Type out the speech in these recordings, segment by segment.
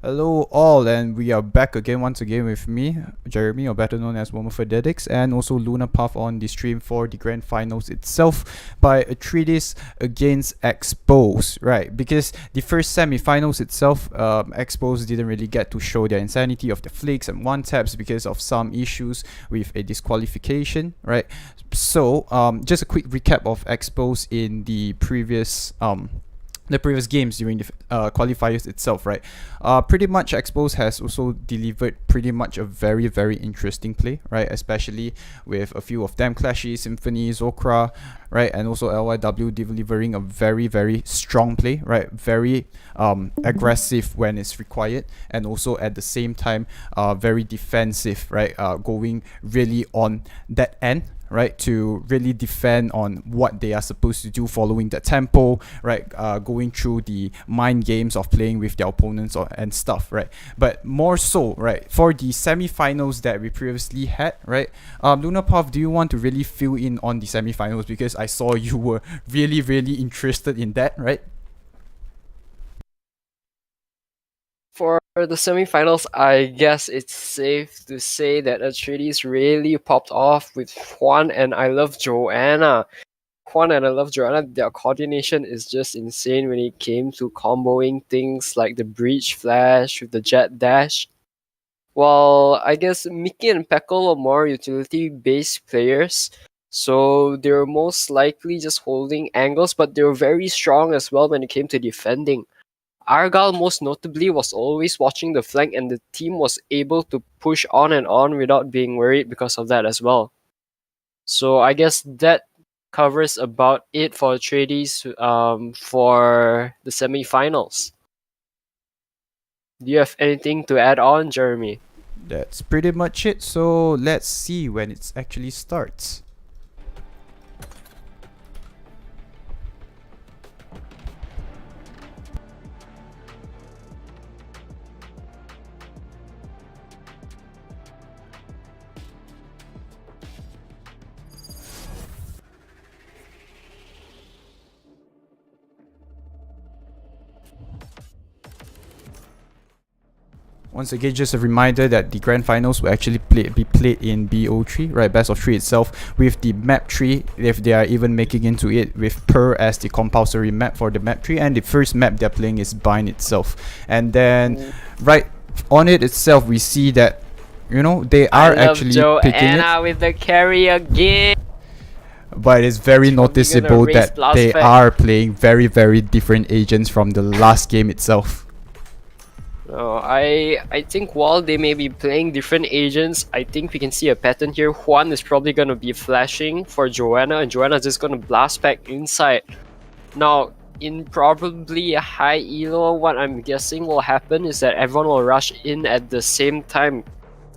Hello all, and we are back again once again with me, Jeremy, or better known as Momofadetics, and also LUNAR Puff on the stream for the grand finals itself by a treatise against Expos, right? Because the first semi-finals itself, Expos didn't really get to show their insanity of the flicks and one-taps because of some issues with a disqualification, right? So, just a quick recap of Expos in the previous games during the qualifiers itself, right? Pretty much Expos has also delivered pretty much a very, very interesting play, right? Especially with a few of them, Clashy, Symphony, Zokra, right? And also LYW delivering a very, very strong play, right? Very aggressive when it's required, and also at the same time, very defensive, right? Going really on that end, right, to really defend on what they are supposed to do, following the tempo, right, going through the mind games of playing with their opponents and stuff, right. But more so, right, for the semi-finals that we previously had, right, Luna Puff, do you want to really fill in on the semi-finals, because I saw you were really, really interested in that, right? For the semifinals, I guess it's safe to say that Atreides really popped off with Juan and I Love Joanna. Juan and I Love Joanna, their coordination is just insane when it came to comboing things like the Breach Flash with the Jet Dash. While I guess Mickey and Peckle are more utility-based players, so they're most likely just holding angles, but they're very strong as well when it came to defending. Argyle, most notably, was always watching the flank, and the team was able to push on and on without being worried because of that as well. So I guess that covers about it for tradies for the semi-finals. Do you have anything to add on, Jeremy? That's pretty much it. So let's see when it actually starts. Once again, just a reminder that the grand finals will actually be played in BO3, right, best of 3 itself, with the map 3, if they are even making into it, with Per as the compulsory map for the map 3, and the first map they're playing is Bind itself. And then, right on it itself, we see that, you know, they are actually picking it. With the carry again. But it's very noticeable that they are playing very, very different agents from the last game itself. I think while they may be playing different agents, I think we can see a pattern here. Juan is probably going to be flashing for Joanna, and Joanna's just going to blast back inside. Now, in probably a high elo, what I'm guessing will happen is that everyone will rush in at the same time.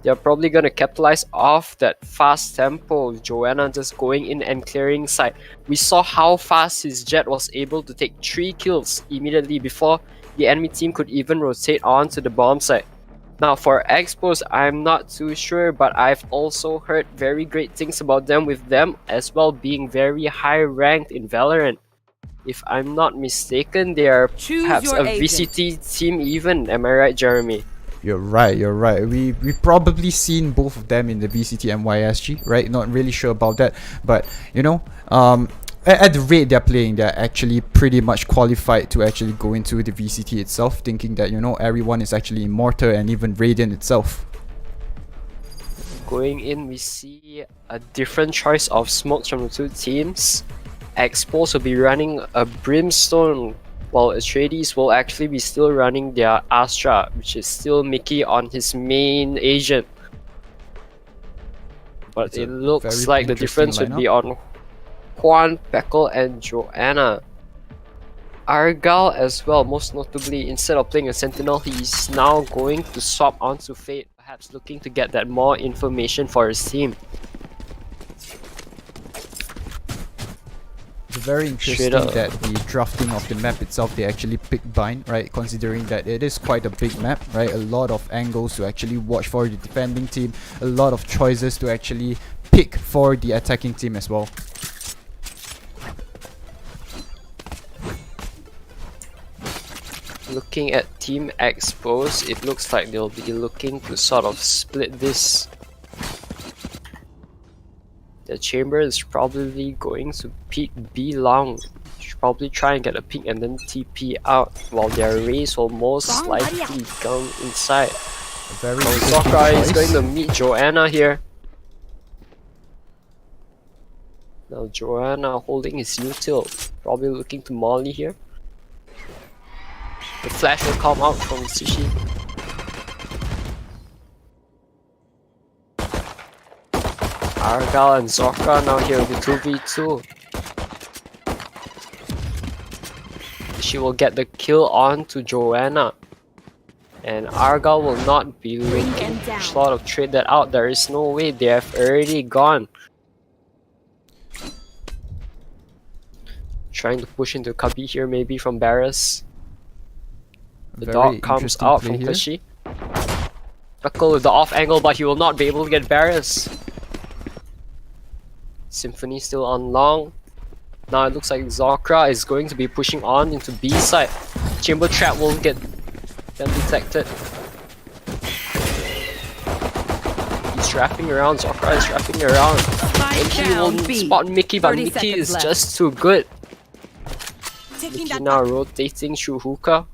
They're probably going to capitalize off that fast tempo of Joanna just going in and clearing side. We saw how fast his jet was able to take 3 kills immediately before the enemy team could even rotate onto the bomb site. Now for Expos, I'm not too sure, but I've also heard very great things about them, with them as well being very high ranked in Valorant. If I'm not mistaken, they are perhaps a VCT team even. Am I right, Jeremy? You're right, you're right. We probably seen both of them in the VCT and YSG, right? Not really sure about that, but you know, at the rate they're playing, they're actually pretty much qualified to actually go into the VCT itself, thinking that, you know, everyone is actually Immortal and even Radiant itself. Going in, we see a different choice of smokes from the two teams. Expos will be running a Brimstone, while Atreides will actually be still running their Astra, which is still Mickey on his main agent. But it looks like the difference would be on Juan, Peckle, and Joanna. Argyle as well, most notably, instead of playing a Sentinel, he's now going to swap onto Fate, perhaps looking to get that more information for his team. It's very interesting that the drafting of the map itself, they actually pick Bind, right? Considering that it is quite a big map, right? A lot of angles to actually watch for the defending team, a lot of choices to actually pick for the attacking team as well. Looking at Team Expos, it looks like they'll be looking to sort of split this. The chamber is probably going to peek B long. Should probably try and get a peek and then TP out, while their race will most likely come inside. Zokra is going to meet Joanna here. Now Joanna holding his util, probably looking to Molly here. The flash will come out from Sushi. Argyle and Zokra now here with 2v2. She will get the kill on to Joanna. And Argyle will not be looking to sort of trade that out. There is no way, they have already gone. Trying to push into Kabi here maybe from Barris. The dog comes out from Cushy. Peckle with the off angle, but he will not be able to get Barris. Symphony still on long. Now it looks like Zokra is going to be pushing on into B side. Chamber trap will get them detected. He's wrapping around, Zokra is wrapping around. And he will spot Mickey, but Mickey is just too good. Mickey now rotating through hookah.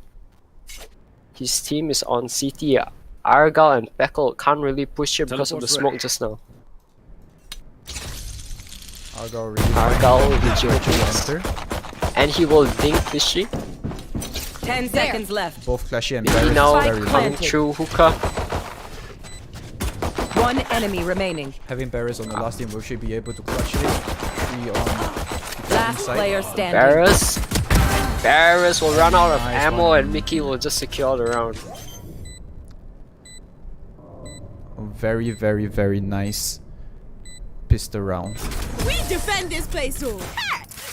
His team is on CT. Argyle and Peckle can't really push here because of the smoke just now. Argyle will be joking, and he will dink Fishy. 10 seconds left. Both Clashy and Mickey Barris now is very coming low. through hookah. One enemy remaining. Having Barris on the last team, will she be able to clutch it? 3 on the Last inside. player standing. Barris will run out of Nice ammo one. and Mickey will just secure the round. Very, very, very nice pistol round. We defend this place, so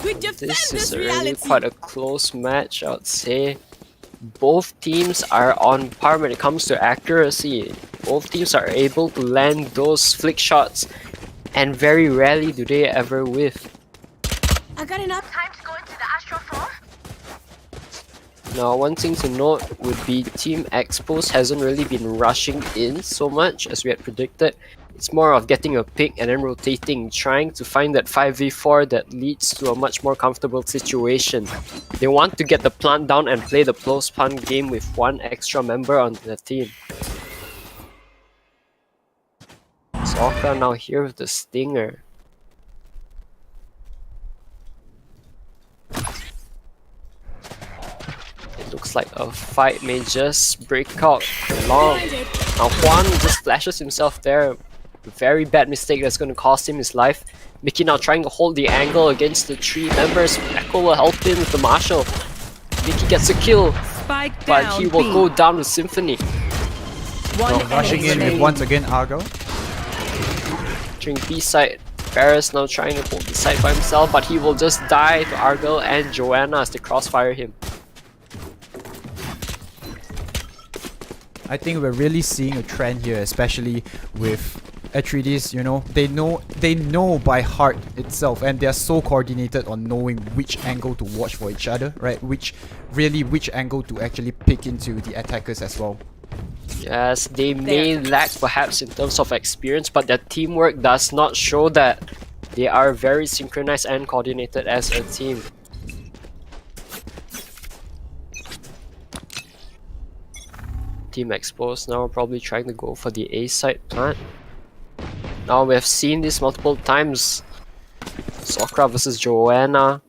we defend This this, is really reality. quite a close match, I would say. Both teams are on par when it comes to accuracy. Both teams are able to land those flick shots, and very rarely do they ever whiff. I got enough time to go into the astral form. Now, one thing to note would be Team Expos hasn't really been rushing in so much as we had predicted. It's more of getting a pick and then rotating, trying to find that 5v4 that leads to a much more comfortable situation. They want to get the plant down and play the close punt game with one extra member on the team. Sokka now here with the stinger. It looks like a fight may just break out along. Now Juan just flashes himself there. Very bad mistake that's going to cost him his life. Mickey now trying to hold the angle against the 3 members. Echo will help him with the Marshall. Mickey gets a kill, Spike but down. he will B. go down with Symphony. One Now rushing enemy in with remaining. once again Argo. During B side, Barris now trying to hold the side by himself, but he will just die to Argyle and Joanna as they crossfire him. I think we're really seeing a trend here, especially with Atreides. You know, they know by heart itself, and they're so coordinated on knowing which angle to watch for each other, right? Which angle to actually pick into the attackers as well. Yes, they may lack perhaps in terms of experience, but their teamwork does not show that. They are very synchronized and coordinated as a team. Team Exposed now probably trying to go for the A side plant. Now we have seen this multiple times. Sokra versus Joanna.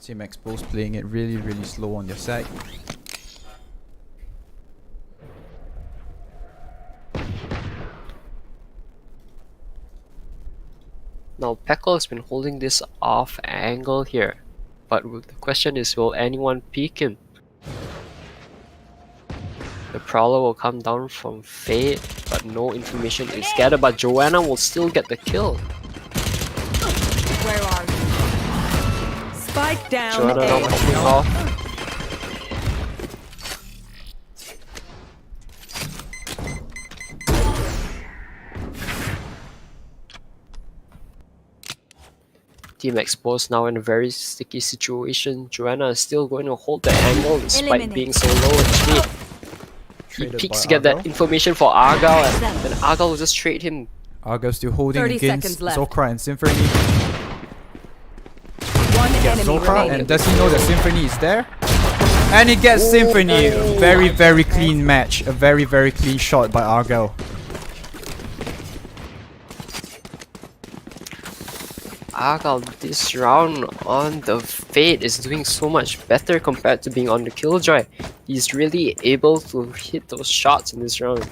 Team Exposed playing it really, really slow on their side. Now Peckle has been holding this off angle here, but the question is, will anyone peek him? The Prowler will come down from Fade, but no information is gathered, but Joanna will still get the kill. Where are you? Spike down. Joanna now A. popping off. Team Exposed now in a very sticky situation. Joanna is still going to hold the angle despite being so low HP. He Traded peeks by to get that Argyle. information for Argyle, and then Argyle will just trade him. Argo still holding 30 against seconds left. Zokra and Symphony. One Yeah, enemy Zokra, remaining. and does he know that Symphony is there? And he gets Symphony. A very, very clean match. A very, very clean shot by Argo. Argyle this round on the Fade is doing so much better compared to being on the Killjoy. He's really able to hit those shots in this round.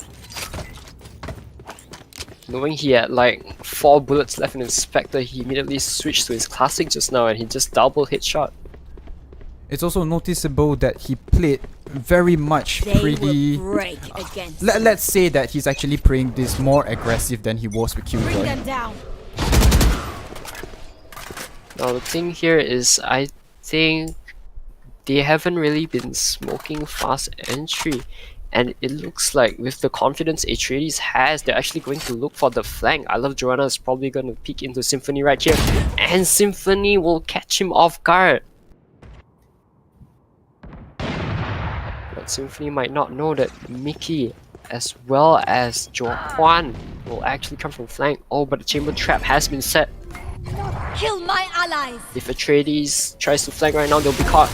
Knowing he had like 4 bullets left in his Spectre, he immediately switched to his classic just now and he just double hit shot. It's also noticeable that he played very much They pretty... will break against. Let's say that he's actually playing this more aggressive than he was with Bring Killjoy. them down. Now the thing here is, I think they haven't really been smoking fast entry, and it looks like with the confidence Atreides has, they're actually going to look for the flank. I Love Joanna is probably going to peek into Symphony right here, and Symphony will catch him off guard. But Symphony might not know that Mickey as well as Juan will actually come from flank. Oh, but the chamber trap has been set. Kill my allies. If Atreides tries to flank right now, they'll be caught.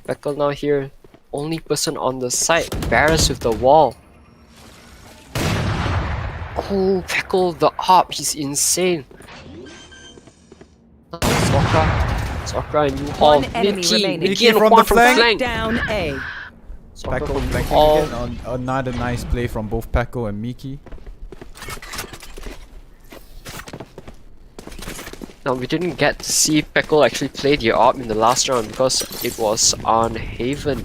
Beckle now here, only person on the side. Barris with the wall. Oh, Beckle the op, he's insane. Soccer and U-Haul. One enemy remaining. Mickey and from Juan the flank. flank. Down A. Soccer Packo from flanking U-Haul. again. Another nice play from both Packo and Miki. Now we didn't get to see Pekko actually play the AWP in the last round because it was on Haven.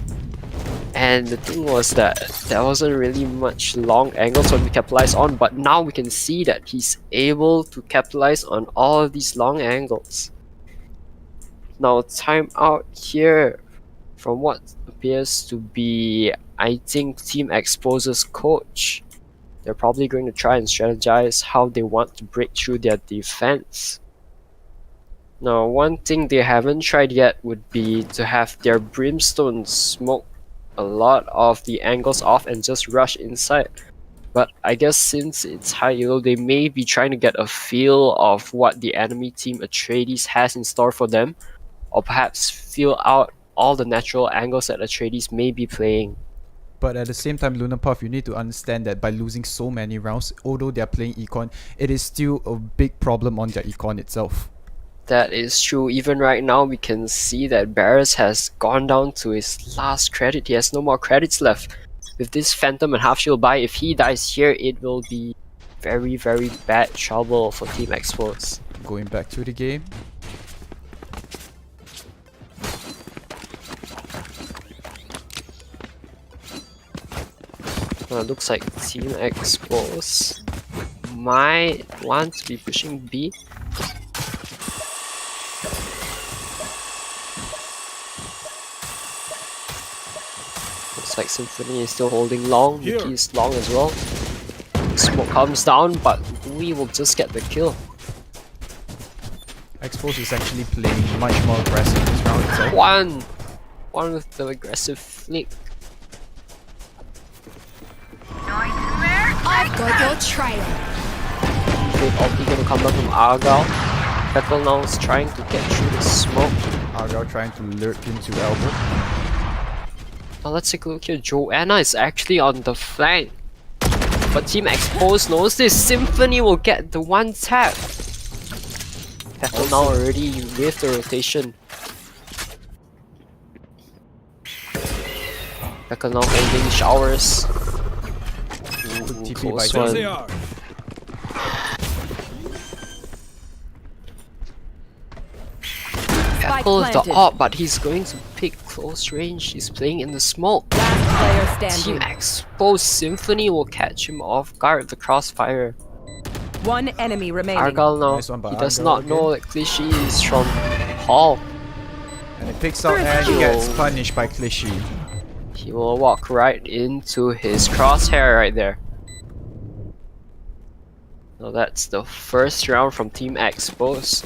And the thing was that there wasn't really much long angles when we capitalized on, but now we can see that he's able to capitalize on all of these long angles. Now time out here from what appears to be, I think, Team Expose's coach. They're probably going to try and strategize how they want to break through their defense. Now, one thing they haven't tried yet would be to have their Brimstone smoke a lot of the angles off and just rush inside. But I guess since it's high elo, they may be trying to get a feel of what the enemy team Atreides has in store for them, or perhaps feel out all the natural angles that Atreides may be playing. But at the same time, Lunar Puff, you need to understand that by losing so many rounds, although they're playing Econ, it is still a big problem on their Econ itself. That is true. Even right now, we can see that Barris has gone down to his last credit. He has no more credits left. With this Phantom and Half Shield buy, if he dies here, it will be very, very bad trouble for Team Expos. Going back to the game. Looks like Team Expos might want to be pushing B. Looks like Symphony is still holding long. Mickey is long as well. Smoke comes down, but we will just get the kill. Expose is actually playing much more aggressive this round itself. One with the aggressive flick. I've got your trail. Big ulti gonna come back from Argyle. Petal now is trying to get through the smoke. Argyle trying to lurk into elbow. Now let's take a look here. Joanna is actually on the flank. But Team Expose knows this. Symphony will get the one tap. Petal now already with the rotation. Petal now holding showers. TP Close by one. Joe. Petal with the planted. AWP, but he's going to pick close range. He's playing in the smoke. Last player Team standing. Expose Symphony will catch him off guard with the crossfire. One enemy remaining. Argyle now, Nice one by he does Argyle not know that Clichy is from Hall. And it picks out and he gets punished by Clichy. He will walk right into his crosshair right there. Now that's the first round from Team Expose.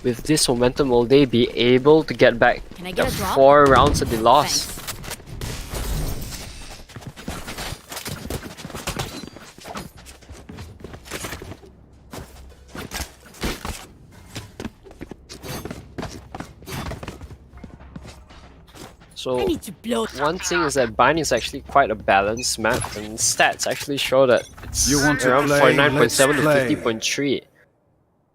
With this momentum, will they be able to get back Can I the get a drop? 4 rounds that they lost? So I need to blow. one thing is that Bind is actually quite a balanced map, and stats actually show that it's You want to around play? 49.7 to Let's play. 50.3.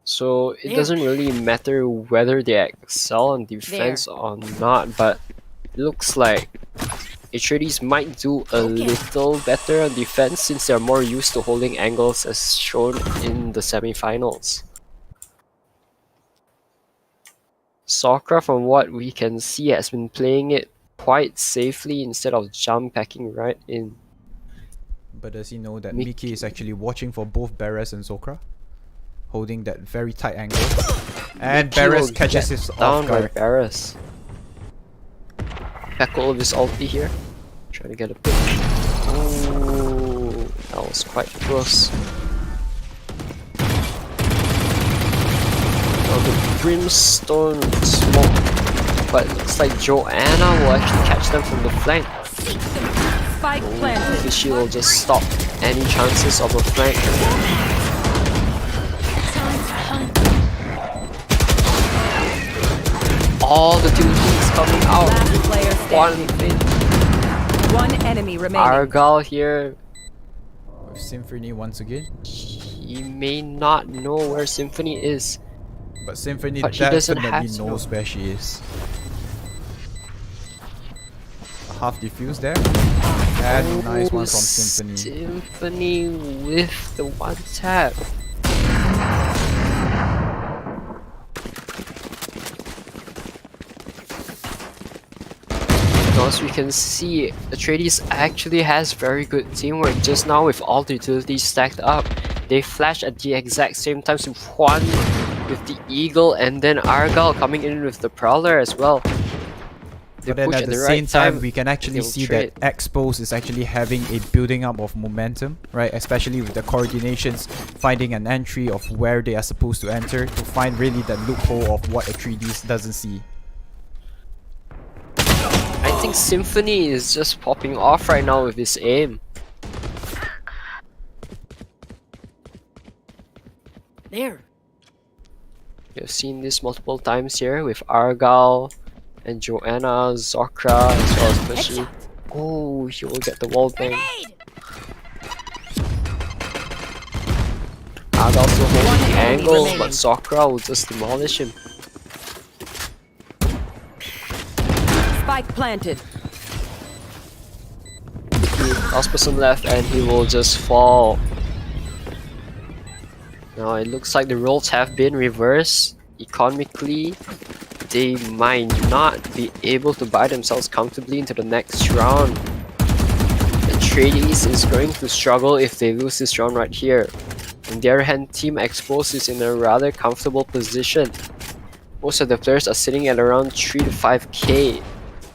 So it doesn't really matter whether they excel on defense or not, but it looks like Atreides might do a little better on defense since they're more used to holding angles as shown in the semifinals. Sokra, from what we can see, has been playing it quite safely instead of jump packing right in. But does he know that Mickey- Miki is actually watching for both Beres and Zokra? Holding that very tight angle. And Mickey Beres will catches get his down off by guard. Barris. Peckle of his ulti here. Trying to get a pick. Ooh, that was quite close. Now the Brimstone smoke. But it looks like Joanna will actually catch them from the flank. Spike planted. She will just stop any chances of a flank. All the two teams coming out. Last player One standing. win. One enemy remaining. Argyle here. With Symphony once again. He may not know where Symphony is. But Symphony But he doesn't definitely have to knows where she is. A half defuse there. And nice one from Symphony. Symphony with the one tap. As we can see, Atreides actually has very good teamwork just now with all the utilities stacked up. They flash at the exact same time with Juan with the Eagle and then Argyle coming in with the Prowler as well. They But then push at the right same time, we can actually they'll see trade. that Expose is actually having a building up of momentum, right? Especially with the coordinations, finding an entry of where they are supposed to enter to find really the loophole of what Atreides doesn't see. I think Symphony is just popping off right now with his aim. There. We've seen this multiple times here with Argyle and Joanna, Zokra, as well as Bushy. Oh, he will get the wall bang. Grenade! Argyle still holding the enemy angle, remaining. but Zokra will just demolish him. Spike planted. Last person left and he will just fall. Now it looks like the roles have been reversed. Economically, they might not be able to buy themselves comfortably into the next round. Atreides is going to struggle if they lose this round right here. On the other hand, Team Exposed is in a rather comfortable position. Most of the players are sitting at around 3 to 5k.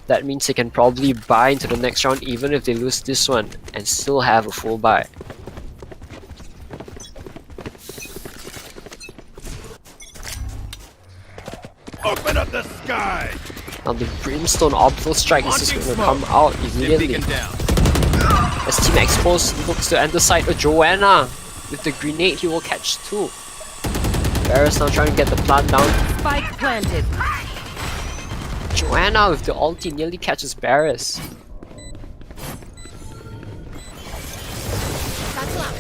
That means they can probably buy into the next round even if they lose this one and still have a full buy. Open up the sky! Now the Brimstone Orbital Strike is just going to come out immediately. As Team Exposed looks to enter side of Joanna. With the grenade he will catch two. Varus now trying to get the plant down. Spike planted. Joanna with the ulti nearly catches Varus. Battle out.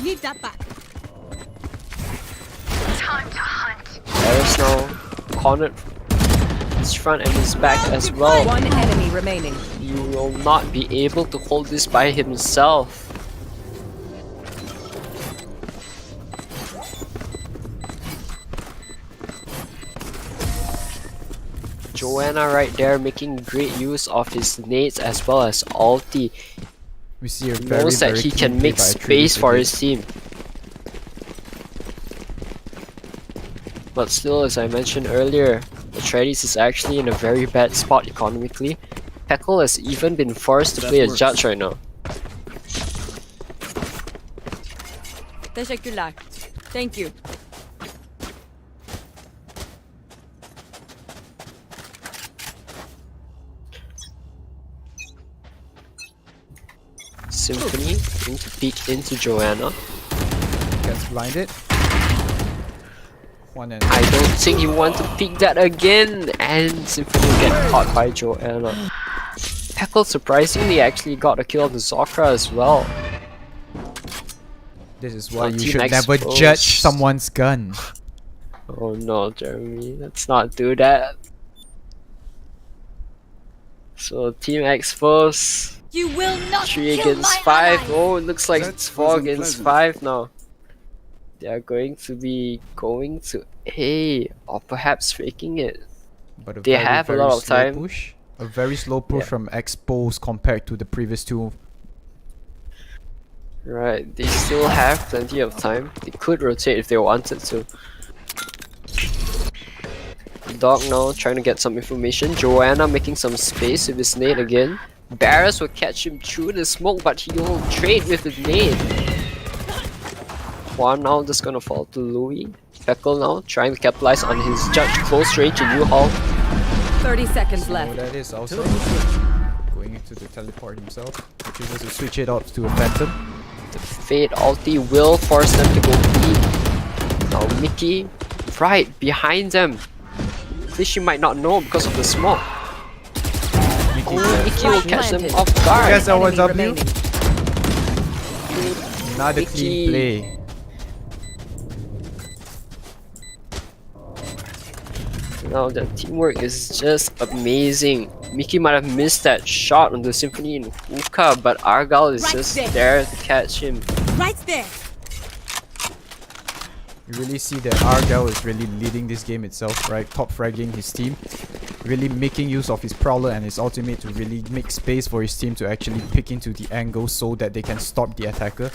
Need that back. Varus now cornered his front and his back as well. One enemy remaining. He will not be able to hold this by himself. Joanna right there making great use of his nades as well as ulti. We see a He very, knows that very he clean can play make by space Atreides for again. his team. But still, as I mentioned earlier, Atreides is actually in a very bad spot economically. Peckle has even been forced to play a judge right now. Teşekkürler. Thank you. Symphony going to peek into Joanna. Gets blinded. One and I don't think he wants to peek that again, and Symphony will get caught by Joanna. Peckle surprisingly actually got a kill on the Zokra as well. this is why on you Team should never Exposed. judge someone's gun. Oh no, Jeremy, let's not do that. So Team Exposed, You will not 3 kill against my 5. ally. Oh, it looks like That it's 4 wasn't against pleasant. 5 now. They are going to be going to A, or perhaps faking it. But a They very, have a very lot of slow time. Push. A very slow push Yeah. from Expose compared to the previous two. Right, they still have plenty of time. They could rotate if they wanted to. Dog now trying to get some information. Joanna making some space with his nade again. Barris will catch him through the smoke, but he will trade with the nade. Juan now just gonna fall to Louis. Peckle now trying to capitalize on his judge close range in U-Haul. 30 seconds Oh, left. that is also going into the teleport himself. He chooses to switch it off to a Phantom. The Fade ulti will force them to go B. Now Mickey right behind them. Clichy might not know because of the smoke. Mickey Oh, Mickey will Spike catch them planted. off guard. Guess that one's Enemy up you. remaining. Another Mickey. clean play. Now the teamwork is just amazing. Mickey might have missed that shot on the Symphony in Hookah, but Argyle is Right just there. there to catch him. Right there. You really see that Argyle is really leading this game itself, right? Top fragging his team, really making use of his prowler and his ultimate to really make space for his team to actually pick into the angle so that they can stop the attacker.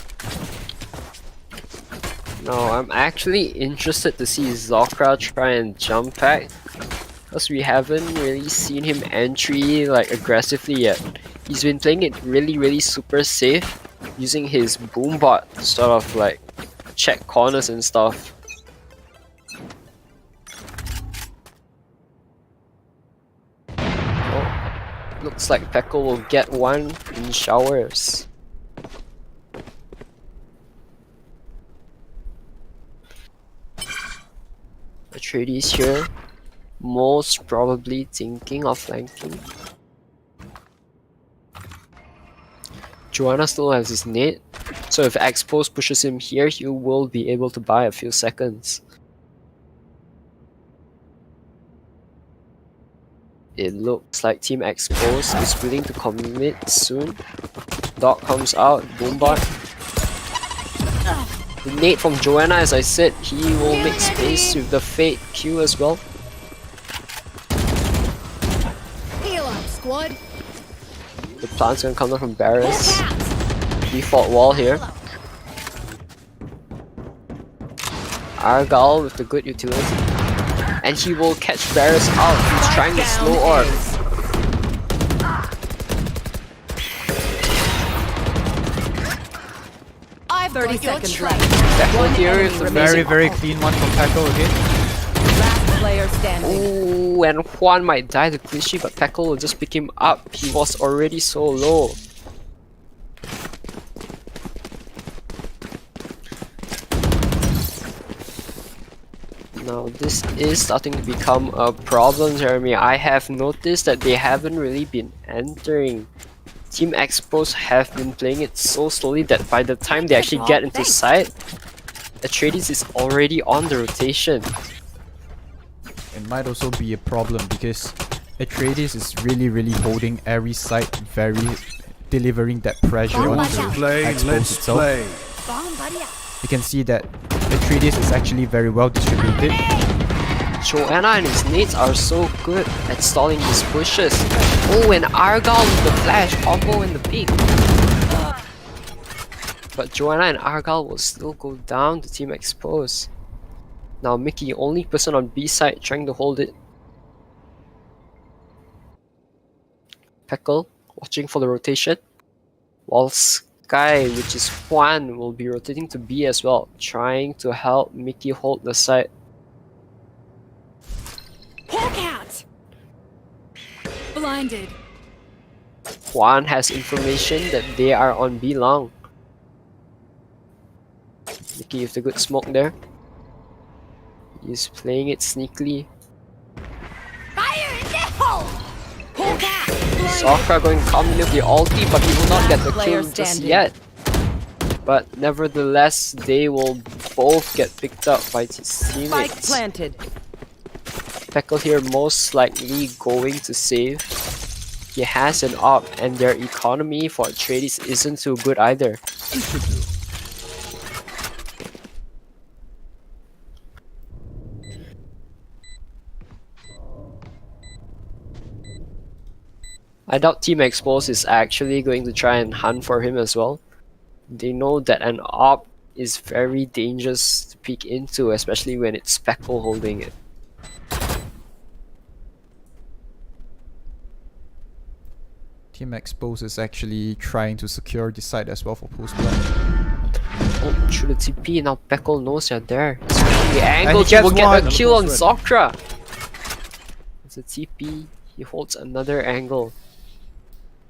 Now I'm actually interested to see Zokra try and jump pack, because we haven't really seen him entry like aggressively yet. He's been playing it really super safe, using his boombot to sort of like check corners and stuff. Oh, looks like Pekko will get one in showers. Atreides here, most probably thinking of flanking. Joanna still has his nade, so if Expose pushes him here, he will be able to buy a few seconds. It looks like Team Expose is willing to commit soon. Dog comes out, Boombot. The nade from Joanna, as I said, he will make space with the Fate Q as well. Heal up, squad. The plant's gonna come down from Barris. Default wall here. Argyle with the good utility. And he will catch Barris out. He's trying to slow orb. 30 seconds left. Pekko here is Very amazing. clean one from Pekko again. Last player standing. Ooh, and Juan might die to cliche, but Pekko will just pick him up. He was already so low. Now this is starting to become a problem, Jeremy. I have noticed that they haven't really been entering. Team Expos have been playing it so slowly that by the time they actually get into sight, Atreides is already on the rotation. It might also be a problem because Atreides is really holding every site, delivering that pressure onto Expos itself. Bomb buddy up. You can see that Atreides is actually very well distributed. Joanna and his nades are so good at stalling his pushes. Oh, and Argyle with the flash combo in the peak. But Joanna and Argyle will still go down to Team Expose. Now Mickey, only person on B side trying to hold it. Peckle watching for the rotation. While Sky, which is Juan, will be rotating to B as well, trying to help Mickey hold the side. Hawk out. Blinded. Juan has information that they are on B long. Mickey with the good smoke there. He's playing it sneakily. Fire in the hole. Hawk out. Sakura going to come in with the ulti, but he will not get the Player kill just standing. yet. But nevertheless, they will both get picked up by his Spike teammates. planted. Peckle here most likely going to save. He has an op, and their economy for Atreides isn't too good either. I doubt Team Expose is actually going to try and hunt for him as well. They know that an op is very dangerous to peek into, especially when it's Speckle holding it. Team Expose is actually trying to secure the site as well for post-plant. Oh, through the TP, now Peckle knows you're there. It's the angle, he he will gets get a one. kill on Zokra! It's a TP, he holds another angle.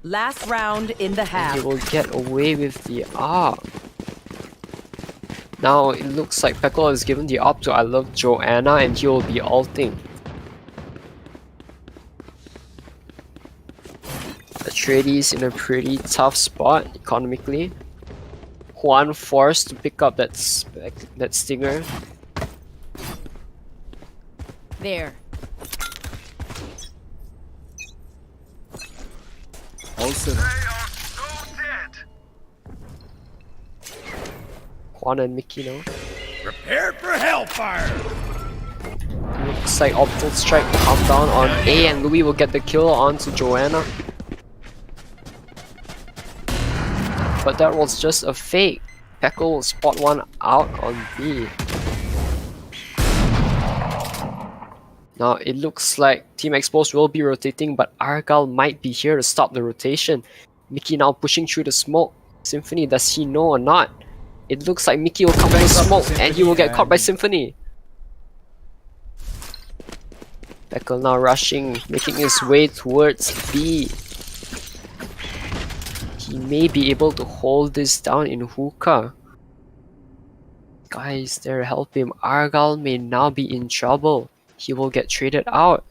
Last round in the And half. he will get away with the AWP. Now it looks like Peckle has given the AWP to I Love Joanna, and he will be ulting. Atreides in a pretty tough spot economically. Juan forced to pick up that stinger. There. closer. Juan and Mickey now. Prepare for hellfire! Looks like Optical Strike will come down on A, and Louis will get the kill onto Joanna. But that was just a fake. Peckle will spot one out on B. Now it looks like Team Exposed will be rotating, but Argyle might be here to stop the rotation. Mickey now pushing through the smoke. Symphony, does he know or not? It looks like Mickey will come with smoke and he will get caught by Symphony. Peckle now rushing, making his way towards B. He may be able to hold this down in hookah. Guys, there help him. Argyle may now be in trouble. He will get traded out.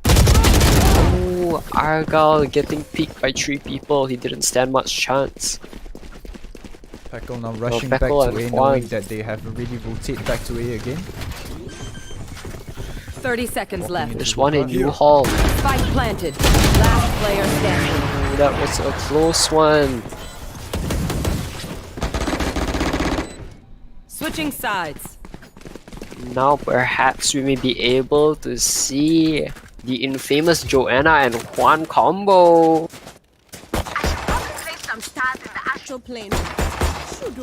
Oh, Argyle getting picked by 3 people. He didn't stand much chance. Peckle now rushing Peckle back to and A, Juan. knowing that they have already rotated back to A again. 30 seconds left. There's one in U-Hall. Spike planted. Last player standing. Oh, that was a close one. Switching sides. Now perhaps we may be able to see the infamous Joanna and Juan combo. Place some stars in the astral plane. Should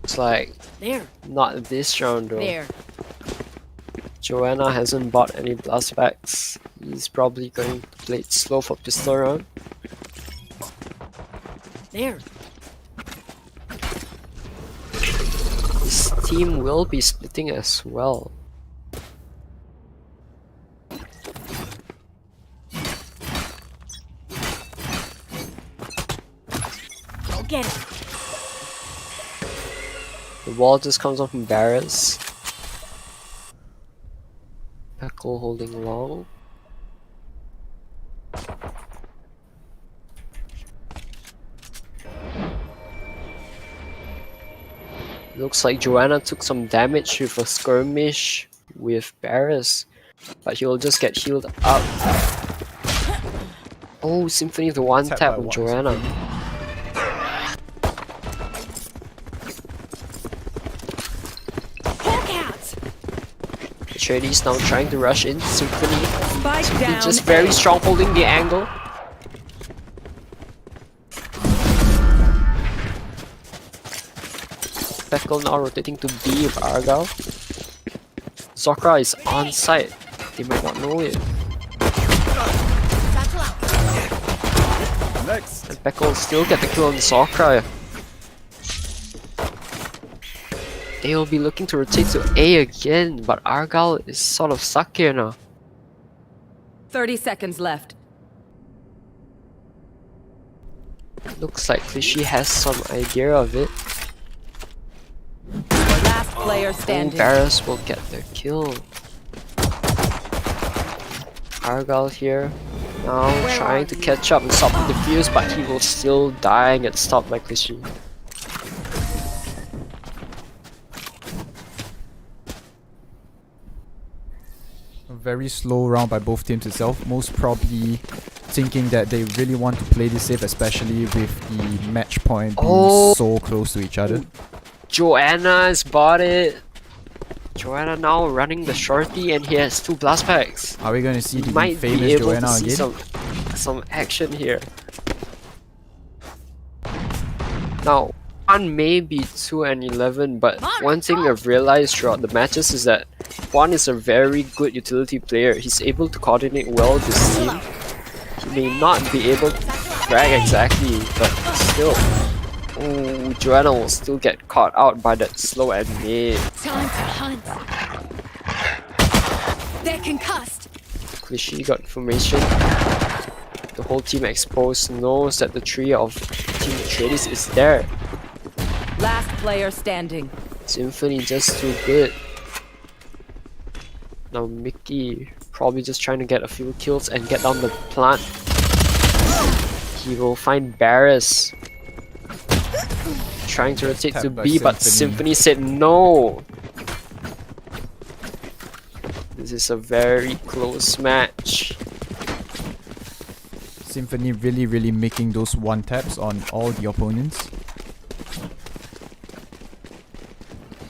It's like, There. not this round though. There. Joanna hasn't bought any blast packs. He's probably going to play it slow for pistol round. There. His team will be splitting as well. Go get it. The wall just comes off from Barris. Peckle holding long. Looks like Joanna took some damage with a skirmish with Barris, but he'll just get healed up. Oh, Symphony the one tap on Joanna. Hulk out. Trady's now trying to rush in. Symphony Spike down. just very strong, holding the angle. Peckle now rotating to B with Argyle. Zokra is on site. They might not know it. Satchel out. Next. And Peckle will still get the kill on Zokra. They will be looking to rotate to A again, but Argyle is sort of stuck here now. 30 seconds left. Looks like Clichy has some idea of it. Last player Oh, standing. Barris will get the kill. Argyle here, now trying to catch up and stop the defuse, but he will still die and get stopped by Clichy. A very slow round by both teams itself, most probably thinking that they really want to play this safe, especially with the match point being Oh. so close to each other. Joanna's bought it. Joanna now running the shorty and he has 2 blast packs. Are we going to see the Might be famous able Joanna to see again? some action here. Now, Juan may be 2 and 11, but one thing I've realized throughout the matches is that Juan is a very good utility player. He's able to coordinate well with his team. He may not be able to frag exactly, but still. Oh, Joanna will still get caught out by that slow and mid. Time to hunt. They're concussed. Clichy got information. The whole team exposed knows that the tree of Team Tradies is there. Last player standing. Symphony just too good. Now Mickey probably just trying to get a few kills and get down the plant. He will find Barris. Trying to rotate to Tapped by B, but Symphony. Symphony said no. The This is a very close match. Symphony really making those one taps on all the opponents.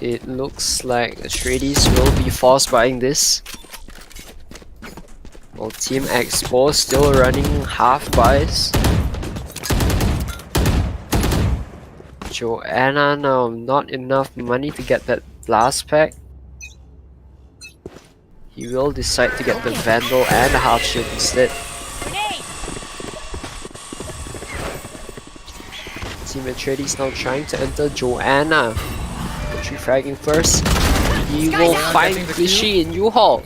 It looks like Atreides will be force buying this. While Team Expo still running half buys. Joanna now not enough money to get that blast pack. He will decide to get the Vandal and the half shield instead. Team Atreides now trying to enter Joanna. Entry fragging first. He will find Clichy in U-Haul.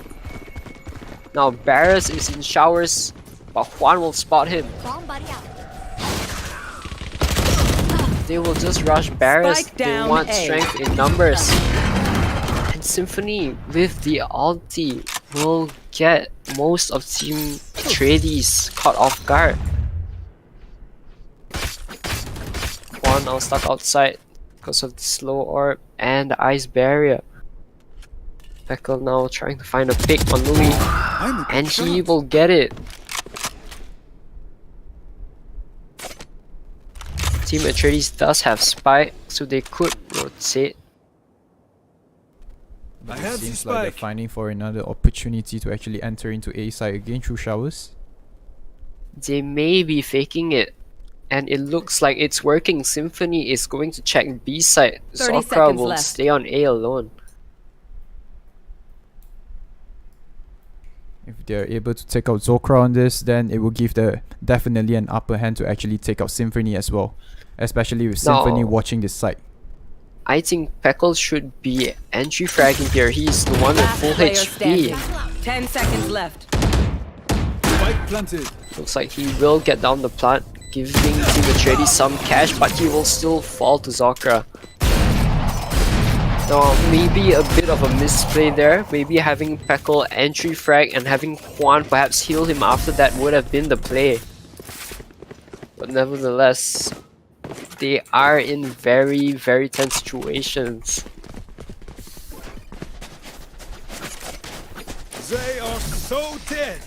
Now Barris is in showers, but Juan will spot him. Bomb buddy out. They will just rush Barris. Spike They down want A. strength in numbers. And Symphony with the ulti will get most of Team Atreides caught off guard. Juan now stuck outside because of the slow orb and the ice barrier. Peckle now trying to find a pick on Louis, and he will get it. Team Atreides does have spike, so they could rotate. I It have the seems like they're spike. finding for another opportunity to actually enter into A side again through showers. They may be faking it, and it looks like it's working. Symphony is going to check B side. 30 Sokra seconds will left. stay on A alone. If they're able to take out Zokra on this, then it will give the definitely an upper hand to actually take out Symphony as well. Especially with Symphony No. watching this side. I think Peckle should be entry fragging here. He's the one with Last full player HP. standing. 10 seconds left. Spike planted. Looks like he will get down the plant, giving Team Atreides some cash, but he will still fall to Zokra. Now, maybe a bit of a misplay there. Maybe having Peckle entry frag and having Juan perhaps heal him after that would have been the play. But nevertheless, they are in very tense situations. They are so dead.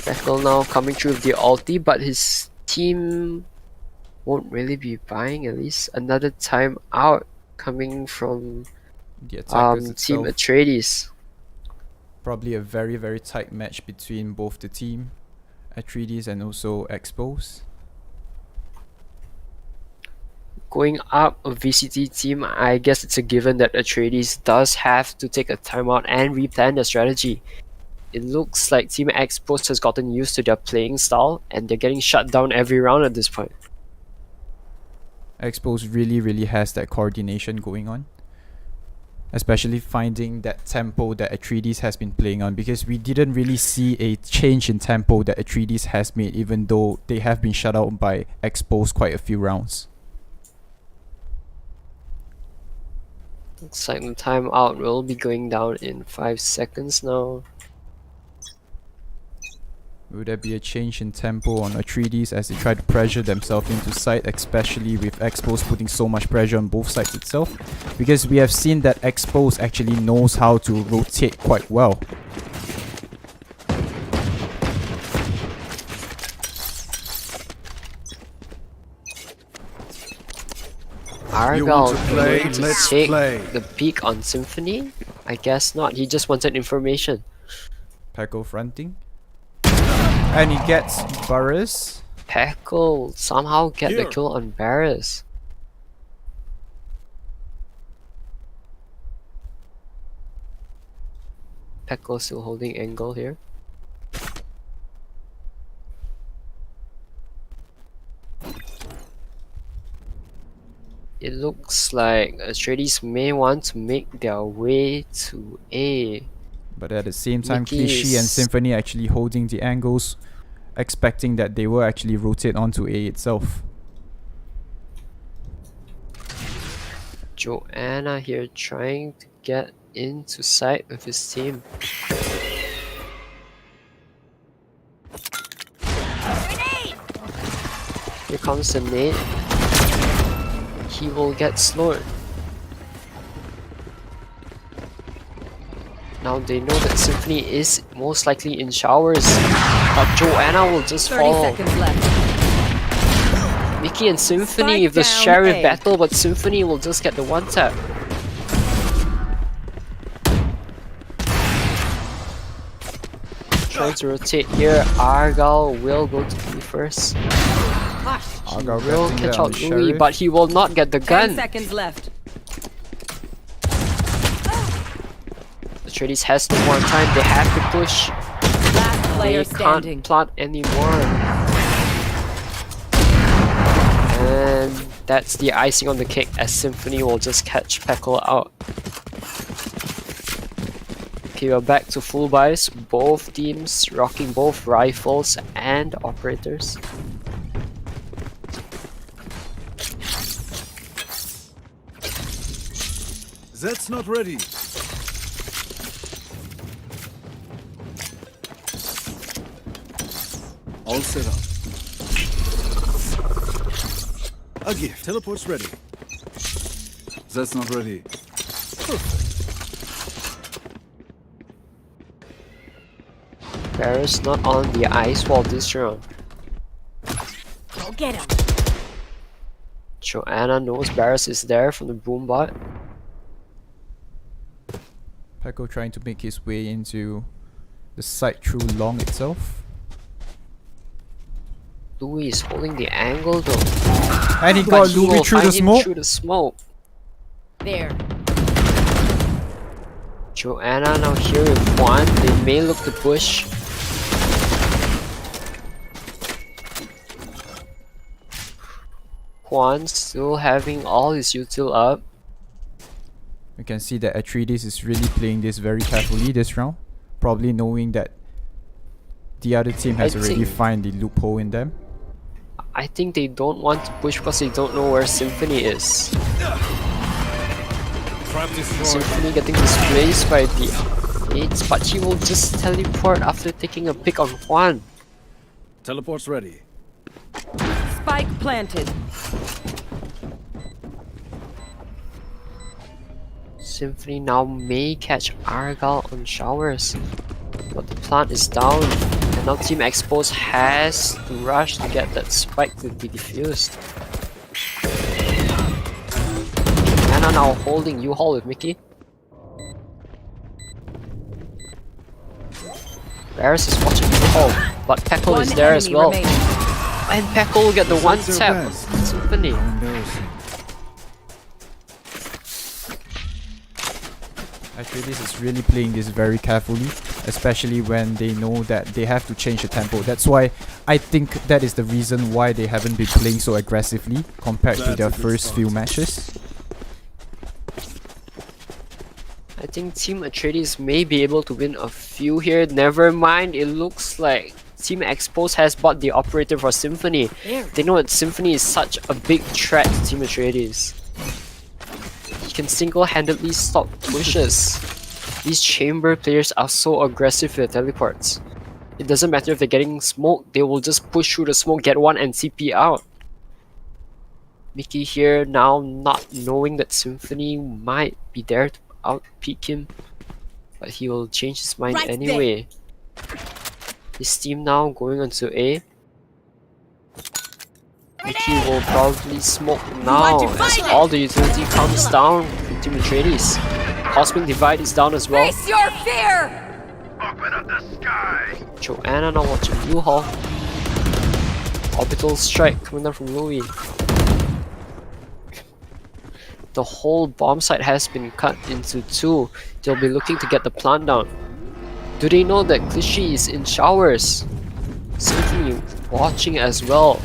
Peckle now coming through with the ulti, but his team won't really be buying. At least another time out coming from The attackers Team itself, Atreides. probably a very tight match between both the team, Atreides and also Expos. Going up a VCT team, I guess it's a given that Atreides does have to take a timeout and replan their strategy. It looks like Team Exposed has gotten used to their playing style and they're getting shut down every round at this point. Expos really has that coordination going on. Especially finding that tempo that Atreides has been playing on, because we didn't really see a change in tempo that Atreides has made, even though they have been shut out by Expos quite a few rounds. Looks like the timeout will be going down in 5 seconds now. Will there be a change in tempo on Atreides as they try to pressure themselves into side, especially with Expos putting so much pressure on both sides itself? Because we have seen that Expos actually knows how to rotate quite well. Argyle to play? going to Let's take play. the peak on Symphony? I guess not. He just wanted information. Peko fronting. And he gets Burris. Peckle somehow get the Here. kill on Barris. Peckle still holding angle here. It looks like Atreides may want to make their way to A. But at the same time, Mickey Clichy and is- Symphony actually holding the angles, expecting that they will actually rotate onto A itself. Joanna here trying to get into sight with his team. Here comes the nade. He will get slowed. Now they know that Symphony is most likely in showers, but Joanna will just 30 fall. seconds left. Mickey and Symphony Spike with the down Sheriff A. battle, but Symphony will just get the one tap. Trying to rotate here, Argyle will go to B first. Argyle Will getting catch there on out the Louis, Sheriff. but he will not get the 10 gun. seconds left. The Tradies has no more time, they have to push. Last player They standing. can't plant anymore. And that's the icing on the cake as Symphony will just catch Peckle out. Okay, we're back to full buys. Both teams rocking both rifles and operators. Zed's not ready. All set up. A gift. Teleport's ready. Zed's not ready. Paris not on the ice wall this round. Go get him. Joanna knows Barris is there from the boom bot. Peko trying to make his way into the side through long itself. Louis is holding the angle though. And he But got he Louis will through the find him smoke. through the smoke. There. Joanna now here with Juan. They may look to push. Juan still having all his util up. You can see that Atreides is really playing this very carefully this round. Probably knowing that the other team has I already think- found the loophole in them. I think they don't want to push because they don't know where Symphony is. Trap destroyed. Symphony getting displaced by the 8s, but he will just teleport after taking a pick on Juan. Teleport's ready. Spike planted. Symphony now may catch Argyle on showers, but the plant is down, and now Team Exposed has to rush to get that spike to be defused. Anna now holding U-Haul with Mickey. Barris is watching U-Haul, but Peckle One is there as enemy well. remaining. And Peckle will get the one Zed's tap their on best. Symphony. How embarrassing. Atreides is really playing this very carefully, especially when they know that they have to change the tempo. That's why I think that is the reason why they haven't been playing so aggressively compared to That's their a good first start. few matches. I think Team Atreides may be able to win a few here. Never mind, it looks like Team Exposed has bought the operator for Symphony. They know that Symphony is such a big threat to Team Atreides. He can single-handedly stop pushes. These chamber players are so aggressive with their teleports. It doesn't matter if they're getting smoked, they will just push through the smoke, get one and CP out. Mickey here now not knowing that Symphony might be there to out-peek him, but he will change his mind Right anyway. His team now going onto A. Mickey will probably smoke now as all the utility comes down from Team Atreides. Cosmic Divide is down as well. Face your fear! Joanna now watching U-Haul. Orbital strike coming down from Louis. The whole bomb site has been cut into two. They'll be looking to get the plant down. Do they know that Clichy is in showers? Symphony watching as well.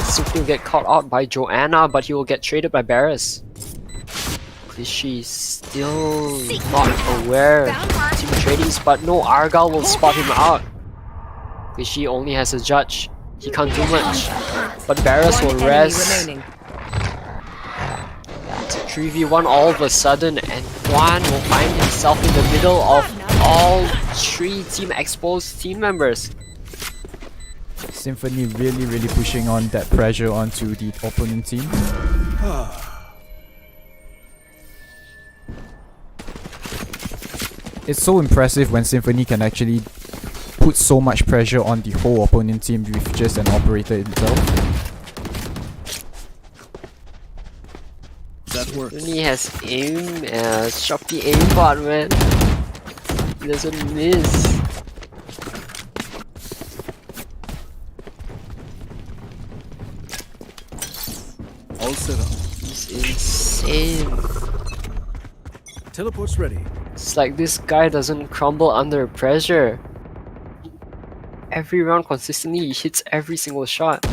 Symphony will get caught out by Joanna, but he will get traded by Barris. Clichy is still not aware of Team Atreides, but no, Argyle will spot him out. Clichy only has a judge. He can't do much. But Barris will One enemy rest. remaining. 3v1 all of a sudden, and Juan will find himself in the middle of all three Team Exposed team members. Symphony really pushing on that pressure onto the opponent team. it's so impressive when Symphony can actually put so much pressure on the whole opponent team with just an operator itself. That works. He has aim, Shopee aimbot, man. He doesn't miss. All set up. He's insane. Teleport's ready. It's like this guy doesn't crumble under pressure. Every round consistently, he hits every single shot.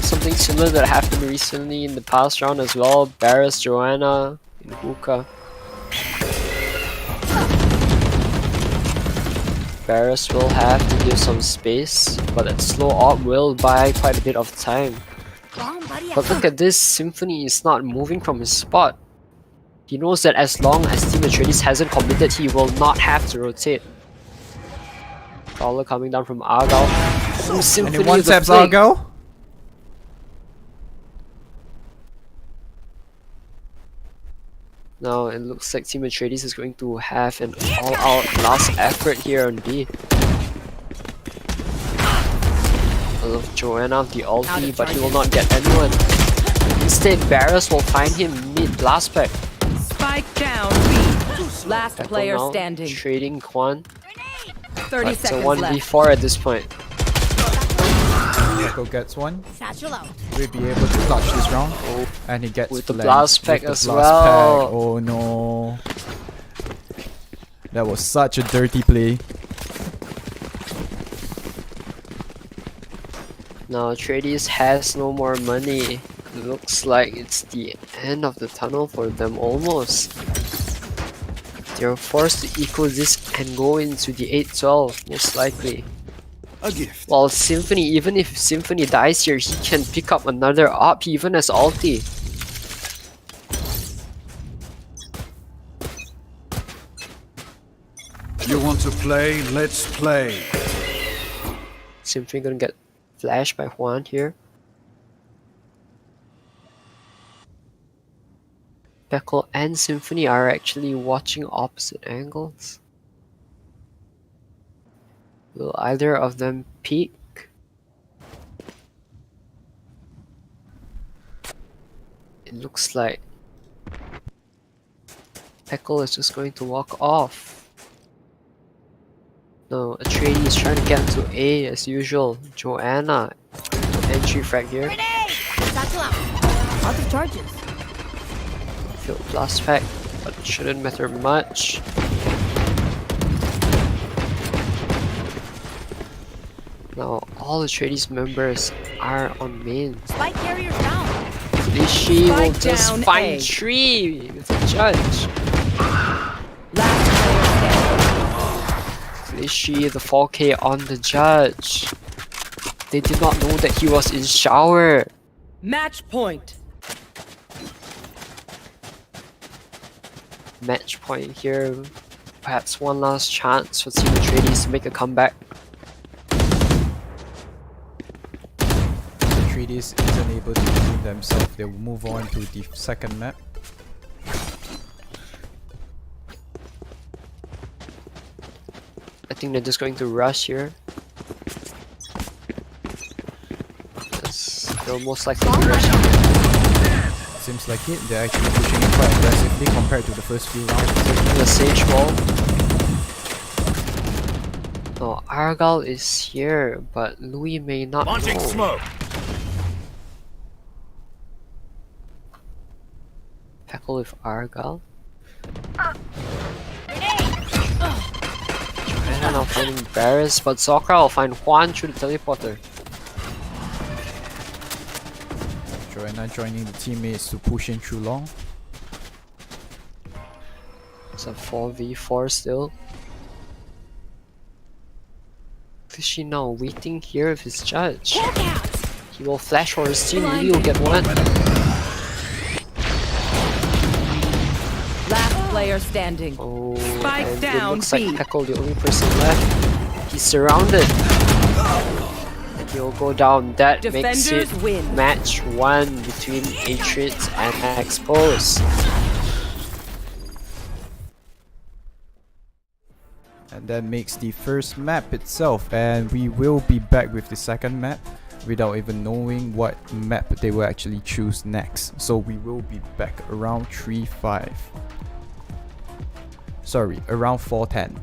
Something similar that happened recently in the past round as well. Barris, Joanna, in hookah. Barris will have to give some space, but that slow op will buy quite a bit of time. But look at this, Symphony is not moving from his spot. He knows that as long as Team Atreides hasn't committed, he will not have to rotate. Prowler coming down from Argyle. From Symphony And it one with the taps flick. Argyle. Now it looks like Team Atreides is going to have an all-out last effort here on B. I love Joanna the ulti, but he will not get anyone. Instead, Barris will find him mid last pack. Spike down B. Last Echo player now, standing. trading Quan. 30 It's a seconds 1v4 left. at this point. Echo gets one. Satchel out. We'll be able to clutch this round. And he gets With the flanked blast pack with the as blast well. pack. Oh no. That was such a dirty play. Now Atreides has no more money. Looks like it's the end of the tunnel for them almost. They're forced to eco this and go into the 8-12 most likely. A gift. While Symphony, even if Symphony dies here, he can pick up another op. He even has ulti. You want to play? Let's play. Symphony gonna get flashed by Juan here. Peckle and Symphony are actually watching opposite angles. Will either of them peek? It looks like Peckle is just going to walk off. No, Atreides is trying to get into A as usual. Joanna, entry frag here. Satchel out. Out of charges. Field blast pack, but it shouldn't matter much. Now all the Atreides members are on main. Spike carriers down. Lishi will Spike just down find A. tree with the judge. Last player Lishi, the 4K on the judge. They did not know that he was in shower. standing. Match point. Match point here. Perhaps one last chance for Team Atreides to make a comeback. Atreides isn't able to redeem themselves. They will move on to the second map. I think they're just going to rush here. Yes, they'll most likely be rushing. Seems like it. They're actually pushing it quite aggressively compared to the first few rounds. Taking the Sage Wall. Oh, Argyle is here, but Louis may not Launching know. smoke. Tackle with Argyle. And I'll find Barris, but Sokra will find Juan through the teleporter. Joanna joining the teammates to push in through long. It's a 4v4 still. Is she now waiting here with his judge? He will flash for his team, Lee will get one. Last player standing. Oh, Spike and it down, looks B. like Peckle, the only person left. He's surrounded. he'll go down. That makes it Defenders win. match 1 between Atriots and Expos. And that makes the first map itself, and we will be back with the second map without even knowing what map they will actually choose next. So we will be back around 3:05. Sorry, around 4:10.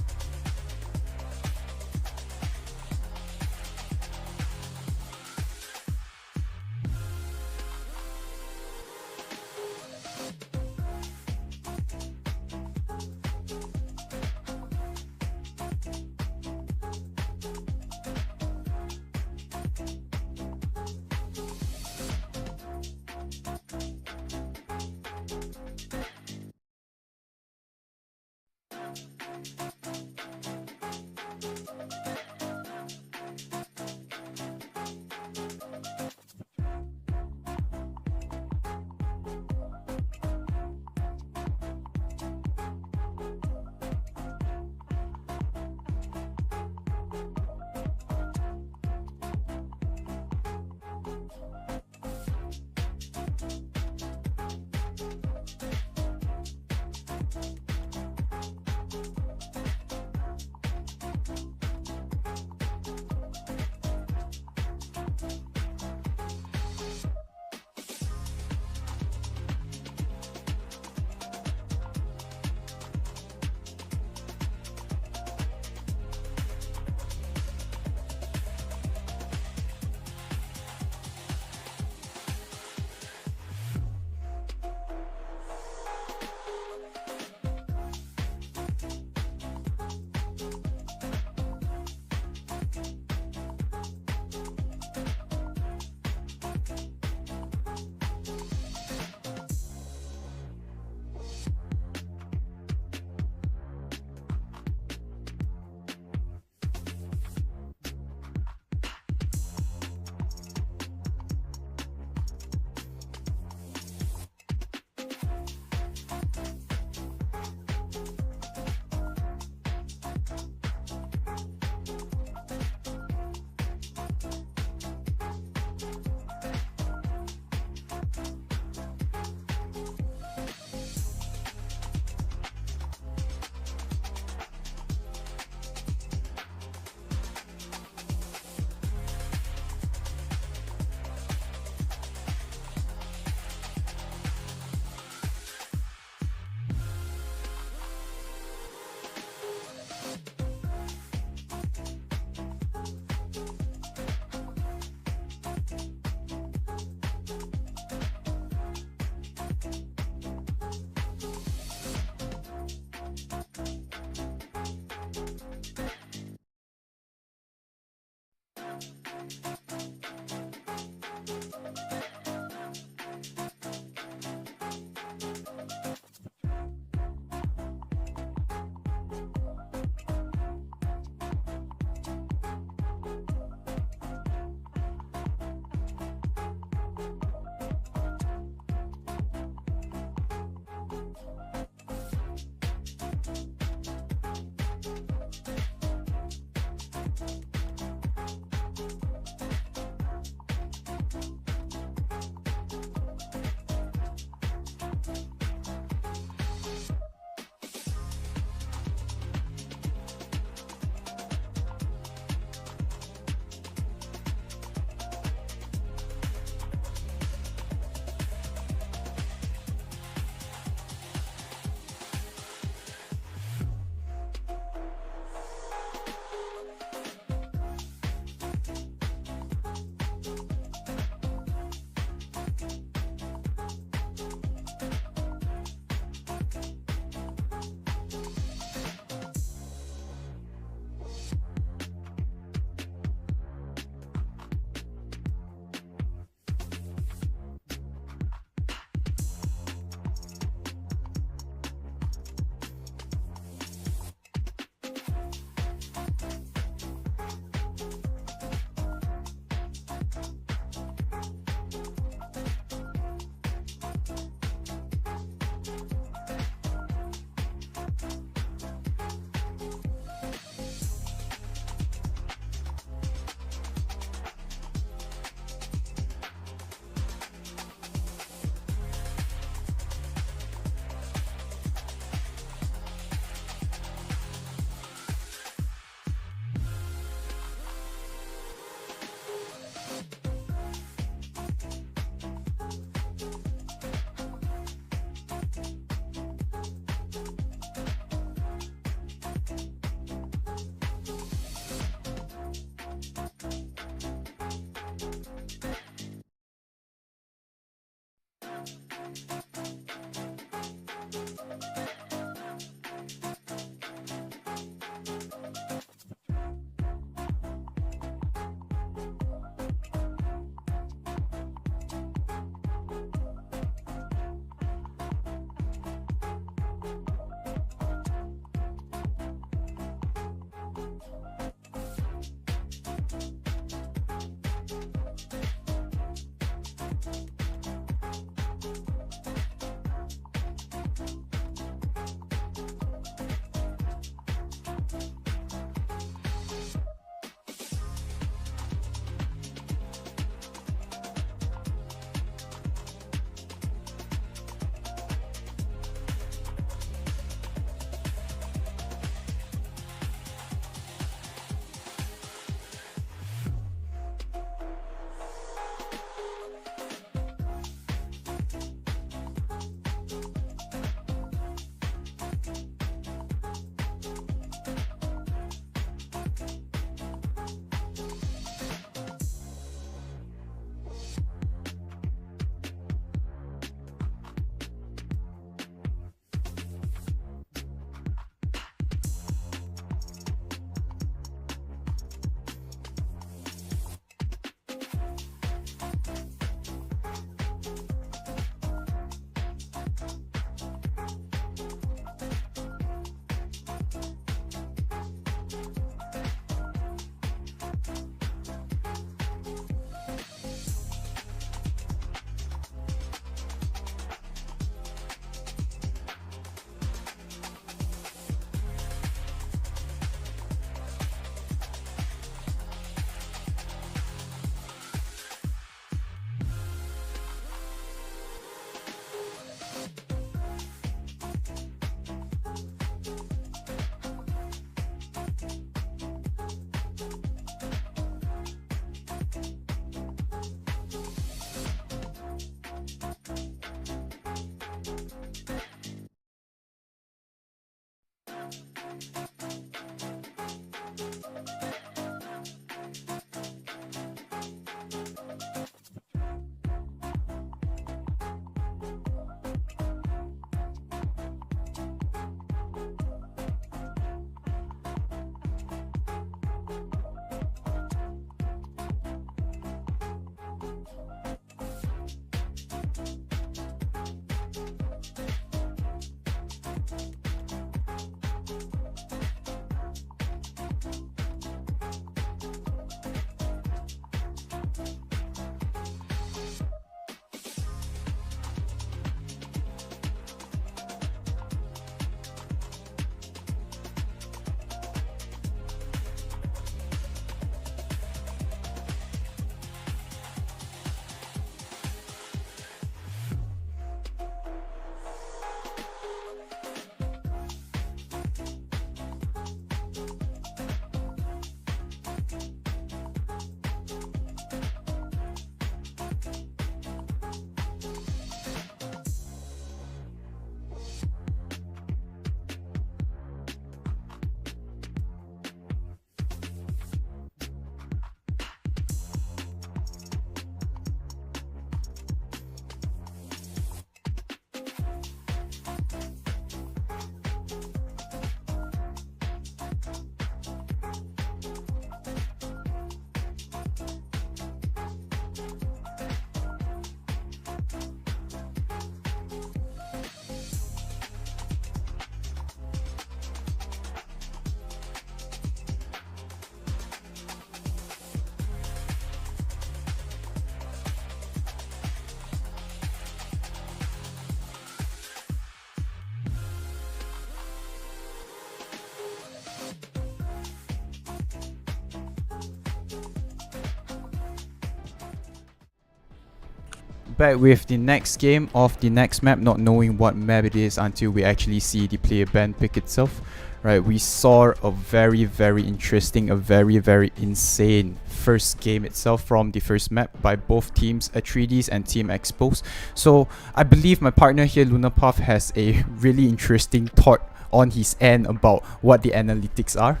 Back with the next game of the next map, not knowing what map it is until we actually see the player band pick itself. Right, we saw a very interesting, a very insane first game itself from the first map by both teams, A3Ds and Team Expos. So I believe my partner here, LUNAR Puff, has a really interesting thought on his end about what the analytics are.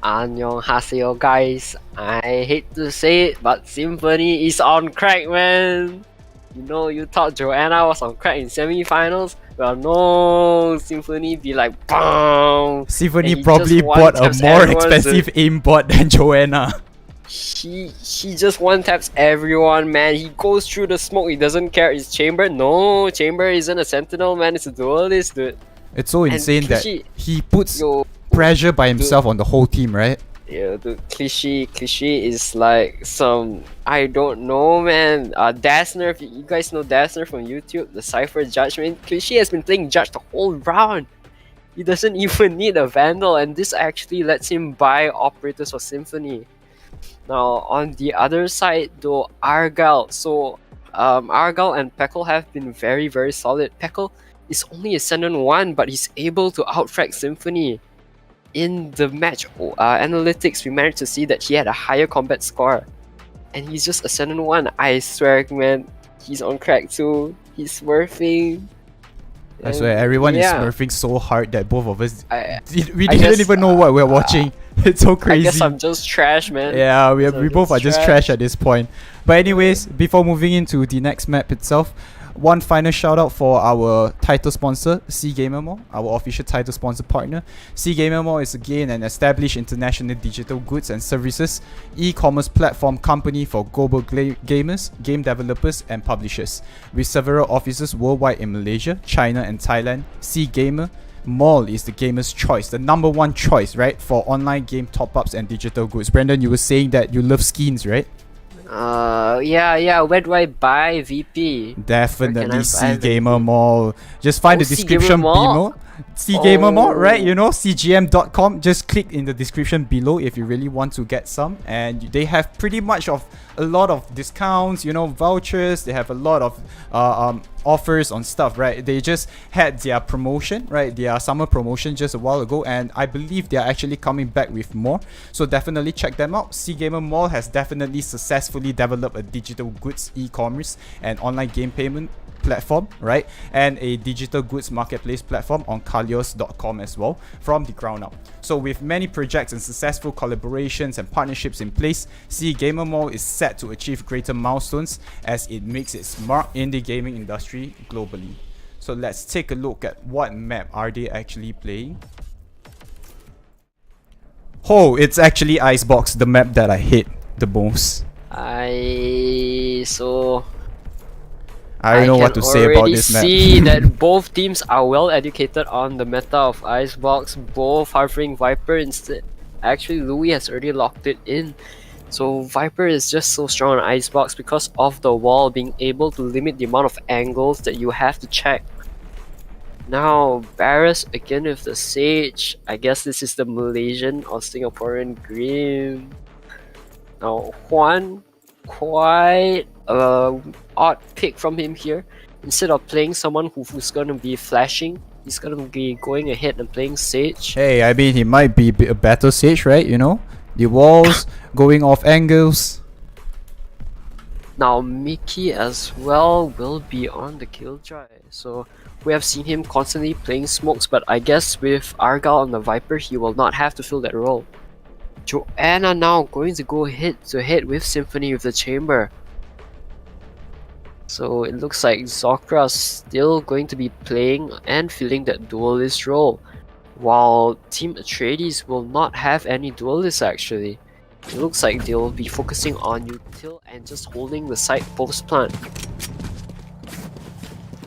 Annyeonghaseyo guys, I hate to say it, but Symphony is on crack, man. You know, you thought Joanna was on crack in semi-finals? Well, no, Symphony be like, BAM! Symphony probably bought a more expensive aimbot than Joanna. He just one-taps everyone, man. He goes through the smoke, he doesn't care. Is Chamber? No, Chamber isn't a sentinel, man. It's a duelist, dude. It's so insane that he puts yo, pressure by himself on the whole team, right? Yeah, the cliche is like some, I don't know, man. Dassner, if you guys know Dassner from YouTube, the Cypher Judgment. Cliche has been playing Judge the whole round. He doesn't even need a Vandal, and this actually lets him buy operators for Symphony. Now, on the other side, though, Argyle. So, Argyle and Peckle have been very solid. Peckle is only Ascendant 1, but he's able to outfrag Symphony. In the match analytics, we managed to see that he had a higher combat score. And he's just Ascendant 1. I swear, man, he's on crack too. He's smurfing. I swear, everyone is smurfing so hard that both of us, we I didn't guess, even know what we're watching. It's so crazy. I guess I'm just trash, man. Yeah, we both are just trash at this point. But anyways, before moving into the next map itself, one final shout out for our title sponsor, SEAGM Mall, our official title sponsor partner. SEAGM Mall is again an established international digital goods and services e-commerce platform company for global gamers, game developers and publishers. With several offices worldwide in Malaysia, China and Thailand, SEAGM Mall is the gamer's choice, the number one choice, right, for online game top-ups and digital goods. Brandon, you were saying that you love skins, right? Yeah. Where do I buy VP? Definitely SEAGM Mall. Just find the description below. SEAGM Mall, right? You know, SEAGM.com. Just click in the description below if you really want to get some. And they have pretty much of a lot of discounts, you know, vouchers. They have a lot of offers on stuff, right? They just had their promotion, right? Their summer promotion just a while ago, and I believe they are actually coming back with more. So definitely check them out. SEAGM Mall has definitely successfully developed a digital goods e-commerce and online game payment platform, right, and a digital goods marketplace platform on Kalios.com as well from the ground up. So with many projects and successful collaborations and partnerships in place, SEAGM Mall is set to achieve greater milestones as it makes its mark in the gaming industry globally. So let's take a look at what map are they actually playing. Oh, it's actually Icebox, the map that I hate the most. I don't know what to say about this map. I see that both teams are well educated on the meta of Icebox, both harboring Viper instead. Actually, Louis has already locked it in. So Viper is just so strong on Icebox because of the wall being able to limit the amount of angles that you have to check. Now, Barris again with the Sage. I guess this is the Malaysian or Singaporean Grim. Now, Juan, quite odd pick from him here. Instead of playing someone who's gonna be flashing, he's gonna be going ahead and playing Sage. Hey, I mean, he might be a better Sage, right? You know, the walls going off angles. Now Mickey as well will be on the kill drive. So we have seen him constantly playing smokes, but I guess with Argyle on the Viper, he will not have to fill that role. Joanna now going to go head to head with Symphony with the Chamber. So it looks like Zokra still going to be playing and filling that duelist role, while Team Atreides will not have any duelists actually. It looks like they'll be focusing on util and just holding the site post plant.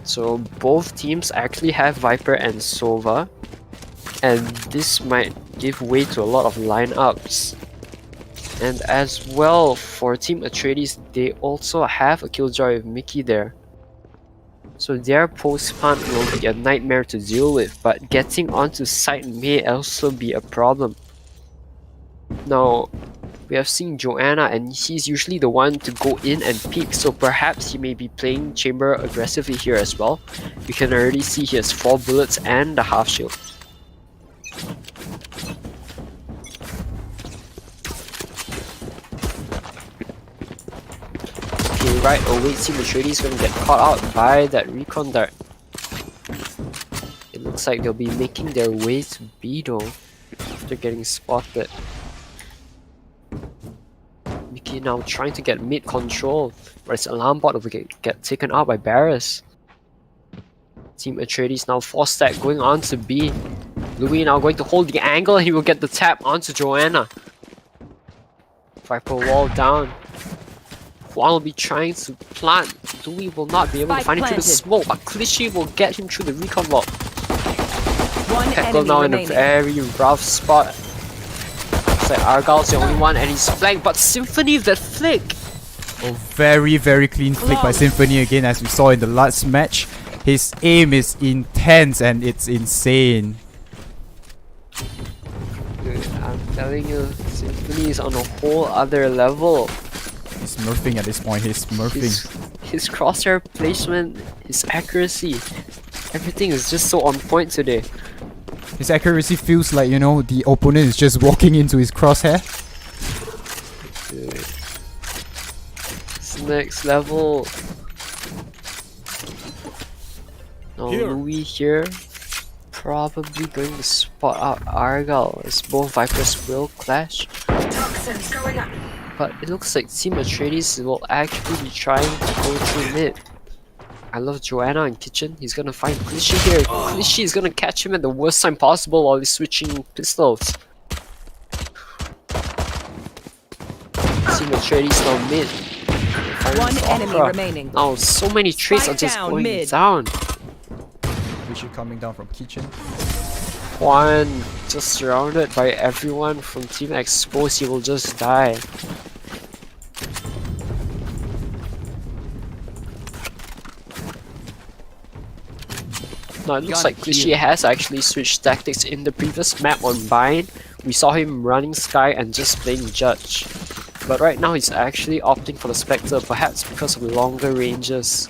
So both teams actually have Viper and Sova, and this might give way to a lot of lineups. And as well, for Team Atreides, they also have a killjoy with Mickey there. So their post plant will be a nightmare to deal with, but getting onto site may also be a problem. Now, We have seen Joanna, and he's usually the one to go in and peek, so perhaps he may be playing chamber aggressively here as well. You can already see he has 4 bullets and the half shield. Okay, right away, Team Atreides is going to get caught out by that recon dart. It looks like they'll be making their way to B though, after getting spotted. Mickey now trying to get mid control, but his alarm bot will get taken out by Barris. Team Atreides now 4-stack going on to B. Louis now going to hold the angle, and he will get the tap onto Joanna. Viper wall down. Juan will be trying to plant. Louis will not be able to find him through the smoke, but Clichy will get him through the recon wall. Peckle now in a very rough spot. Looks like Argyle's the only one, and he's flanked, but Symphony with that flick! Oh, very, very clean flick by Symphony again, as we saw in the last match. His aim is intense and it's insane. Dude, I'm telling you, Symphony is on a whole other level. He's smurfing at this point, he's smurfing. His crosshair placement, his accuracy, everything is just so on point today. His accuracy feels like, you know, the opponent is just walking into his crosshair. Dude. It's next level. Now Louis here, probably going to spot out Argyle as both Vipers will clash. But it looks like Team Atreides will actually be trying to go through mid. I love Joanna in kitchen. He's gonna find Clichy here. Clichy is gonna catch him at the worst time possible while he's switching pistols. Team Atreides now mid. One enemy remaining. Now so many trades are just going down. Clichy coming down from kitchen. Juan just surrounded by everyone from Team Exposed. He will just die. Now it looks like Clichy has actually switched tactics in the previous map on Bind. We saw him running Sky and just playing Judge. But right now he's actually opting for the Spectre, perhaps because of longer ranges.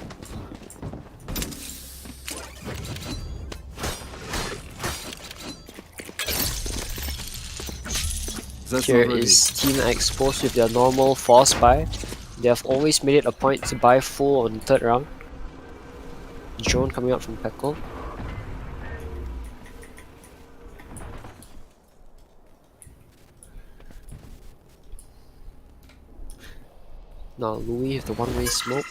Here is Team Exposed with their normal force buy. They have always made it a point to buy full on the 3rd round. Drone coming out from Peckle. Now Louis with the one-way smoke.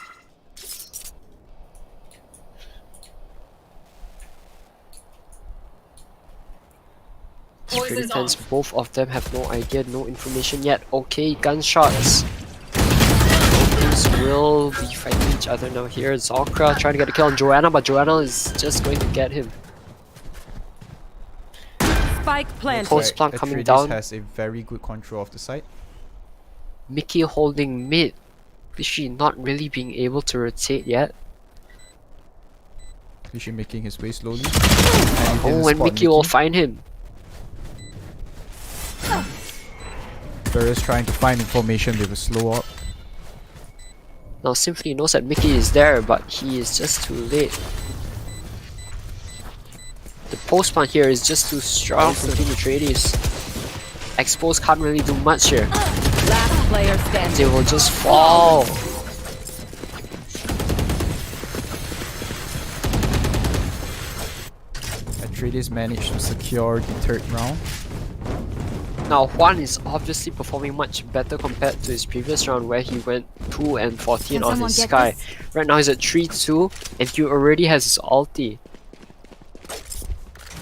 It's pretty tense. Both of them have no idea, no information yet. Okay, gunshots. Both will be fighting each other now here. Zokra trying to get a kill on Joanna, but Joanna is just going to get him. Spike planted. Post plant coming Atreides down. has a very good control of the site. Mickey holding mid. Clichy not really being able to rotate yet. Clichy making his way slowly. Oh, and Mickey will find him. Barris trying to find information with a slow up. Now Symphony knows that Mickey is there, but he is just too late. The post plant here is just too strong for Team Atreides. Exposed can't really do much here. Last player standing. They will just fall. Atreides managed to secure the 3rd round. Now Juan is obviously performing much better compared to his previous round where he went 2 and 14 on his Sky. Right now he's at 3-2 and he already has his ulti.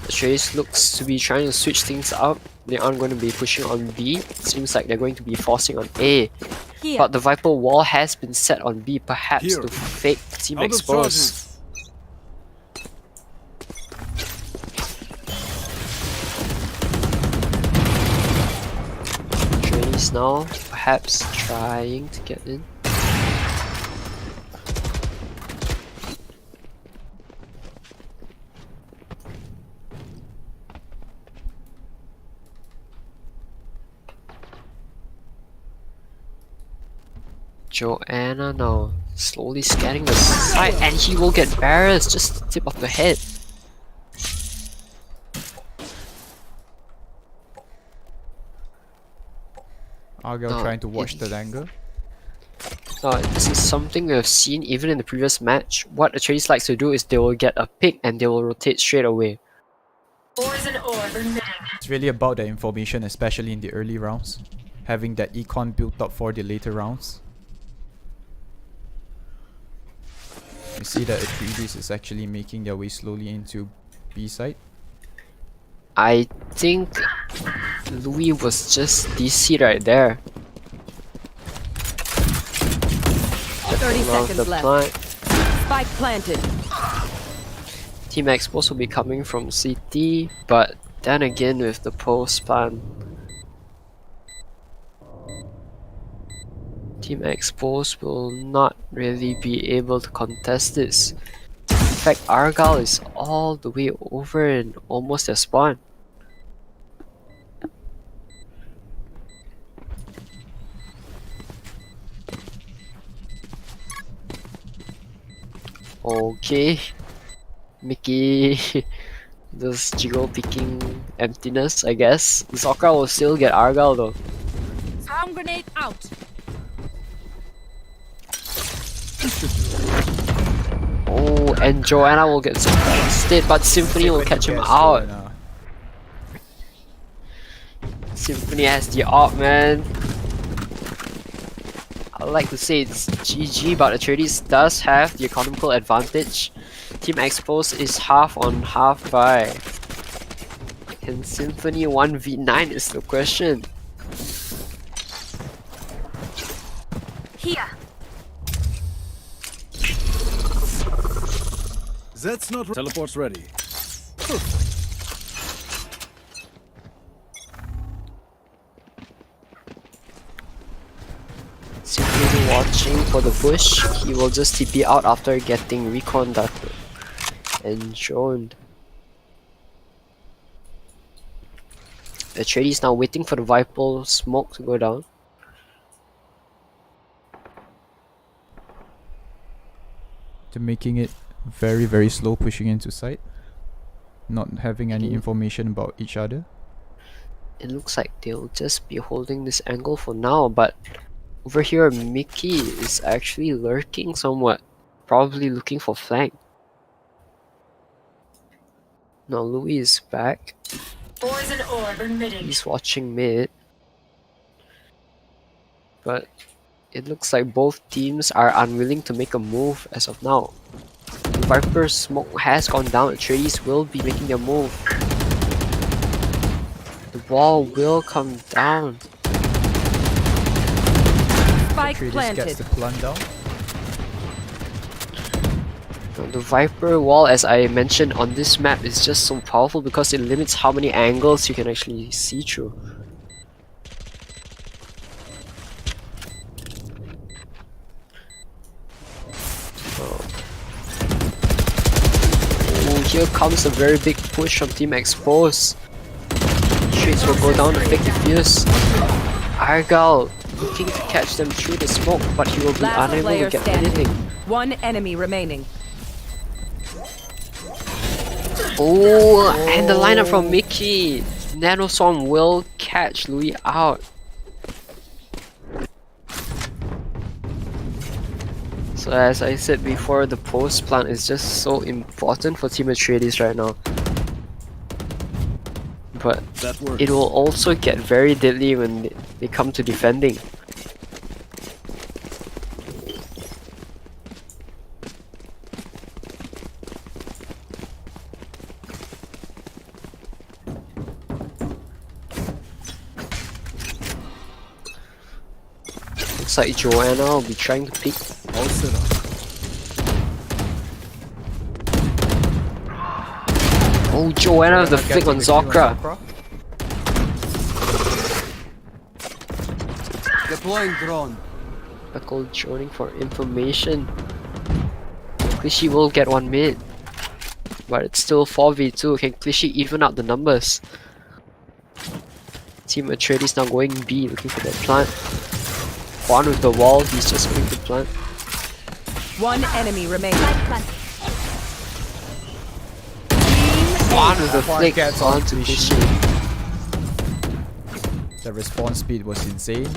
Atreides looks to be trying to switch things up. They aren't going to be pushing on B. It seems like they're going to be forcing on A. But the Viper wall has been set on B, perhaps to fake Team Exposed. Atreides now, perhaps trying to get in. Joanna now slowly scanning the side, and he will get barrels just the tip of the head. Argyle No, trying to watch the angle. This is something we have seen even in the previous match. What Atreides likes to do is they will get a pick and they will rotate straight away. It's really about the information, especially in the early rounds. Having that econ built up for the later rounds. You see that Atreides is actually making their way slowly into B side. I think Louis was just DC right there. 30 Love seconds the left. plant. Spike planted. Team Expos will be coming from CT, but then again with the post plan. Team Expos will not really be able to contest this. In fact, Argyle is all the way over and almost their spawn. Okay, Mickey just jiggle picking emptiness, I guess. Zokra will still get Argyle though. Swarm grenade out. Oh, and Joanna will get Symphony instead, but Symphony will catch him out. Symphony has the op, man. I would like to say it's GG, but Atreides does have the economical advantage. Team Expos is half on half by. Can Symphony 1v9 is the question. Here. That's not teleport's ready. Symphony watching for the bush. He will just TP out after getting recon data and droned. Atreides now waiting for the Viper smoke to go down. To making it very, very slow pushing into site. Not having any information about each other. It looks like they'll just be holding this angle for now, but over here Mickey is actually lurking somewhat, probably looking for flank. Now Louis is back. Poison orb emitting. He's watching mid, but it looks like both teams are unwilling to make a move as of now. The Viper's smoke has gone down. Atreides will be making their move. The wall will come down. Spike Atreides planted. gets the plun down. The Viper wall, as I mentioned on this map, is just so powerful because it limits how many angles you can actually see through. Oh, here comes a very big push from Team Expose. Trades will go down to fake defuse. Argyle looking to catch them through the smoke, but he will be Last unable player to get standing. anything. One enemy remaining. Oh, and the lineup from Mickey. Nanoswarm will catch Louis out. So as I said before, the post plant is just so important for Team Atreides right now. But That works. it will also get very deadly when they come to defending. Looks like Joanna will be trying to pick. All set up. Oh, Joanna with the flick on Zokra. Deploying drone. Buckle joining for information. Clichy will get one mid. But it's still 4v2. Can Clichy even out the numbers? Team Atreides now going B, looking for that plant. Juan with the wall, he's just going to plant. One enemy remaining. Juan with the Juan flick gets on onto Clichy. Clichy. The response speed was insane.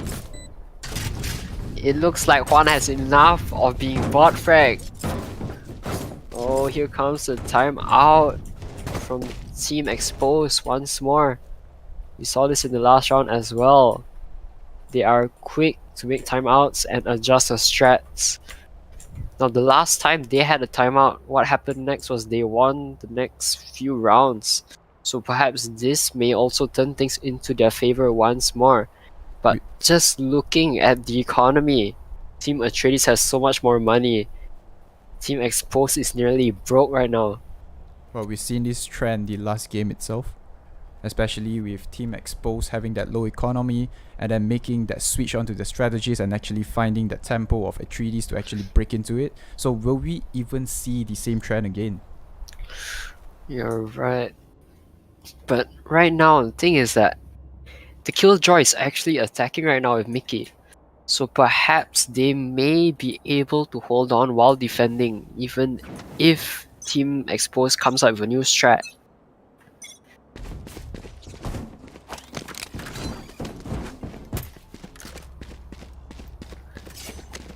It looks like Juan has enough of being bot fragged. Oh, here comes the timeout from Team Exposed once more. We saw this in the last round as well. They are quick to make timeouts and adjust their strats. Now, the last time they had a timeout, what happened next was they won the next few rounds. So perhaps this may also turn things into their favor once more. But just looking at the economy, Team Atreides has so much more money. Team Exposed is nearly broke right now. Well, we've seen this trend the last game itself, especially with Team Exposed having that low economy and then making that switch onto the strategies and actually finding that tempo of Atreides to actually break into it. So will we even see the same trend again? You're right. But right now, the thing is that the Killjoy is actually attacking right now with Mickey. So perhaps they may be able to hold on while defending, even if Team Exposed comes out with a new strat.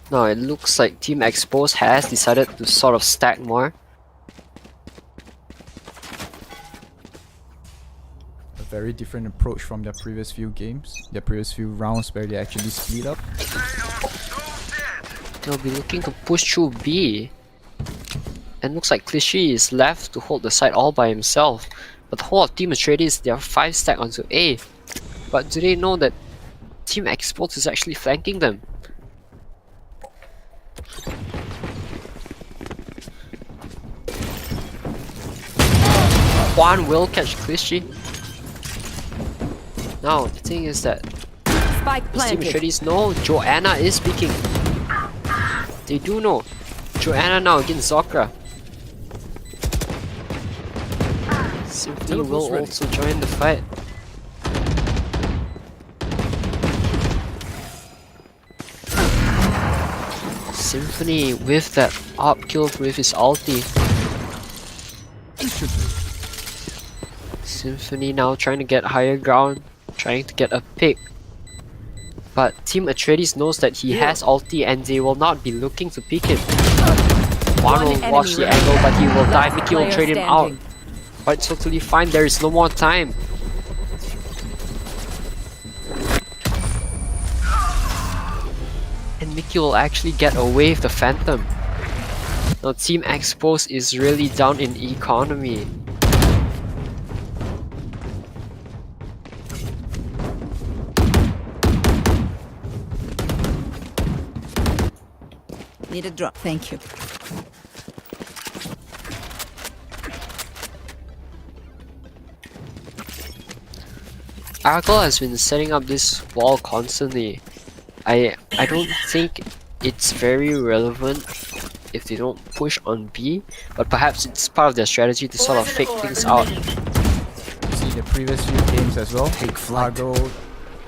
Now it looks like Team Exposed has decided to sort of stack more. A very different approach from their previous few games, their previous few rounds where they actually split up. They'll be looking to push through B. And looks like Clichy is left to hold the side all by himself. But the whole of Team Atreides, they are 5 stack onto A. But do they know that Team Exposed is actually flanking them? Juan will catch Clichy. Now, the thing is that Spike Team planted. Atreides know Joanna is speaking. They do know. Joanna now against Zokra. Symphony will ready. also join the fight. Symphony with that up kill with his ulti. Symphony now trying to get higher ground, trying to get a pick. But Team Atreides knows that he has ulti and they will not be looking to pick him. Juan will enemy watch the remaining. angle, but he will die. Last Mickey will player trade him out. standing. But it's totally fine, there is no more time. And Mickey will actually get away with the Phantom. Now Team Exposed is really down in economy. Need a drop. Thank you. Argyle has been setting up this wall constantly. I don't think it's very relevant if they don't push on B, but perhaps it's part of their strategy to sort of fake things out. See the previous few games as well. Argo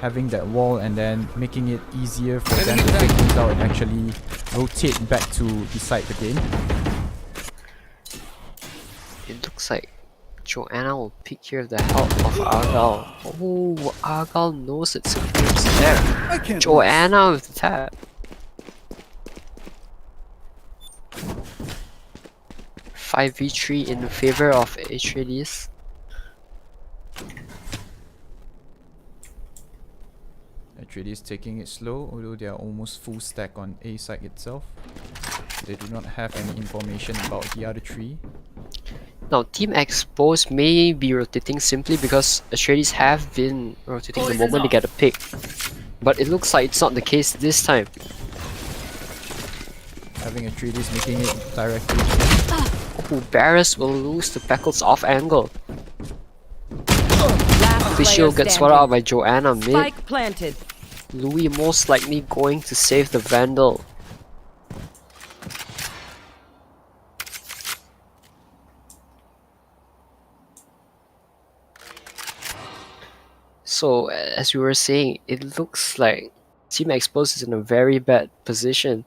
having that wall and then making it easier for them to fake things out and actually rotate back to decide the game. It looks like Joanna will pick here with the help of Argyle. Oh, Argyle knows it's a glimpse there. I can't. Joanna with the tap. 5v3 in favor of Atreides. Atreides taking it slow, although they are almost full stack on A side itself. They do not have any information about the other three. Now, Team Exposed may be rotating simply because Atreides have been rotating the moment they get a pick. But it looks like it's not the case this time. Having Atreides making it directly. Oh, Barris will lose the Peckles off angle. Last Fischl player gets swatted out standing. by Joanna mid. Spike planted. Louis most likely going to save the Vandal. So, as we were saying, it looks like Team Exposed is in a very bad position.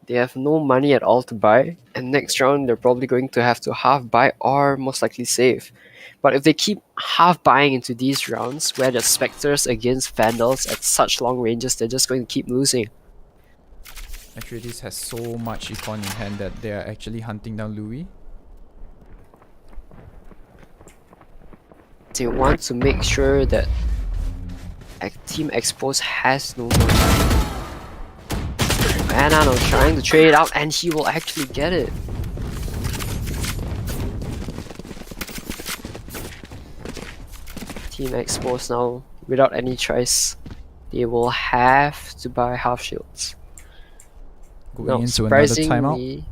They have no money at all to buy, and next round they're probably going to have to half buy or most likely save. But if they keep half buying into these rounds where the Spectres against Vandals at such long ranges, they're just going to keep losing. Atreides has so much econ in hand that they are actually hunting down Louis. They want to make sure that Team Exposed has no money. Anna trying to trade it out, and he will actually get it. Team Exposed now, without any choice, they will have to buy half shields. Going into another timeout.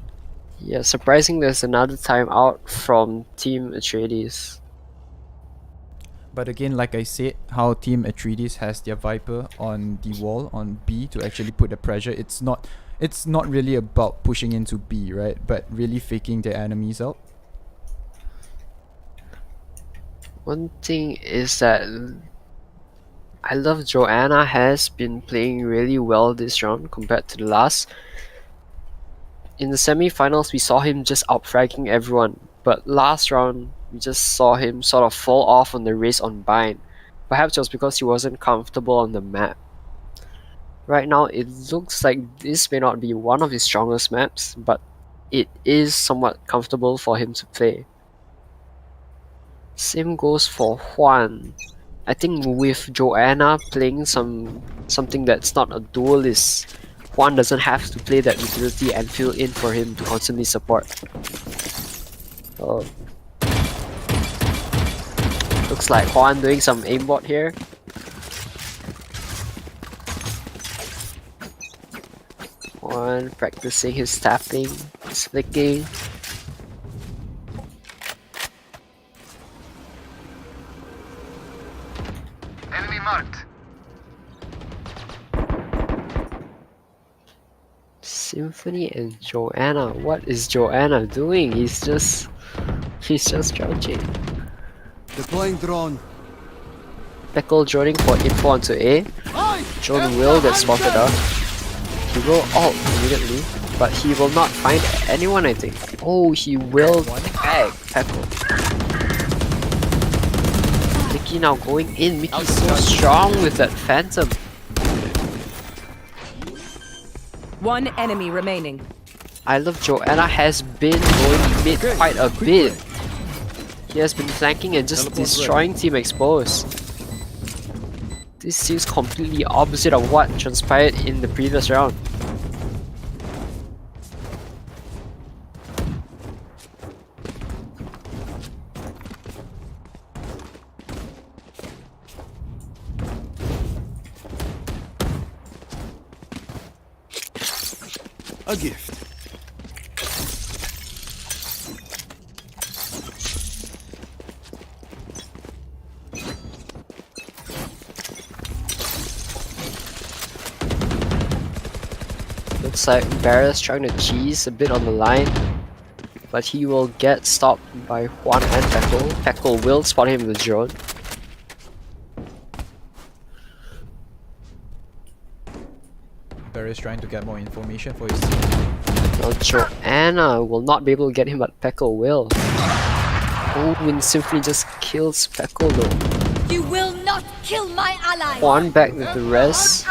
Yeah, surprisingly, there's another timeout from Team Atreides. But again, like I said, how Team Atreides has their Viper on the wall on B to actually put the pressure. It's not really about pushing into B, right? But really faking their enemies out. One thing is that I love Joanna has been playing really well this round compared to the last. In the semi-finals, we saw him just out-fragging everyone, but last round, we just saw him sort of fall off on the race on Bind. Perhaps it was because he wasn't comfortable on the map. Right now, it looks like this may not be one of his strongest maps, but it is somewhat comfortable for him to play. Same goes for Juan. I think with Joanna playing something that's not a duelist, Juan doesn't have to play that utility and fill in for him to constantly support. Looks like Juan doing some aimbot here. Juan practicing his tapping, his flicking. Enemy marked. Symphony and Joanna. What is Joanna doing? He's just crouching. Deploying drone. Peckle joining for info onto A. Drone will get spotted up. He will ult immediately, but he will not find anyone, I think. Oh, he will tag Peckle. Mickey now going in. Mickey's so strong with that Phantom. One enemy remaining. I love Joanna has been going mid quite a bit. He has been flanking and just destroying Team Exposed. This seems completely opposite of what transpired in the previous round. A gift. Looks like Barra's trying to cheese a bit on the line, but he will get stopped by Juan and Peckle. Peckle will spot him with the drone. Barry is trying to get more information for his team. Now Joanna will not be able to get him, but Peckle will. Oh, Wind Symphony just kills Peckle though. You will not kill my ally. Juan back with the rest.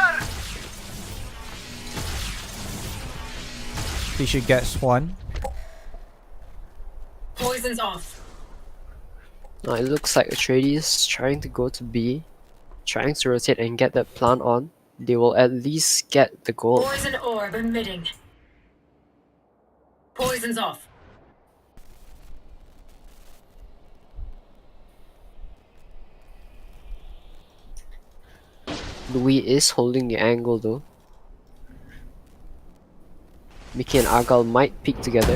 He should get Swan. Poison's off. Now it looks like Atreides trying to go to B, trying to rotate and get that plant on. They will at least get the goal. Poison orb emitting. Poison's off. Louis is holding the angle though. Mickey and Argyle might peek together.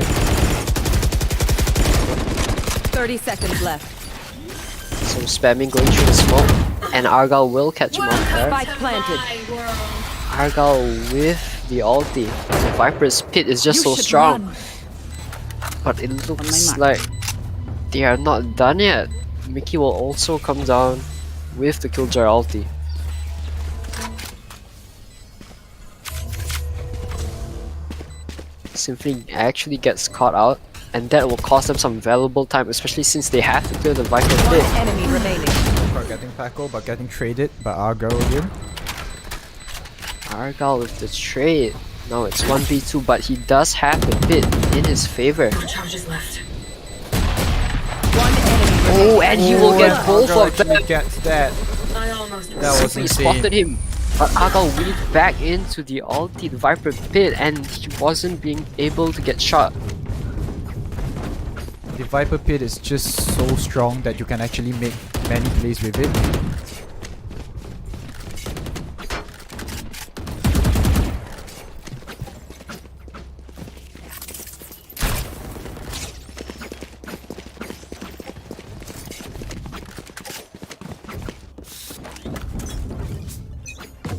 30 seconds left. So spamming going through the smoke, and Argyle will catch him off there. Spike planted. Argyle with the ulti. The Viper's pit is just so strong. But it looks like they are not done yet. Mickey will also come down with the Killjoy ulti. Symphony actually gets caught out, and that will cost them some valuable time, especially since they have to clear the Viper One pit. enemy remaining. For getting Paco, but getting traded by Argyle again. Argyle with the trade. Now it's 1v2, but he does have the pit in his favor. One enemy remaining. Oh, and he will get both Argyle of them. actually gets that. That was He insane. spotted him, but Argyle weaved back into the ulti, the Viper pit, and he wasn't being able to get shot. The Viper Pit is just so strong that you can actually make many plays with it.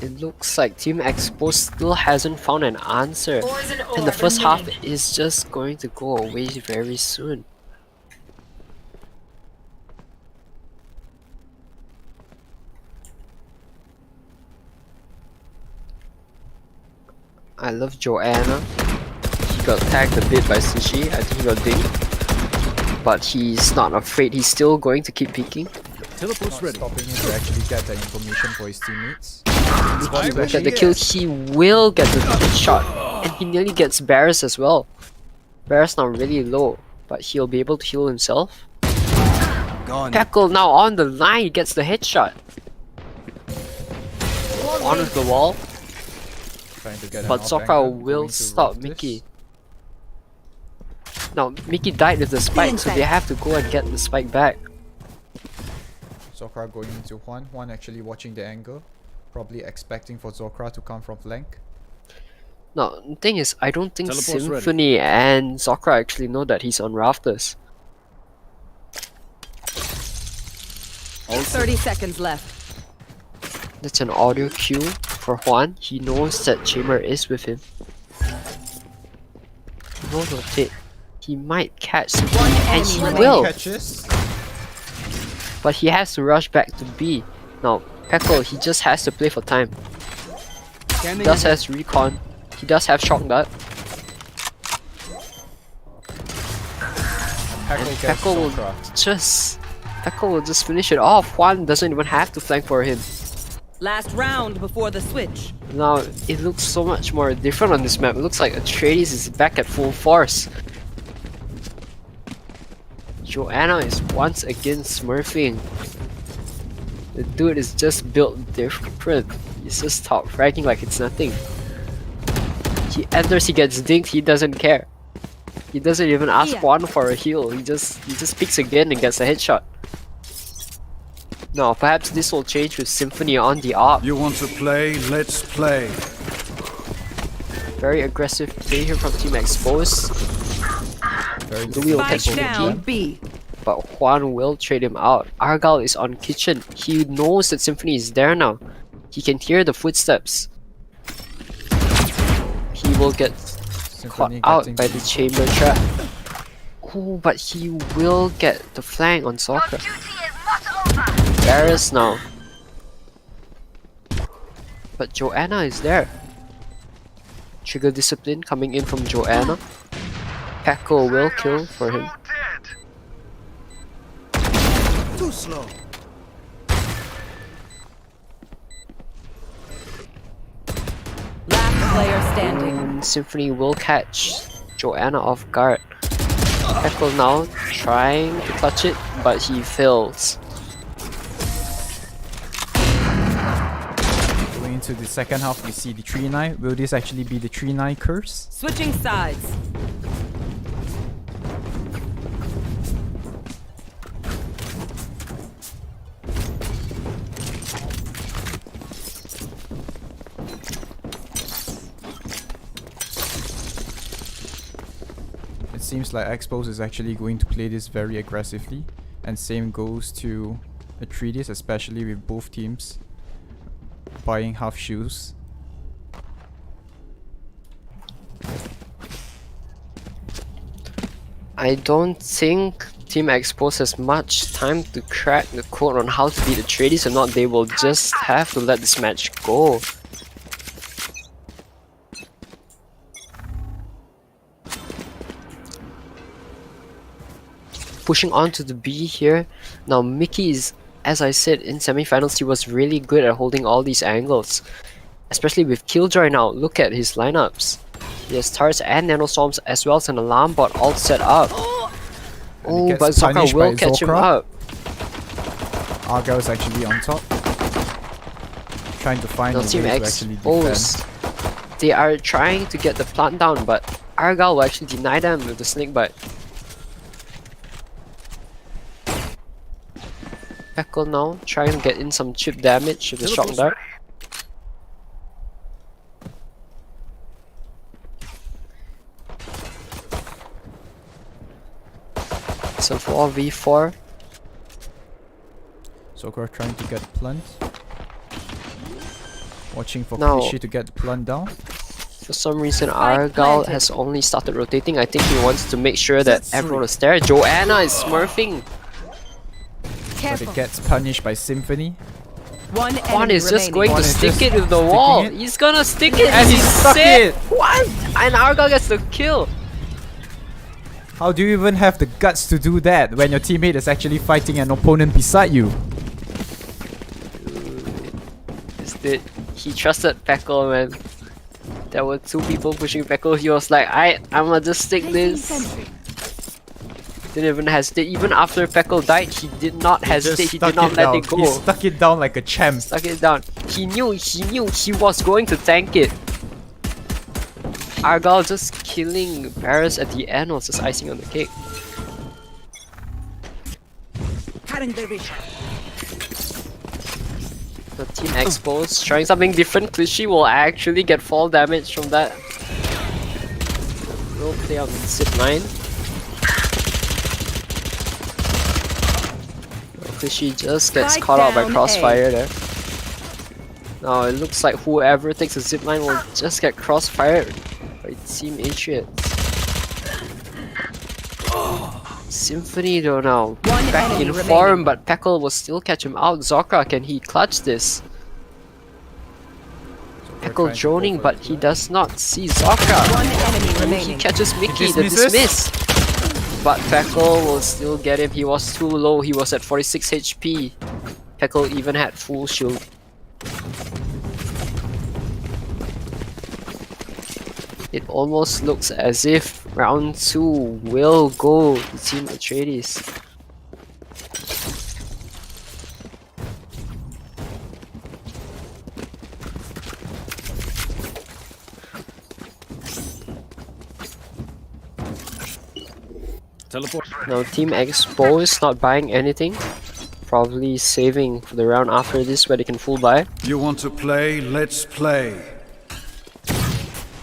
It looks like Team Expo still hasn't found an answer, and the first half is just going to go away very soon. I love Joanna. He got tagged a bit by Sushi. I think he got dinged. But he's not afraid. He's still going to keep peeking. Teleport's Not ready. stopping him to actually get the information for his teammates. If you get the kill, he will get the headshot. And he nearly gets Barris as well. Barris now really low, but he'll be able to heal himself. Gone. Peckle now on the line, he gets the headshot. On with the wall, Trying to get an but off Sokka angle, will going to stop rough this. Mickey. Now, Mickey died with the spike, so they have to go and get the spike back. Zokra going into Juan. Juan actually watching the angle. Probably expecting for Zokra to come from flank. Now, the thing is, I don't think Teleport's ready. Symphony and Zokra actually know that he's on rafters. Also, 30 seconds left. That's an audio cue for Juan. He knows that Chamber is with him. He will rotate. He might catch Symphony, and he enemy will! Catches. But he has to rush back to B. Now, Peckle, he just has to play for time. He scanning does ahead. have recon. He does have shock dart. Paco gets Peckle will Zokra. Peckle will just finish it off. Juan doesn't even have to flank for him. Last round before the switch. Now, it looks so much more different on this map. It looks like Atreides is back at full force. Joanna is once again smurfing. The dude is just built different. He's just top fragging like it's nothing. He enters, he gets dinked, he doesn't care. He doesn't even ask Juan for a heal. He just picks again and gets a headshot. Now, perhaps this will change with Symphony on the ARP. You want to play? Let's play. Very aggressive play here from Team Exposed. Very Louis will Spike catch down Mickey, B. but Juan will trade him out. Argyle is on kitchen. He knows that Symphony is there now. He can hear the footsteps. He will get caught Symphony out getting by the chamber trap. Oh, but he will get the flank on Soccer. Barris now. But Joanna is there. Trigger discipline coming in from Joanna. Paco will kill for him. Too slow. Last player standing. And Symphony will catch Joanna off guard. Paco now trying to clutch it, but he fails. Going into the second half, we see the 3-9. Will this actually be the 3-9 curse? Switching sides. It seems like Expos is actually going to play this very aggressively, and same goes to Atreides, especially with both teams buying half shoes. I don't think Team Exposed has much time to crack the code on how to beat the Atreides or not. They will just have to let this match go. pushing on to the B here. Now Mickey is, as I said, in semifinals he was really good at holding all these angles. Especially with Killjoy now, look at his lineups. He has turrets and nanostorms as well as an alarm bot all set up. Oh, gets but Zokra punished will by catch him Zokra. up. Argyle is actually on top. Trying to find Now a Team way to actually defend. Exposed. They are trying to get the plant down, but Argyle will actually deny them with the snake bite. Peckle now trying to get in some chip damage with the shock dart. So 4v4. Zokra trying to get plant. Watching for Now- Clichy to get the plant down. For some reason, Argyle has only started rotating. I think he wants to make sure that everyone is there. Joanna is smurfing. But it gets punished by Symphony. One Juan enemy is just remaining. going Juan to is stick just it with the sticking wall. it. He's gonna stick it. And he This is stuck it. it. What? And Argyle gets the kill. How do you even have the guts to do that when your teammate is actually fighting an opponent beside you? He trusted Peckle, man. There were two people pushing Peckle. He was like, I'ma just stick this. Didn't even hesitate. Even after Peckle died, he did not hesitate. He did not let it go. He stuck it down like a champ. Stuck it down. He knew he was going to tank it. Argyle just killing Paris at the end was just icing on the cake. The team exposed, trying something different. Clichy will actually get fall damage from that. Will play on zip9. Clichy just gets Spike caught out by down crossfire there. Now it looks like whoever takes a zipline will just get crossfired by Team Atriot. Symphony though now One back enemy in remaining. form, but Peckle will still catch him out. Zokra, can he clutch this? Peckle trying to droning, go for but it, he right? does not see Zokra. One enemy He remaining. catches Mickey, the dismisses. dismiss. But Peckle will still get him. He was too low. He was at 46 HP. Peckle even had full shield. It almost looks as if round 2 will go to Team Atreides. Teleport. Now Team Exposed not buying anything. Probably saving for the round after this where they can full buy. You want to play? Let's play.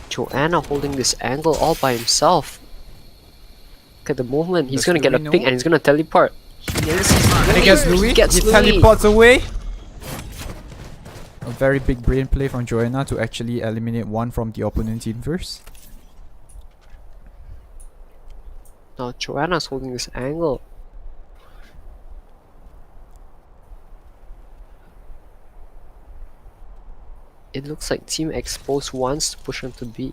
Joanna holding this angle all by himself. Look at the movement. He's Does gonna get a Louis ping know? and he's gonna teleport. He knows he's And he gets Louis. He gets He Louis. teleports away. A very big brain play from Joanna to actually eliminate one from the opponent team first. Now Joanna's holding this angle. It looks like Team Exposed wants to push on to B.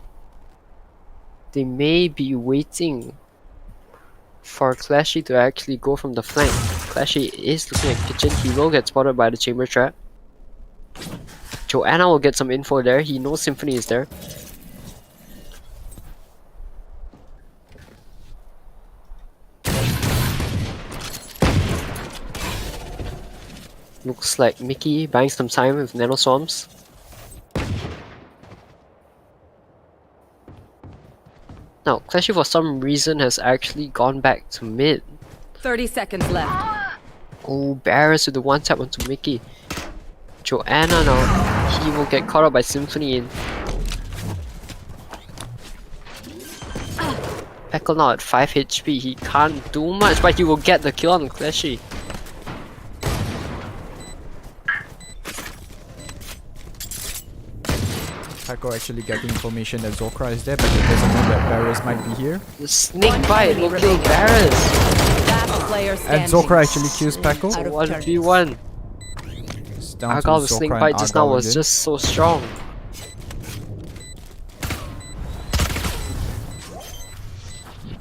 They may be waiting for Clashy to actually go from the flank. Clashy is looking at kitchen. He will get spotted by the chamber trap. Joanna will get some info there. He knows Symphony is there. Looks like Mickey buying some time with nanoswarms. Now, Clashy for some reason has actually gone back to mid. 30 seconds left. Oh, Barris with the one tap onto Mickey. Joanna now, he will get caught up by Symphony in. Peckle now at 5 HP, he can't do much, but he will get the kill on Clashy. Paco actually getting information that Zokra is there, but he doesn't know that Barriers might be here. The snake One bite enemy will kill remaining. Barris. Last player And standing. Zokra actually kills Paco. Out of 1v1. It's down to Argyle with snake Zokra bite and just now Argyle was again. just so strong.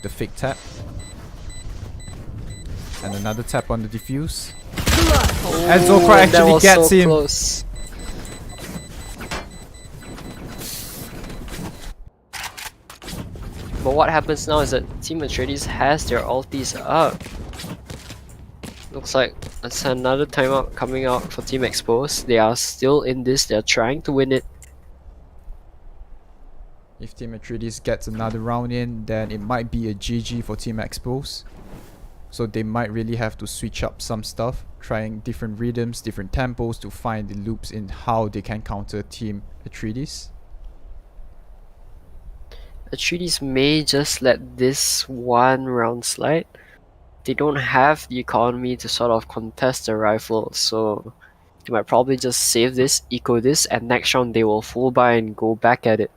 The fake tap. And another tap on the defuse. Oh, And Zokra that actually was gets so him. Close. But what happens now is that Team Atreides has their ultis up. Looks like it's another timeout coming out for Team Exposed. They are still in this, they're trying to win it. If Team Atreides gets another round in, then it might be a GG for Team Expose. So they might really have to switch up some stuff, trying different rhythms, different tempos to find the loops in how they can counter Team Atreides. Atreides may just let this one round slide. They don't have the economy to sort of contest the rifle, so they might probably just save this, eco this, and next round they will full buy and go back at it.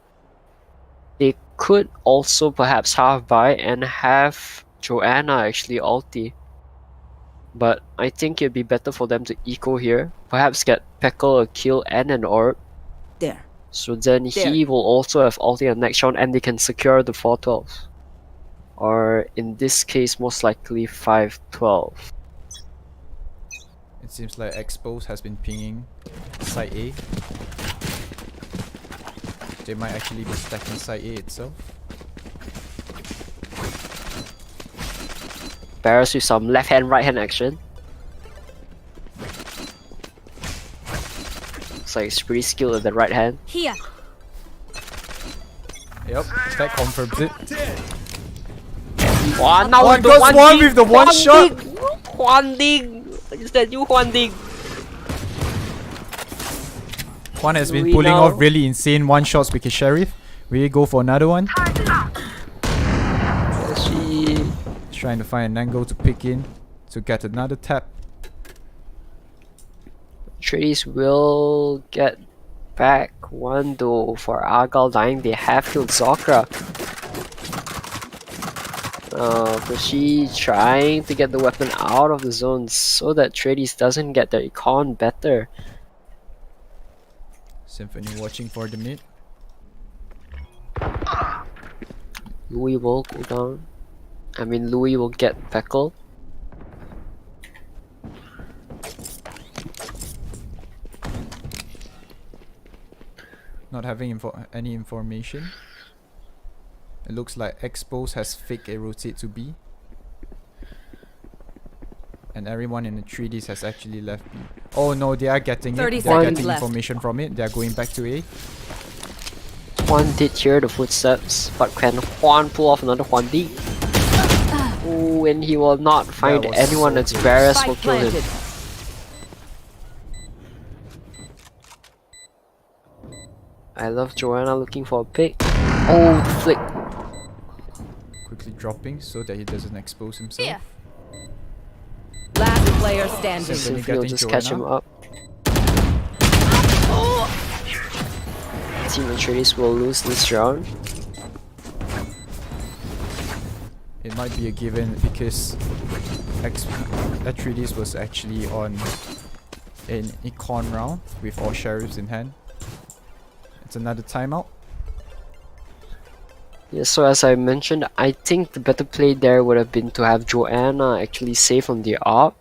They could also perhaps half buy and have Joanna actually ulti. But I think it'd be better for them to eco here, perhaps get Peckle a kill and an orb. There. So then he will also have ulti on next round and they can secure the 412. Or in this case, most likely 512. It seems like Expose has been pinging side A. They might actually be stacking side A itself. Barris with some left hand, right hand action. Looks like he's pretty skilled with the right hand. Here. Yep, that confirms it. Wow, now One with the goes one dig, with the one shot. dig, Juan dig. Is that you, Juan dig? Juan has been We pulling know. off really insane one shots with his Sheriff. Will he go for another one? She He's trying to find an angle to pick in to get another tap. Atreides will get back one though. For Argal dying, they have killed Zokra. She trying to get the weapon out of the zone so that Atreides doesn't get their econ better. Symphony watching for the mid. Louis will go down. Louis will get Peckle. Not having any information. It looks like Expose has fake a rotate to B. And everyone in the 3Ds has actually left B. Oh no, they are getting 30 it. They're seconds getting left. information from it. They're going back to A. Juan did hear the footsteps, but can Juan pull off another Juan D? Ooh, and he will not find was anyone. so It's close. Varus will Spike kill him. planted. I love Joanna looking for a pick. Oh, the flick. Quickly dropping so that he doesn't expose himself. Here. Last player standing. Symphony Symphony will getting just catch him Joanna. up. Team Atreides will lose this round. It might be a given because Atreides was actually on an econ round with all sheriffs in hand. It's another timeout. Yeah, so as I mentioned, I think the better play there would have been to have Joanna actually save on the ARP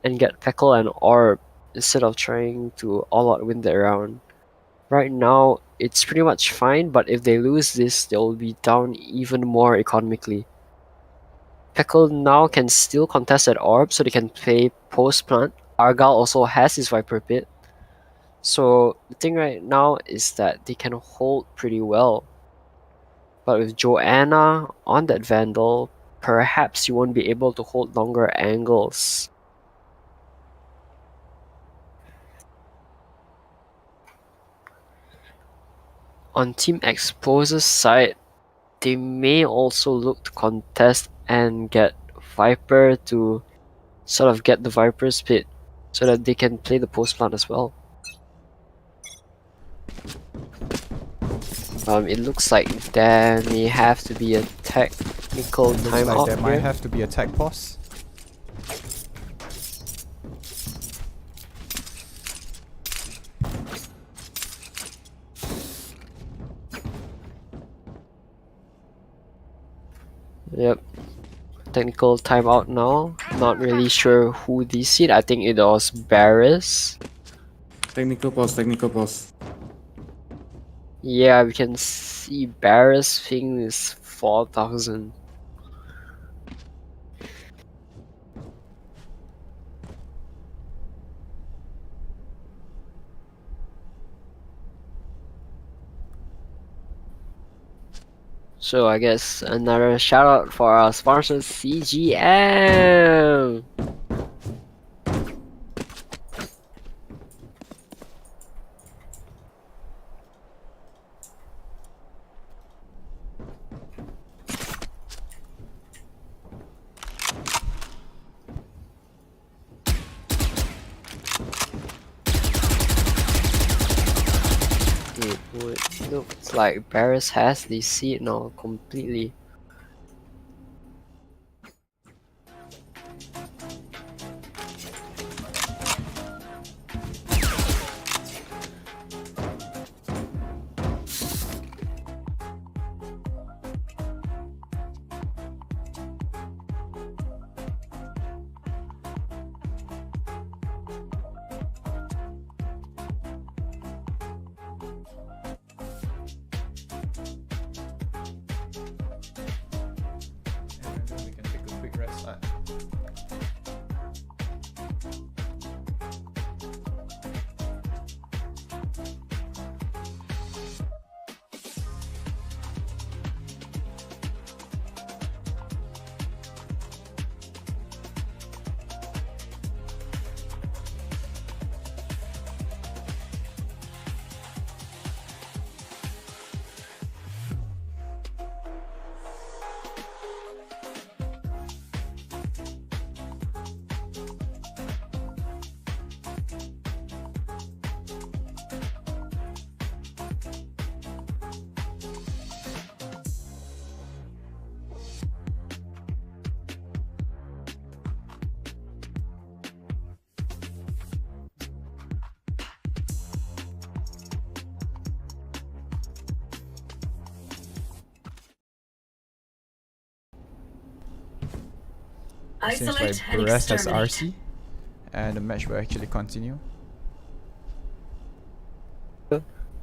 and get Peckle and Orb instead of trying to all out win that round. Right now, it's pretty much fine, but if they lose this, they'll be down even more economically. Peckle now can still contest at Orb, so they can play post plant. Argal also has his Viper Pit. So the thing right now is that they can hold pretty well. But with Joanna on that Vandal, perhaps you won't be able to hold longer angles. On Team Expose's side, they may also look to contest and get Viper to sort of get the Viper's pit so that they can play the post plant as well. It looks like there may have to be a technical Looks like timeout there might here. have to be a tech pause. Yep. technical timeout now. Not really sure who DC'd. I think it was Barris. Technical pause, technical pause. Yeah, we can see Barris ping is 4,000. So I guess another shout out for our sponsor SEAGM. It would looks like Barris has the seat now completely. We can take a quick rest. Seems like Barres has RC, and the match will actually continue.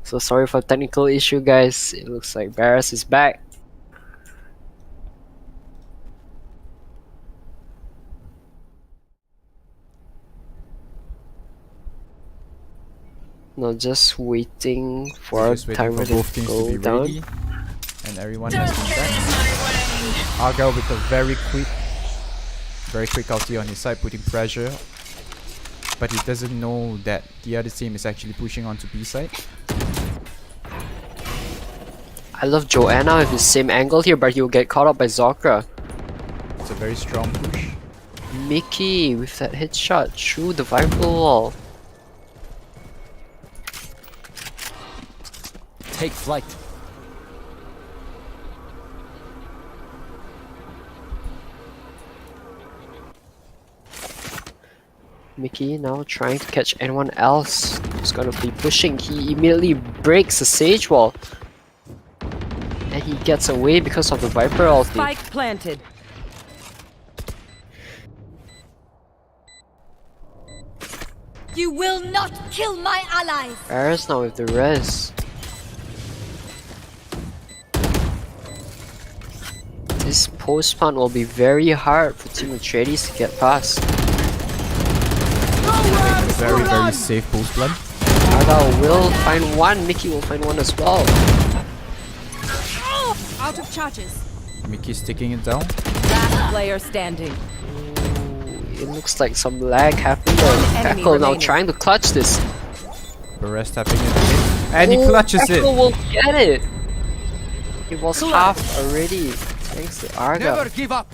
So sorry for technical issue, guys. It looks like Barris is back. Now just waiting for Just waiting timer for both teams to go be down. ready, and everyone has been back. Argyle with a very quick ulti on his side, putting pressure, but he doesn't know that the other team is actually pushing onto B side. I love Joanna with the same angle here, but he'll get caught up by Zokra. It's a very strong push. Mickey with that headshot through the Viper wall. Take flight. Mickey now trying to catch anyone else who's gonna be pushing. He immediately breaks the Sage wall. And he gets away because of the Viper ulti. Spike planted. You will not kill my allies. Barris now with the res. This post plant will be very hard for Team Atreides to get past. Very safe post plant. Argyle will find one, Mickey will find one as well. Out of charges. Mickey's taking it down. Last player standing. Ooh, it looks like some lag happened there. Enemy Peckle now remaining. trying to clutch this. Barres tapping it in, and he clutches Peckle it. will get it. It was half already, thanks to Argyle. Never give up.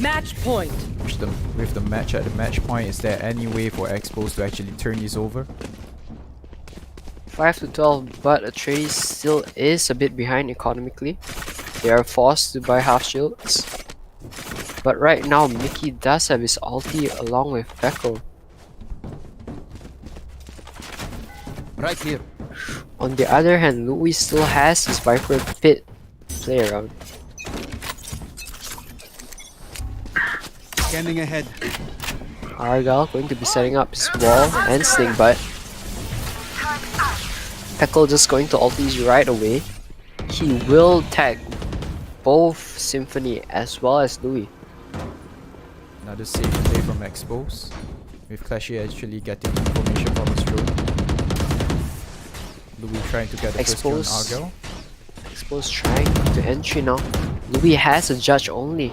Match point. With the match at the match point, is there any way for Expos to actually turn this over? 5 to 12, but Atreides still is a bit behind economically. They are forced to buy half shields. But right now, Mickey does have his ulti along with Peckle. Right here. On the other hand, Louis still has his Viper pit play around. Scanning ahead. Argyle going to be setting up his wall and Sling Butt. Peckle just going to ult these right away. He will tag both Symphony as well as Louis. Another safe play from Expose, with Clashy actually getting information from his drone. Louis trying to get the first kill on Expose. Argyle. Expose trying to entry now. Louis has a judge only.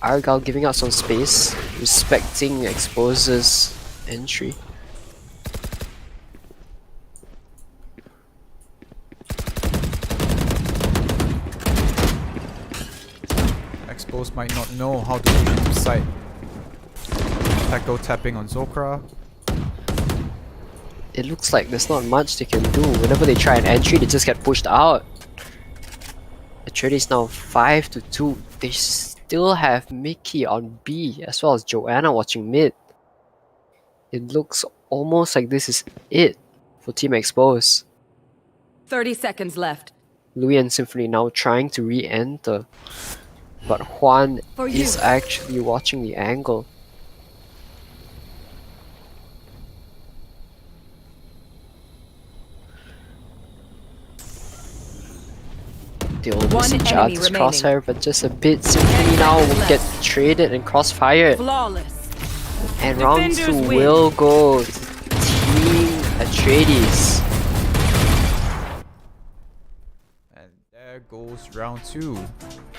Argyle giving out some space, respecting Expose's entry. Expose might not know how to push into site. Tackle tapping on Zokra. It looks like there's not much they can do. Whenever they try an entry, they just get pushed out. Atreides now 5-2. They still have Mickey on B as well as Joanna watching mid. It looks almost like this is it for Team Expose. 30 seconds left. Louis and Symphony now trying to re-enter. But Juan For you. is actually watching the angle. They almost One see each enemy other's remaining. crosshair, but just a bit. Symphony now will get traded and crossfired. Flawless. And round Defenders 2 win. will go to Team Atreides. And there goes round 2.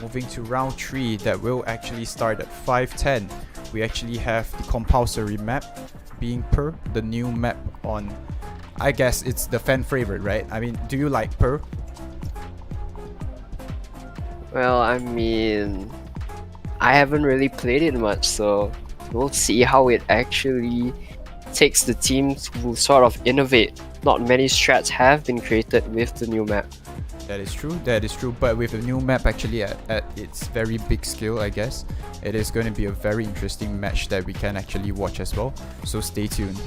Moving to round 3 that will actually start at 5:10. We actually have the compulsory map being Per, the new map on, I guess it's the fan favorite, right? I mean, do you like Per? Well, I mean, I haven't really played it much, so we'll see how it actually takes the team to sort of innovate. Not many strats have been created with the new map. That is true, but with the new map actually at its very big scale, I guess, it is going to be a very interesting match that we can actually watch as well, so stay tuned.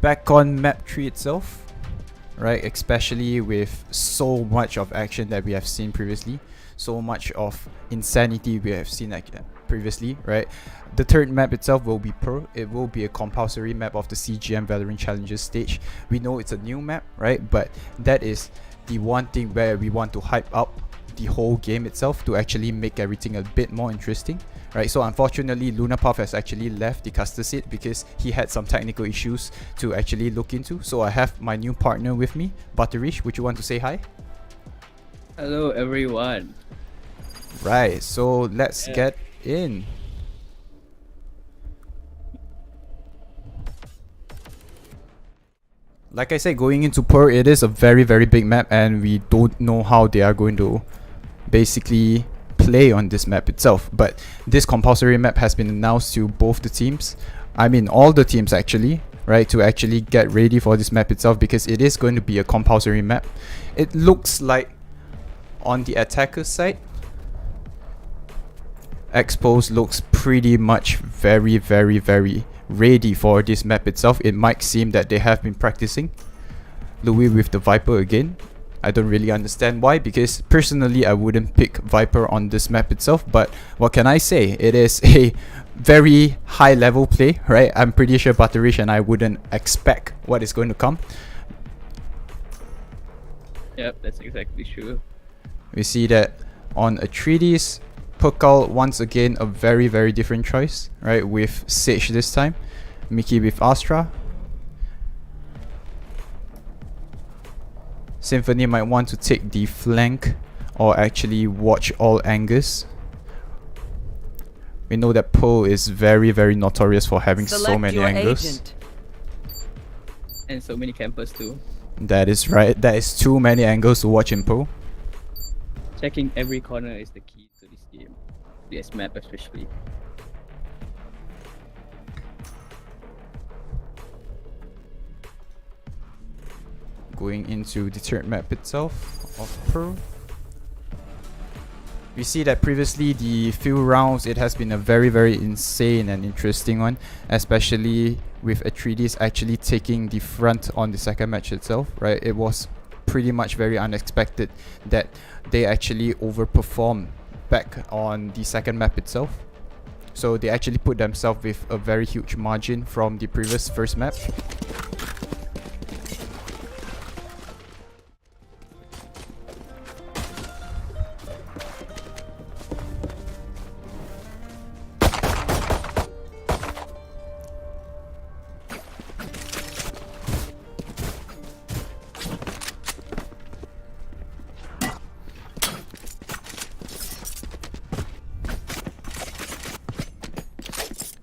back on map 3 itself, right? Especially with so much of action that we have seen previously, so much of insanity we have seen previously, right? The third map itself will be Pro. It will be a compulsory map of the SEAGM Valorant Challengers Stage. We know it's a new map, right? But that is the one thing where we want to hype up the whole game itself to actually make everything a bit more interesting, right? So unfortunately, LUNAR has actually left the caster seat because he had some technical issues to actually look into. So I have my new partner with me, Butterish. Would you want to say hi? Hello everyone. Right, so let's get in. Like I said, going into Pearl, it is a very big map, and we don't know how they are going to basically play on this map itself. But this compulsory map has been announced to both the teams, I mean all the teams actually, right, to actually get ready for this map itself, because it is going to be a compulsory map. It looks like on the attacker side, Expos looks pretty much very ready for this map itself. It might seem that they have been practicing. Louis with the Viper again. I don't really understand why, because personally I wouldn't pick Viper on this map itself, but what can I say? It is a very high level play, right? I'm pretty sure Butterish and I wouldn't expect what is going to come. Yep, that's exactly true. We see that on a 3Ds, Pukal once again a very different choice, right? With Sage this time, Mickey with Astra. Symphony might want to take the flank or actually watch all angles. We know that Poe is very notorious for having so many angles. Agent. And so many campers too. That is right. That is too many angles to watch in Poe. Checking every corner is the key to this game. This map especially. Going into the third map itself of Pro. We see that previously the few rounds it has been a very insane and interesting one, especially with a 3Ds actually taking the front on the second match itself, right? It was pretty much very unexpected that they actually overperformed back on the second map itself. So they actually put themselves with a very huge margin from the previous first map.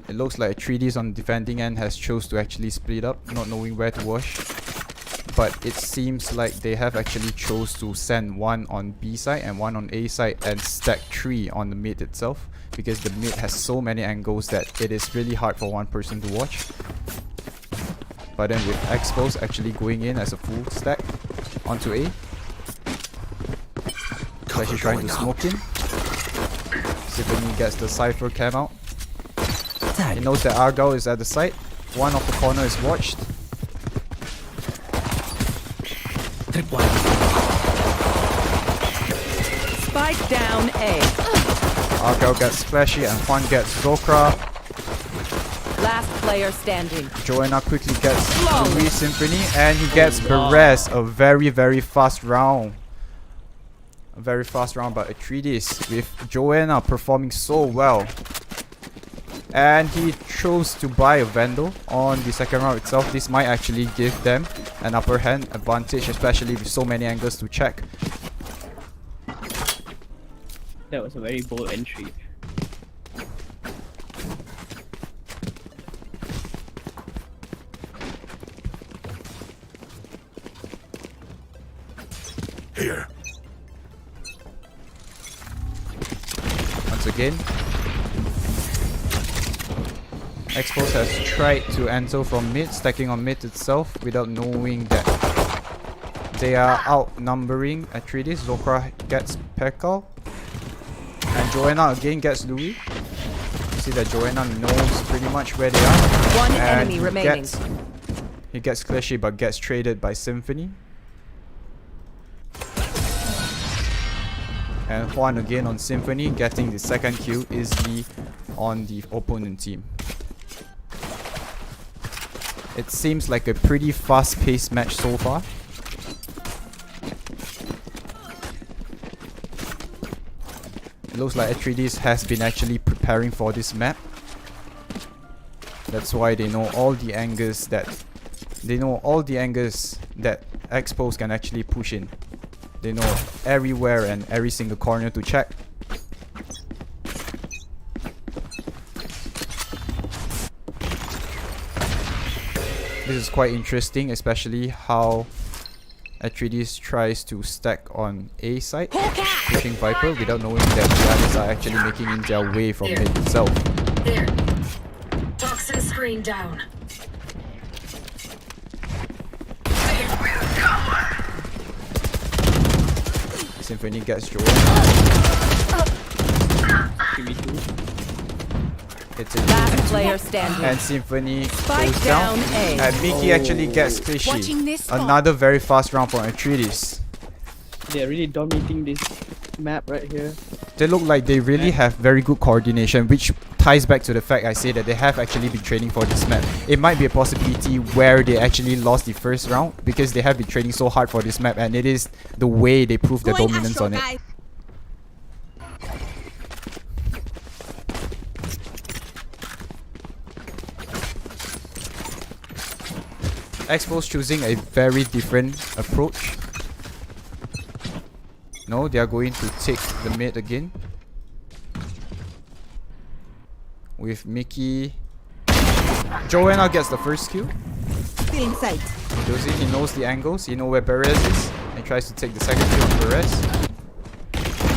It looks like 3Ds on the defending end has chose to actually split up, not knowing where to wash. But it seems like they have actually chose to send one on B side and one on A side and stack 3 on the mid itself, because the mid has so many angles that it is really hard for one person to watch. But then with Expos actually going in as a full stack onto A. So actually trying to smoke in. Symphony gets the Cypher cam out. He knows that Argyle is at the site. One of the corner is watched. Spike down A. Argyle gets Splashy and Juan gets Zokra. Last player standing. Joanna quickly gets Louis Symphony and he gets Perez. A very fast round. A very fast round by a 3Ds with Joanna performing so well. And he chose to buy a Vandal on the second round itself. This might actually give them an upper hand advantage, especially with so many angles to check. That was a very bold entry. Here. Once again, Expos has tried to enter from mid, stacking on mid itself without knowing that they are outnumbering at 3Ds. Zokra gets Pekal. And Joanna again gets Louis. You see that Joanna knows pretty much where they are. One and enemy remaining. He gets Cliche but gets traded by Symphony. And Juan again on Symphony, getting the second kill easily on the opponent team. It seems like a pretty fast-paced match so far. It looks like Atreides has been actually preparing for this map. That's why they know all the angles that Expos can actually push in. They know everywhere and every single corner to check. This is quite interesting, especially how Atreides tries to stack on A side, pushing Viper without knowing that the others are actually making in their way from mid itself. There. Toxin screen down. Symphony gets Joel. It's a Last player standing. and Symphony Spike goes down. down A. And Mickey actually gets Clichy. Another very fast round for Atreides. They're really dominating this map right here. They look like they really have very good coordination, which ties back to the fact I say that they have actually been training for this map. It might be a possibility where they actually lost the first round because they have been training so hard for this map, and it is the way they prove their dominance on it. Expos choosing a very different approach. No, they are going to take the mid again. With Mickey. Joanna gets the first kill. Still in sight. Josie, he knows the angles, he knows where Perez is, and tries to take the second kill on Perez.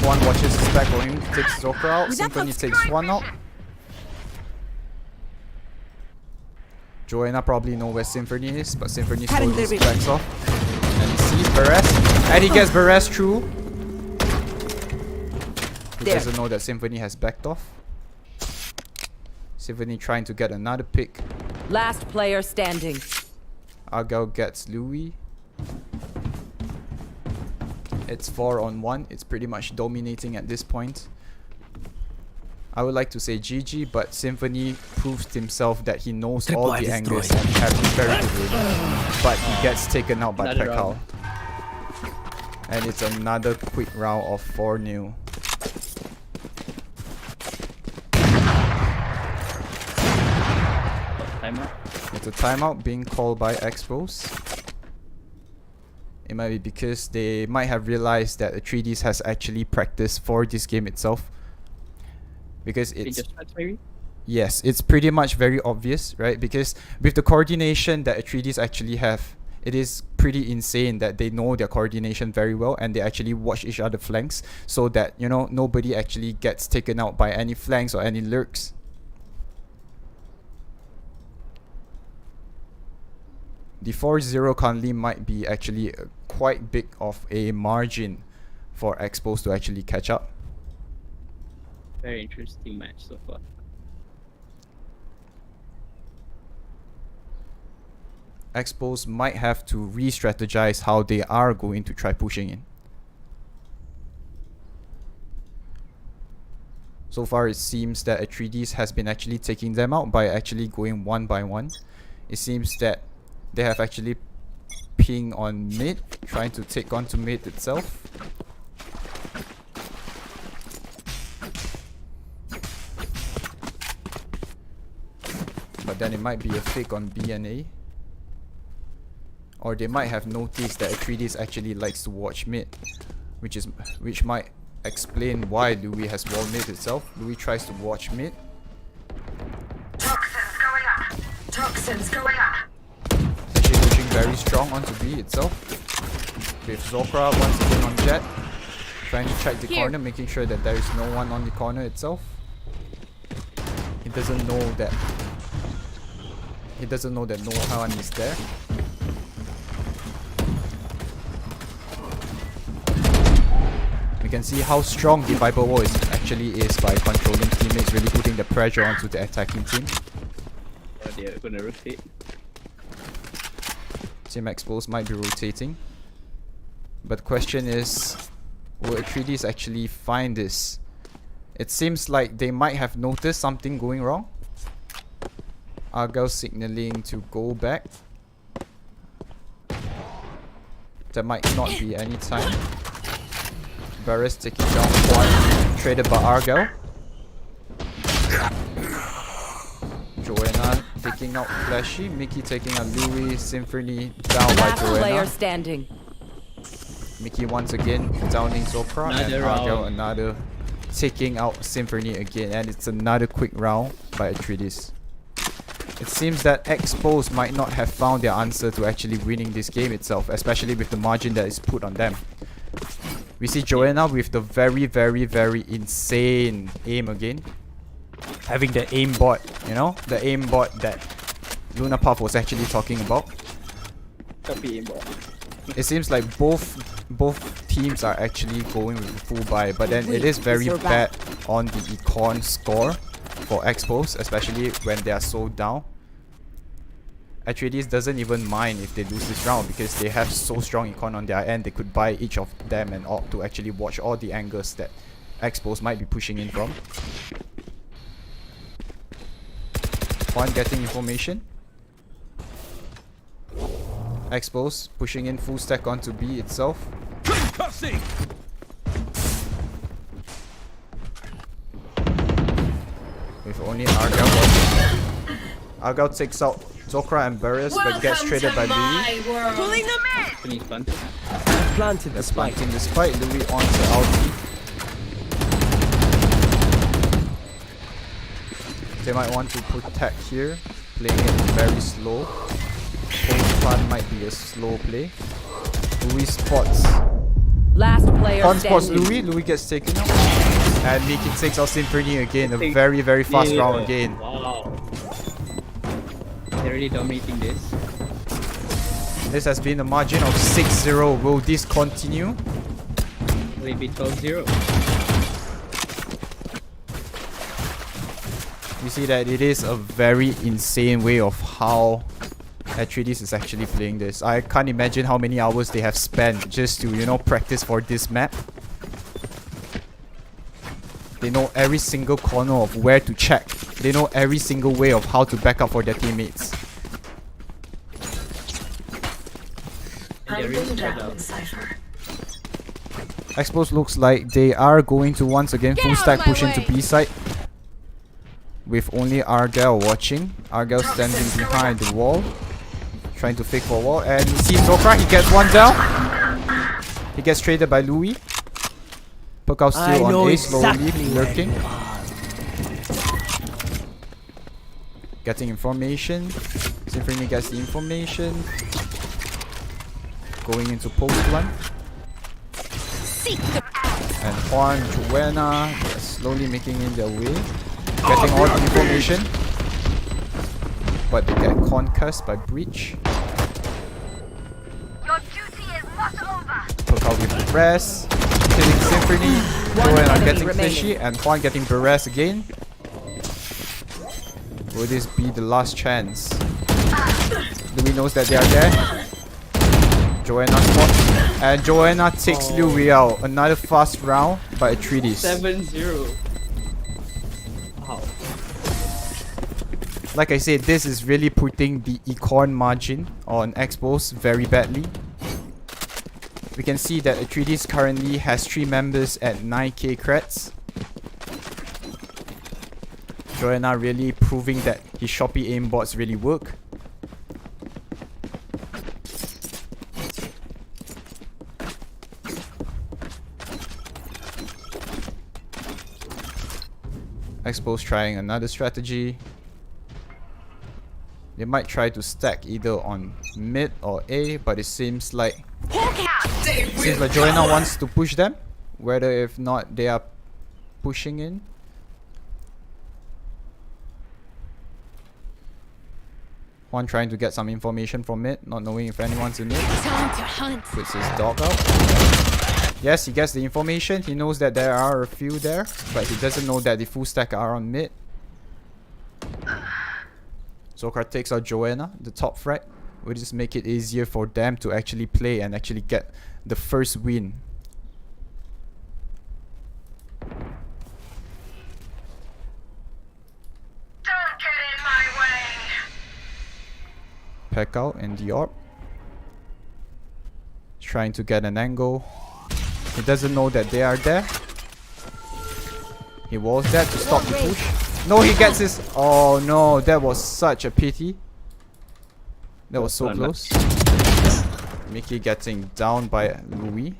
One watches his back for him, takes Zokra out, Symphony takes one out. Joanna probably knows where Symphony is, but Symphony slowly his backs off. And he sees Perez, and he gets Perez through. He doesn't know that Symphony has backed off. Symphony trying to get another pick. Last player standing. Argyle gets Louis. It's 4-on-1. It's pretty much dominating at this point. I would like to say GG, but Symphony proves himself that he knows all the angles and has been very good. But he gets taken out by Pekal. And it's another quick round of 4-0. Timeout. It's a timeout being called by Expos. It might be because they might have realized that Atreides has actually practiced for this game itself. Because it's... Yes, it's pretty much very obvious, right? Because with the coordination that Atreides actually have, it is pretty insane that they know their coordination very well and they actually watch each other flanks so that, you know, nobody actually gets taken out by any flanks or any lurks. The 4-0 currently might be actually quite big of a margin for Expos to actually catch up. Very interesting match so far. Expos might have to re-strategize how they are going to try pushing in. So far it seems that Atreides has been actually taking them out by actually going one by one. It seems that they have actually pinged on mid, trying to take on to mid itself. But then it might be a fake on B and A. Or they might have noticed that Atreides actually likes to watch mid, which might explain why Louis has wall mid itself. Louis tries to watch mid. Toxins going up. Toxins going up. Actually pushing very strong onto B itself. With Zokra once again on Jet. Trying to check the corner, making sure that there is no one on the corner itself. He doesn't know that no one is there. You can see how strong the Viper wall actually is by controlling teammates, really putting the pressure onto the attacking team. They're gonna rotate. Team Expose might be rotating. But the question is, will Atreides actually find this? It seems like they might have noticed something going wrong. Argyle signaling to go back. There might not be any time. Barris taking down one, traded by Argyle. Joanna taking out Flashy, Mickey taking out Louis, Symphony down by Last player Joanna. standing. Mickey once again downing Zokra, and Another Argyle round. another taking out Symphony again, and it's another quick round by Atreides. It seems that Expose might not have found their answer to actually winning this game itself, especially with the margin that is put on them. We see Joanna with the very insane aim again. Having the aimbot, you know? The aimbot that Luna Puff was actually talking about. Copy aimbot. It seems like both teams are actually going with full buy, but then it is very bad on the econ score for Expose, especially when they are so down. Atreides doesn't even mind if they lose this round because they have so strong econ on their end. They could buy each of them and opt to actually watch all the angles that Expose might be pushing in from. One getting information. Expose pushing in full stack onto B itself. With only Argyle watching. Argyle takes out Zokra and Barriers but gets traded by Louis. Pulling them in. Finish planted. Planted the spike. Planting the spike, Louis onto ulti. They might want to protect here, playing it very slow. Post plant might be a slow play. Louis spots. Last player Con spots standing. Louis gets taken out. And Mickey takes out Symphony again, a very fast round again. Wow. They're really dominating this. This has been a margin of 6-0. Will this continue? Will it be 12-0? You see that it is a very insane way of how Atreides is actually playing this. I can't imagine how many hours they have spent just to, you know, practice for this map. They know every single corner of where to check. They know every single way of how to back up for their teammates. And they're really spread Down, out. Cypher. Expose looks like they are going to once again full stack push into B side. With only Argyle watching. Argyle standing behind the wall. Trying to fake for a wall. And he sees Zokra, he gets one down. He gets traded by Louis. Perkao still on A, slowly lurking. Getting information. Symphony gets the information. Going into post one. And Juan, Joanna, they're slowly making in their way. Getting all the information. But they get concussed by Breach. Your duty is not over. Perkao with the press. Killing Symphony. Joanna enemy getting remaining. fishy. And Juan getting Barres again. Will this be the last chance? Louis knows that they are there. Joanna spots. And Joanna takes Louis out. Another fast round by Atreides. 7-0. Wow. Like I said, this is really putting the econ margin on Expose very badly. We can see that Atreides currently has 3 members at 9k creds. Joanna really proving that his Shopee aimbots really work. Expose trying another strategy. They might try to stack either on mid or A, but it seems like Joanna wants to push them. Whether if not they are pushing in. One trying to get some information from it, not knowing if anyone's in it. Time to hunt. Puts his dog out. Yes, he gets the information. He knows that there are a few there, but he doesn't know that the full stack are on mid. Zokar takes out Joanna, the top frag. Will just make it easier for them to actually play and actually get the first win. Don't get in my way. Peck out in the orb. Trying to get an angle. He doesn't know that they are there. He was there to stop the push. No, he gets his... Oh no, that was such a pity. That was so close. Mickey getting down by Louis.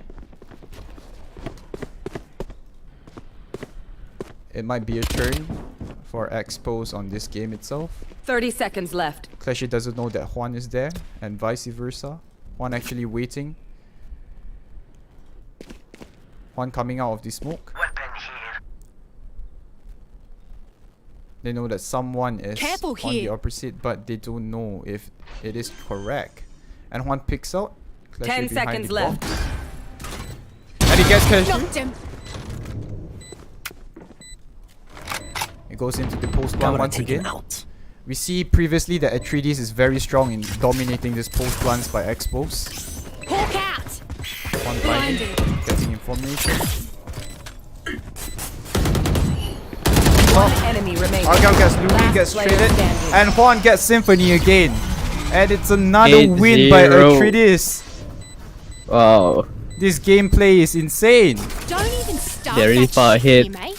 It might be a turn for Expose on this game itself. 30 seconds left. Clashy doesn't know that Juan is there, and vice versa. Juan actually waiting. Juan coming out of the smoke. They know that someone is Careful on the here. opposite, but they don't know if it is correct. And Juan picks out. Clashy 10 behind seconds the left. box. And he gets Clashy. Knocked him. It goes into the post one once again. We see previously that Atreides is very strong in dominating this post ones by Expose. Hawk out. One blinded, getting information. One enemy remaining. Argyle gets Louis, Last gets player traded, standing. and Juan gets Symphony again. And it's another win by 8-0. Atreides. Wow. This gameplay is insane. Don't even start. They're really that far shit, ahead. mate.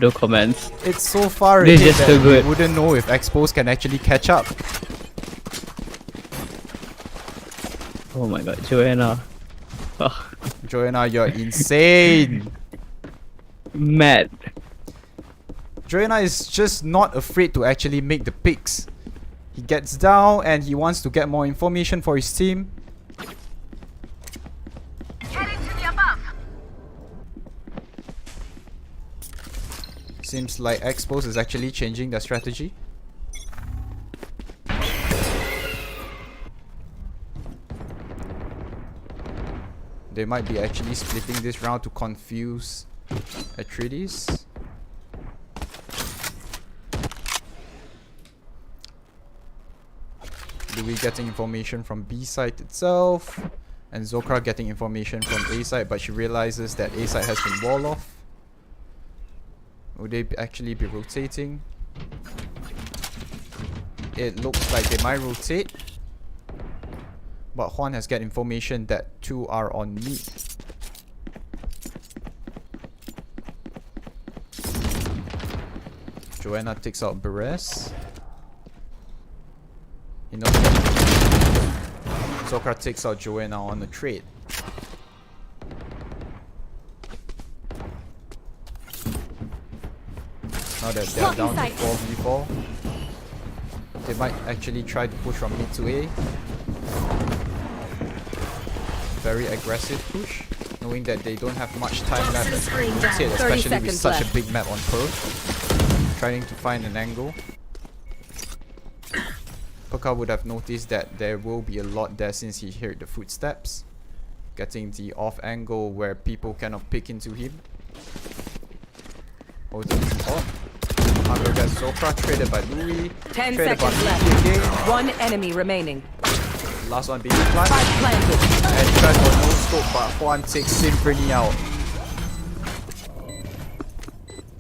No comments. It's so far This ahead is that too good. we wouldn't know if Expose can actually catch up. Oh my god, Joanna. Oh, Joanna, you're insane. mad. Joanna is just not afraid to actually make the picks. He gets down and he wants to get more information for his team. Heading to the above. Seems like Expose is actually changing their strategy. They might be actually splitting this round to confuse Atreides. Louis getting information from B side itself, and Zokra getting information from A side, but she realizes that A side has been walled off. Would they actually be rotating? It looks like they might rotate, but Juan has got information that two are on me. Joanna takes out Beres. He knows that Zokra takes out Joanna on the trade. Now that they are down to 4v4, they might actually try to push from mid to A. Very aggressive push, knowing that they don't have much time left to rotate, especially with such a big map on Pearl. Trying to find an angle. Puka would have noticed that there will be a lot there since he heard the footsteps. Getting the off angle where people cannot pick into him. Holding the off. Hunter gets Zokra, traded by Louis. 10 Traded by seconds Mickey left. again. One enemy remaining. Last one being planted. Spike planted. And tries for no scope, but Juan takes Symphony out.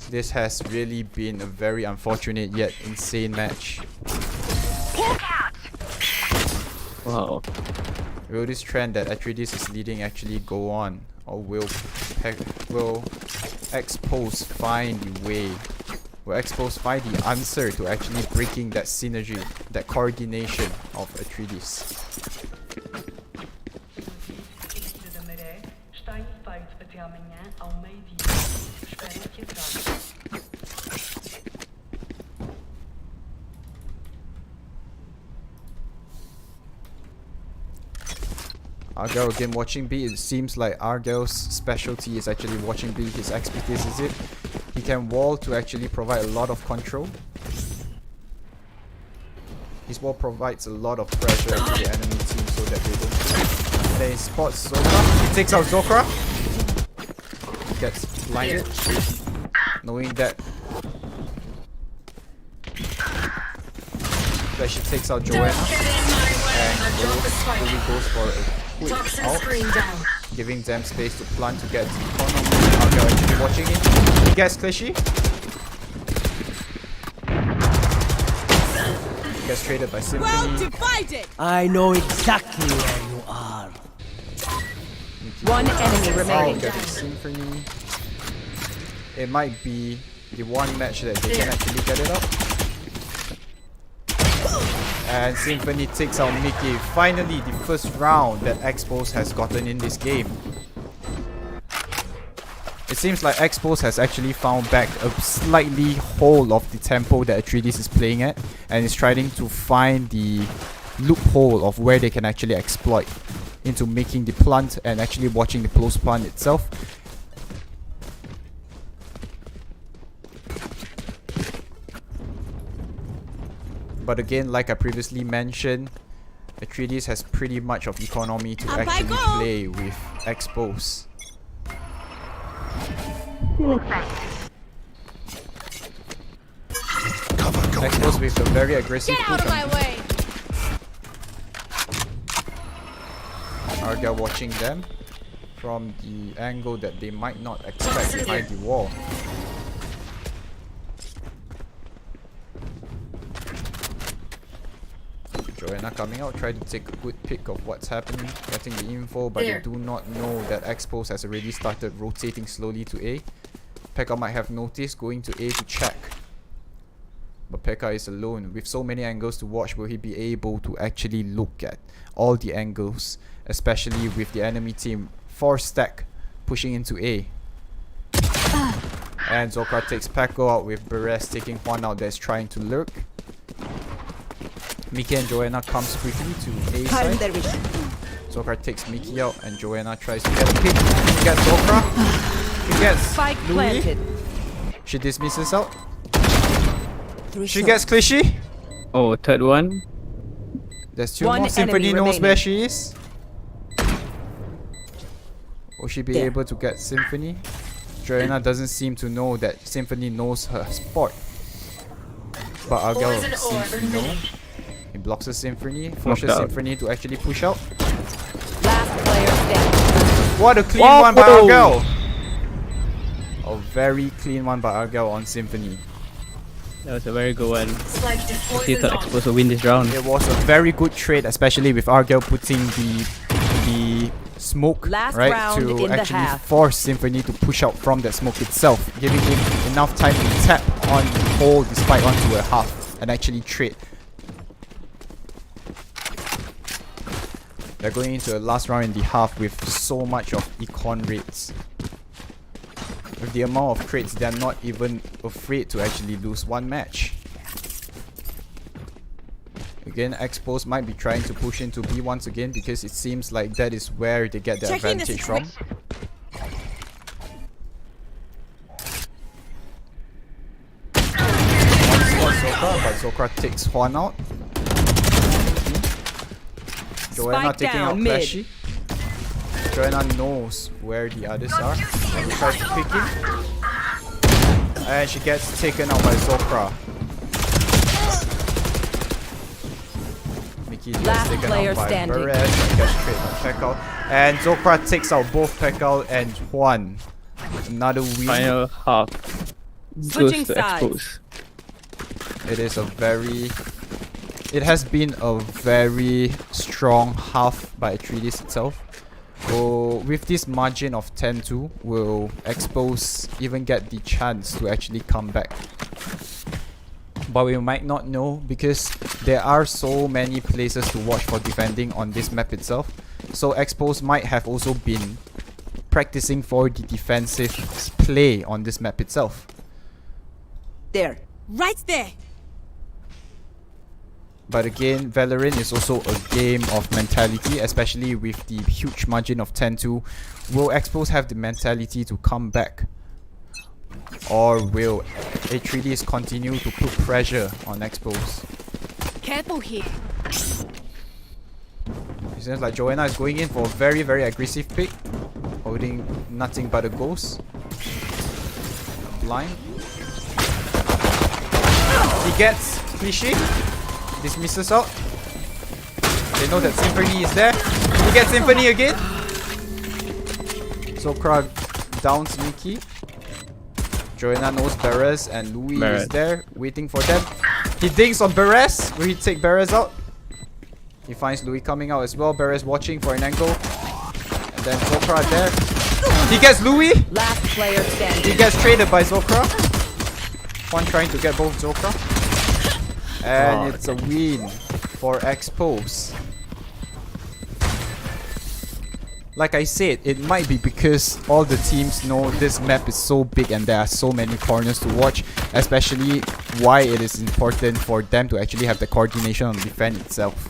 This has really been a very unfortunate yet insane match. Wow. Will this trend that Atreides is leading actually go on? Or will Expose find the way? Will Expose find the answer to actually breaking that synergy, that coordination of Atreides? Argyle again watching B. It seems like Argyle's specialty is actually watching B. His expertise is it. He can wall to actually provide a lot of control. His wall provides a lot of pressure to the enemy team so that they don't. And then he spots Zokra. He takes out Zokra. He gets blinded. Knowing that Flashy takes out Joanna. I've dropped the Really spike. goes for a quick Toxin out, screen down. giving them space to plant to get the economy. Argel actually watching it. He gets clishy. Gets traded by Symphony. divided. I know exactly where you are. One enemy remaining. Getting Symphony. It might be the one match that they can actually get it up. And Symphony takes out Mickey. Finally, the first round that Expos has gotten in this game. It seems like Expos has actually found back a slightly hold of the tempo that Atreides is playing at, and is trying to find the loophole of where they can actually exploit into making the plant and actually watching the close plant itself. But again, like I previously mentioned, Atreides has pretty much of economy to Up I actually go. play with Expos. Expos with a very aggressive Get out of push my on way. Argel watching them from the angle that they might not expect behind the wall. Joanna coming out, trying to take a good pick of what's happening, getting the info, but they do not know that Expos has already started rotating slowly to A. Pekka might have noticed, going to A to check. But Pekka is alone. With so many angles to watch, will he be able to actually look at all the angles, especially with the enemy team 4-stack pushing into A? And Zokar takes Pekka out with Beres taking one out that's trying to lurk. Miki and Joanna comes quickly to A side. Zokar takes Miki out and Joanna tries to get a pick. She gets Zokra. She gets Spike Louis. planted. She dismisses out. She gets Clichy. Oh, third one. There's two One more. Symphony enemy knows where remaining. she is. Will she be able to get Symphony? Joanna doesn't seem to know that Symphony knows her spot. But Argel Poison seems orb to know. remaining. He blocks the Symphony, forces out. Symphony to actually push out. Last player standing. What a clean Wow. one by Argel! A very clean one by Argel on Symphony. That was a very good one. Spike He poison thought on. Expos would win this round. It was a very good trade, especially with Argel putting the smoke Last right round to in the actually half. force Symphony to push out from that smoke itself, giving him enough time to tap on the hole despite onto a half and actually trade. They're going into a last round in the half with so much of econ rates. With the amount of crates, they're not even afraid to actually lose one match. Again, Expos might be trying to push into B once again because it seems like that is where they get the Checking the advantage from. One Zokra, but Zokra takes one out. Joanna Spike taking down, out mid. Flashy. Joanna knows where the others are and tries to pick him. And she gets taken out by Zokra. Mickey gets Last taken player out by standing. Perez and gets straight by Pekal. And Zokra takes out both Pekal and Juan. Another win. Final half. Switching Goes to sides. Expos. It has been a very strong half by Atreides itself. So with this margin of 10-2, will Expos even get the chance to actually come back? But we might not know because there are so many places to watch for defending on this map itself. So Expos might have also been practicing for the defensive play on this map itself. There. Right there. But again, Valorant is also a game of mentality, especially with the huge margin of 10-2. Will Expos have the mentality to come back? Or will Atreides continue to put pressure on Expos? Careful here. It seems like Joanna is going in for a very, very aggressive pick, holding nothing but a ghost. Blind. He gets cliche. Dismisses out. They know that Symphony is there. He gets Symphony again. Zokra downs Mickey. Joanna knows Beres and Louis is there waiting for them. He dinks on Beres. Will he take Beres out? He finds Louis coming out as well. Beres watching for an angle. And then Zokra there. He gets Louis. Last player standing. He gets traded by Zokra. One trying to get both Zokra. And it's a win for Expose. Like I said, it might be because all the teams know this map is so big and there are so many corners to watch, especially why it is important for them to actually have the coordination on the defense itself.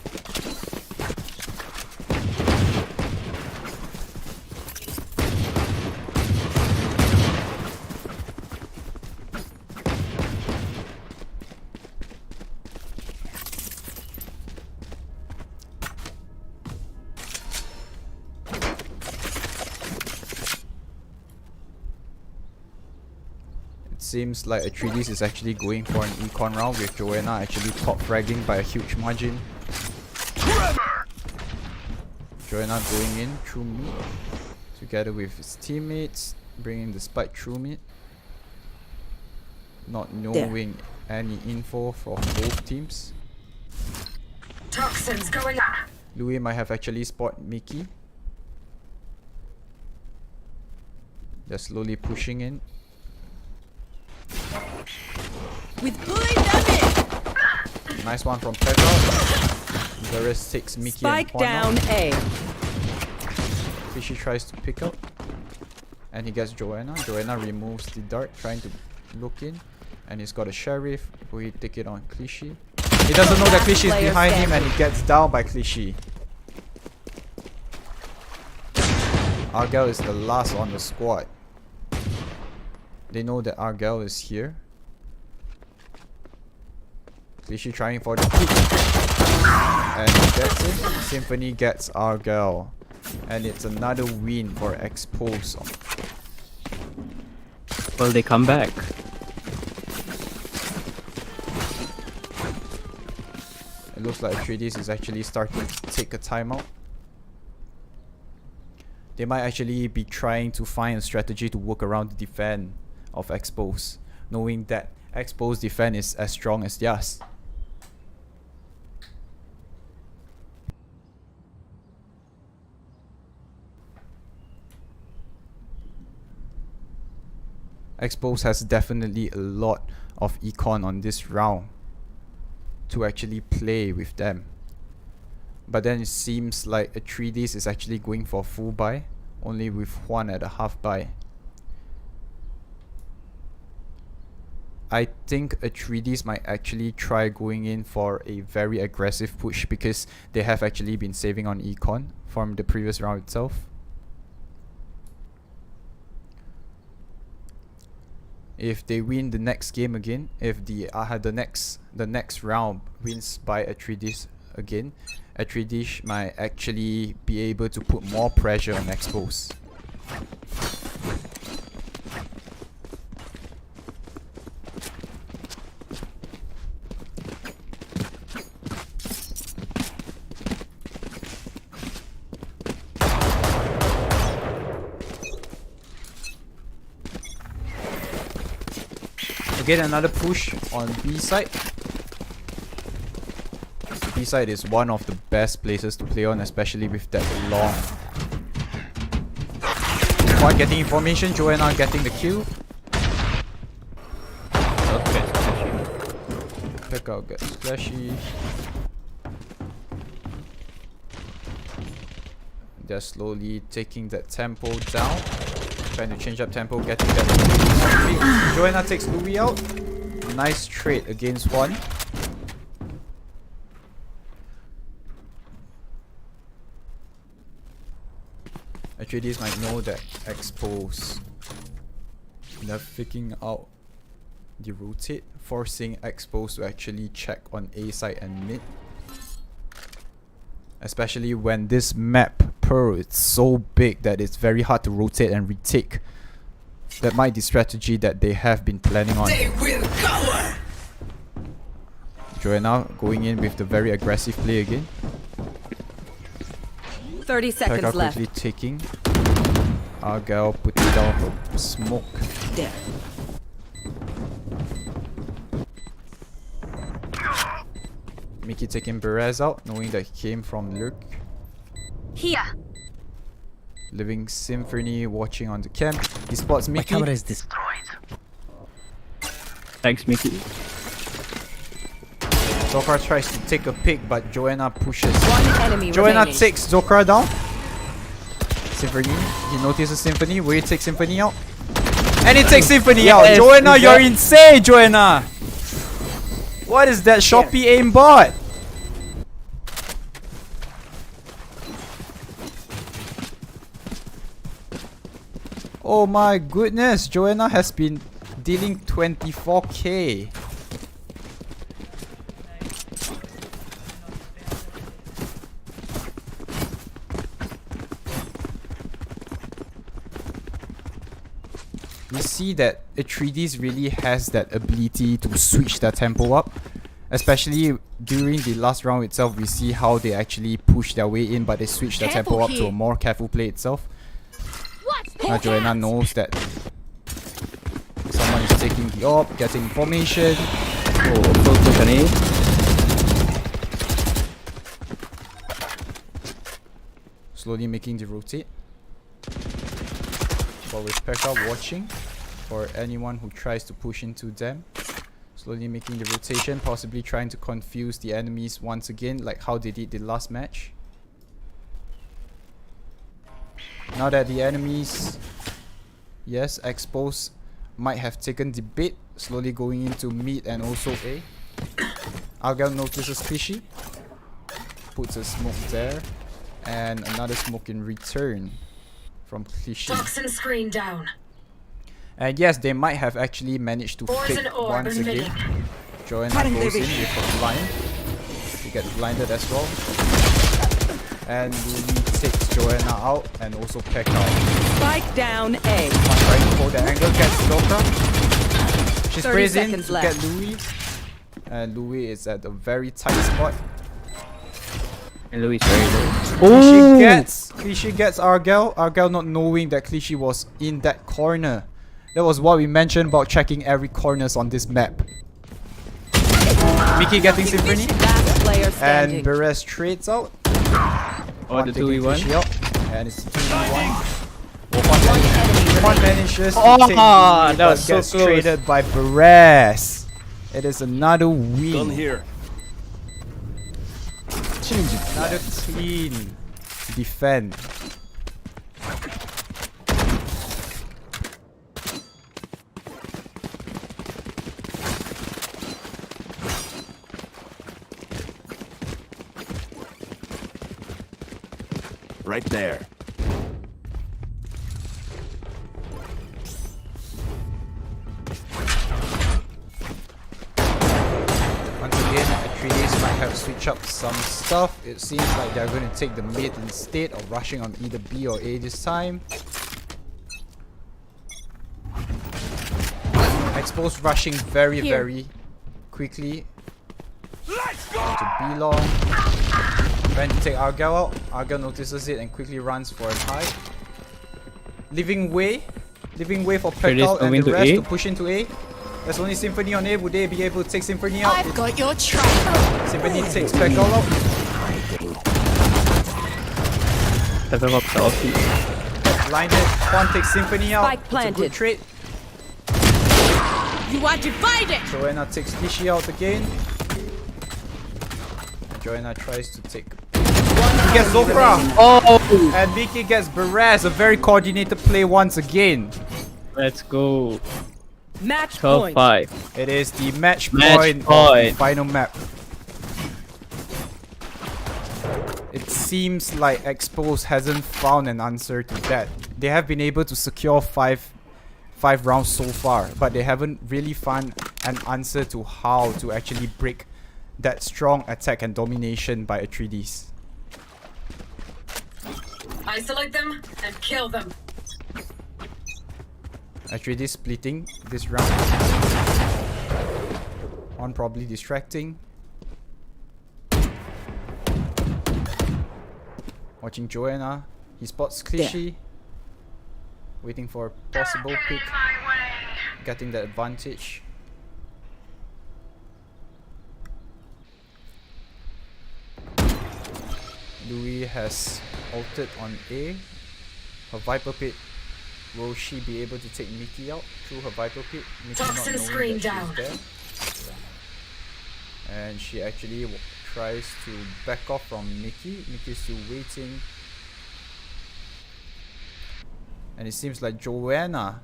Seems like a 3Ds is actually going for an econ round with Joanna actually top fragging by a huge margin. Joanna going in through mid together with his teammates, bringing the spike through mid. Not knowing any info from both teams. Toxins going up. Louis might have actually spotted Mickey. They're slowly pushing in. With bully damage. Nice one from Pekka. The rest takes Mickey Spike and down A. Fishy tries to pick up. And he gets Joanna. Joanna removes the dart, trying to look in. And he's got a Sheriff. Will he take it on Clichy? He doesn't know that Clichy is behind him and he gets down by Clichy. Argyle is the last on the squad. They know that Argyle is here. Clichy trying for the kick. And he gets it. Symphony gets Argyle. And it's another win for Expose. Will they come back? It looks like 3Ds is actually starting to take a timeout. They might actually be trying to find a strategy to work around the defense of Expose, knowing that Expose defense is as strong as theirs. Expose has definitely a lot of econ on this round to actually play with them. But then it seems like a 3Ds is actually going for full buy, only with one at a half buy. I think a 3Ds might actually try going in for a very aggressive push because they have actually been saving on econ from the previous round itself. If they win the next game again, if the next round wins by a 3Ds again, a 3D might actually be able to put more pressure on Expose. Again, another push on B side. B side is one of the best places to play on, especially with that long. One getting information, Joanna getting the kill. Pick out gets flashy. They're slowly taking that tempo down. Trying to change up tempo, getting that. Joanna takes Louis out. Nice trade against one. Actually, these might know that Expose. They're picking out the rotate, forcing Expose to actually check on A side and mid. Especially when this map, Pearl, it's so big that it's very hard to rotate and retake. That might be the strategy that they have been planning on. They will cower. Joanna going in with the very aggressive play again. 30 Pekka seconds left. quickly taking. Argyle putting down a smoke. There. Mickey taking Perez out, knowing that he came from Lurk. Here. Living Symphony watching on the camp. He spots My Mickey. camera is this. Thanks, Mickey. Zokra tries to take a pick, but Joanna pushes. One enemy Joanna remaining. takes Zokra down. Symphony. He notices Symphony. Will he take Symphony out? And he takes Symphony out. Joanna, you're insane, Joanna. What is that Shopee aimbot? Oh my goodness, Joanna has been dealing 24k. We see that Atreides really has that ability to switch their tempo up. Especially during the last round itself, we see how they actually push their way in, but they switch their tempo up to a more careful play itself. Now Joanna knows that someone is taking the op, getting information. Oh, full push on A. Slowly making the rotate. But with Pekka watching for anyone who tries to push into them. Slowly making the rotation, possibly trying to confuse the enemies once again, like how they did the last match. Now that the enemies, yes, Expose might have taken the bait, slowly going into mid and also A. Argyle notices Clichy, puts a smoke there, and another smoke in return from Clichy. Toxin screen down. And yes, they might have actually managed to Ores pick and ore once again. remaining. Joanna goes in with a blind. She gets blinded as well. And Luli takes Joanna out and also Pekka out. Spike down A. One trying to hold the angle, gets Zokra. She 30 sprays in seconds to left. get Louis. And Louis is at a very tight spot. And Louis very low. Clichy gets Argyle. Argyle not knowing that Clichy was in that corner. That was what we mentioned about checking every corners on this map. Mickey getting Symphony. Last player standing. And Perez trades out. Oh, the taking 2v1. Clichy out. And it's 2v1. One One manages to Oh, take that but was so gets close. traded by Perez. It is another win. Gun here. Another clean defend. Right there. Once again, Atreides might have switched up some stuff. It seems like they're going to take the mid instead of rushing on either B or A this time. Exposed rushing very quickly. Let's go! To B long. Trying to take Argyle out. Argyle notices it and quickly runs for a hide. Leaving way for Pekka and moving the to rest A. to push into A. There's only Symphony on A. Would they be able to take Symphony out? I've got your track. Symphony takes Pekka out. Level up the ulti. Blinded. Juan takes Symphony out. Spike It's a planted. good trade. You are divided. Joanna takes Clichy out again. Joanna tries to take. He gets Zokra. Oh! And Vicky gets Perez. A very coordinated play once again. Let's go. Match point. 12-5. It is the match Match point of the point. final map. It seems like Expose hasn't found an answer to that. They have been able to secure five rounds so far, but they haven't really found an answer to how to actually break that strong attack and domination by Atreides. Isolate them and kill them. Atreides splitting this round. One probably distracting. Watching Joanna. He spots Clichy. Waiting for a possible pick. Getting the advantage. Louis has altered on A. Her Viper Pit. Will she be able to take Mickey out through her Viper Pit? Mickey not Toxin knowing screen that down. she's there. And she actually tries to back off from Mickey. Mickey's still waiting. And it seems like Joanna.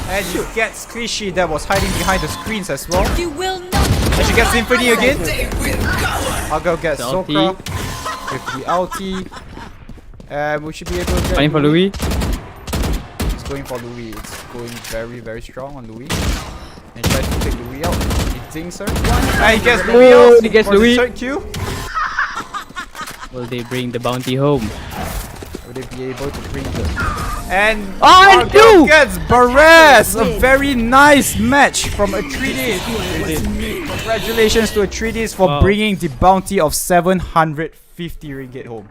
And she gets Clichy that was hiding behind the screens as well. You will not. And she gets Symphony again. Argyle gets The ulti. Sokra with the ulti. And we should be able to get Fine for Louis. It's going for Louis. It's going very, very strong on Louis. And he tries to take Louis out. He thinks her. And he gets Louis out. He gets for Louis. the third kill. Will they bring the bounty home? Will they be able to bring the... And I Argyle do! gets Barres! A very nice match from Atreides. Congratulations to Atreides for Wow. bringing the bounty of 750 ringgit home.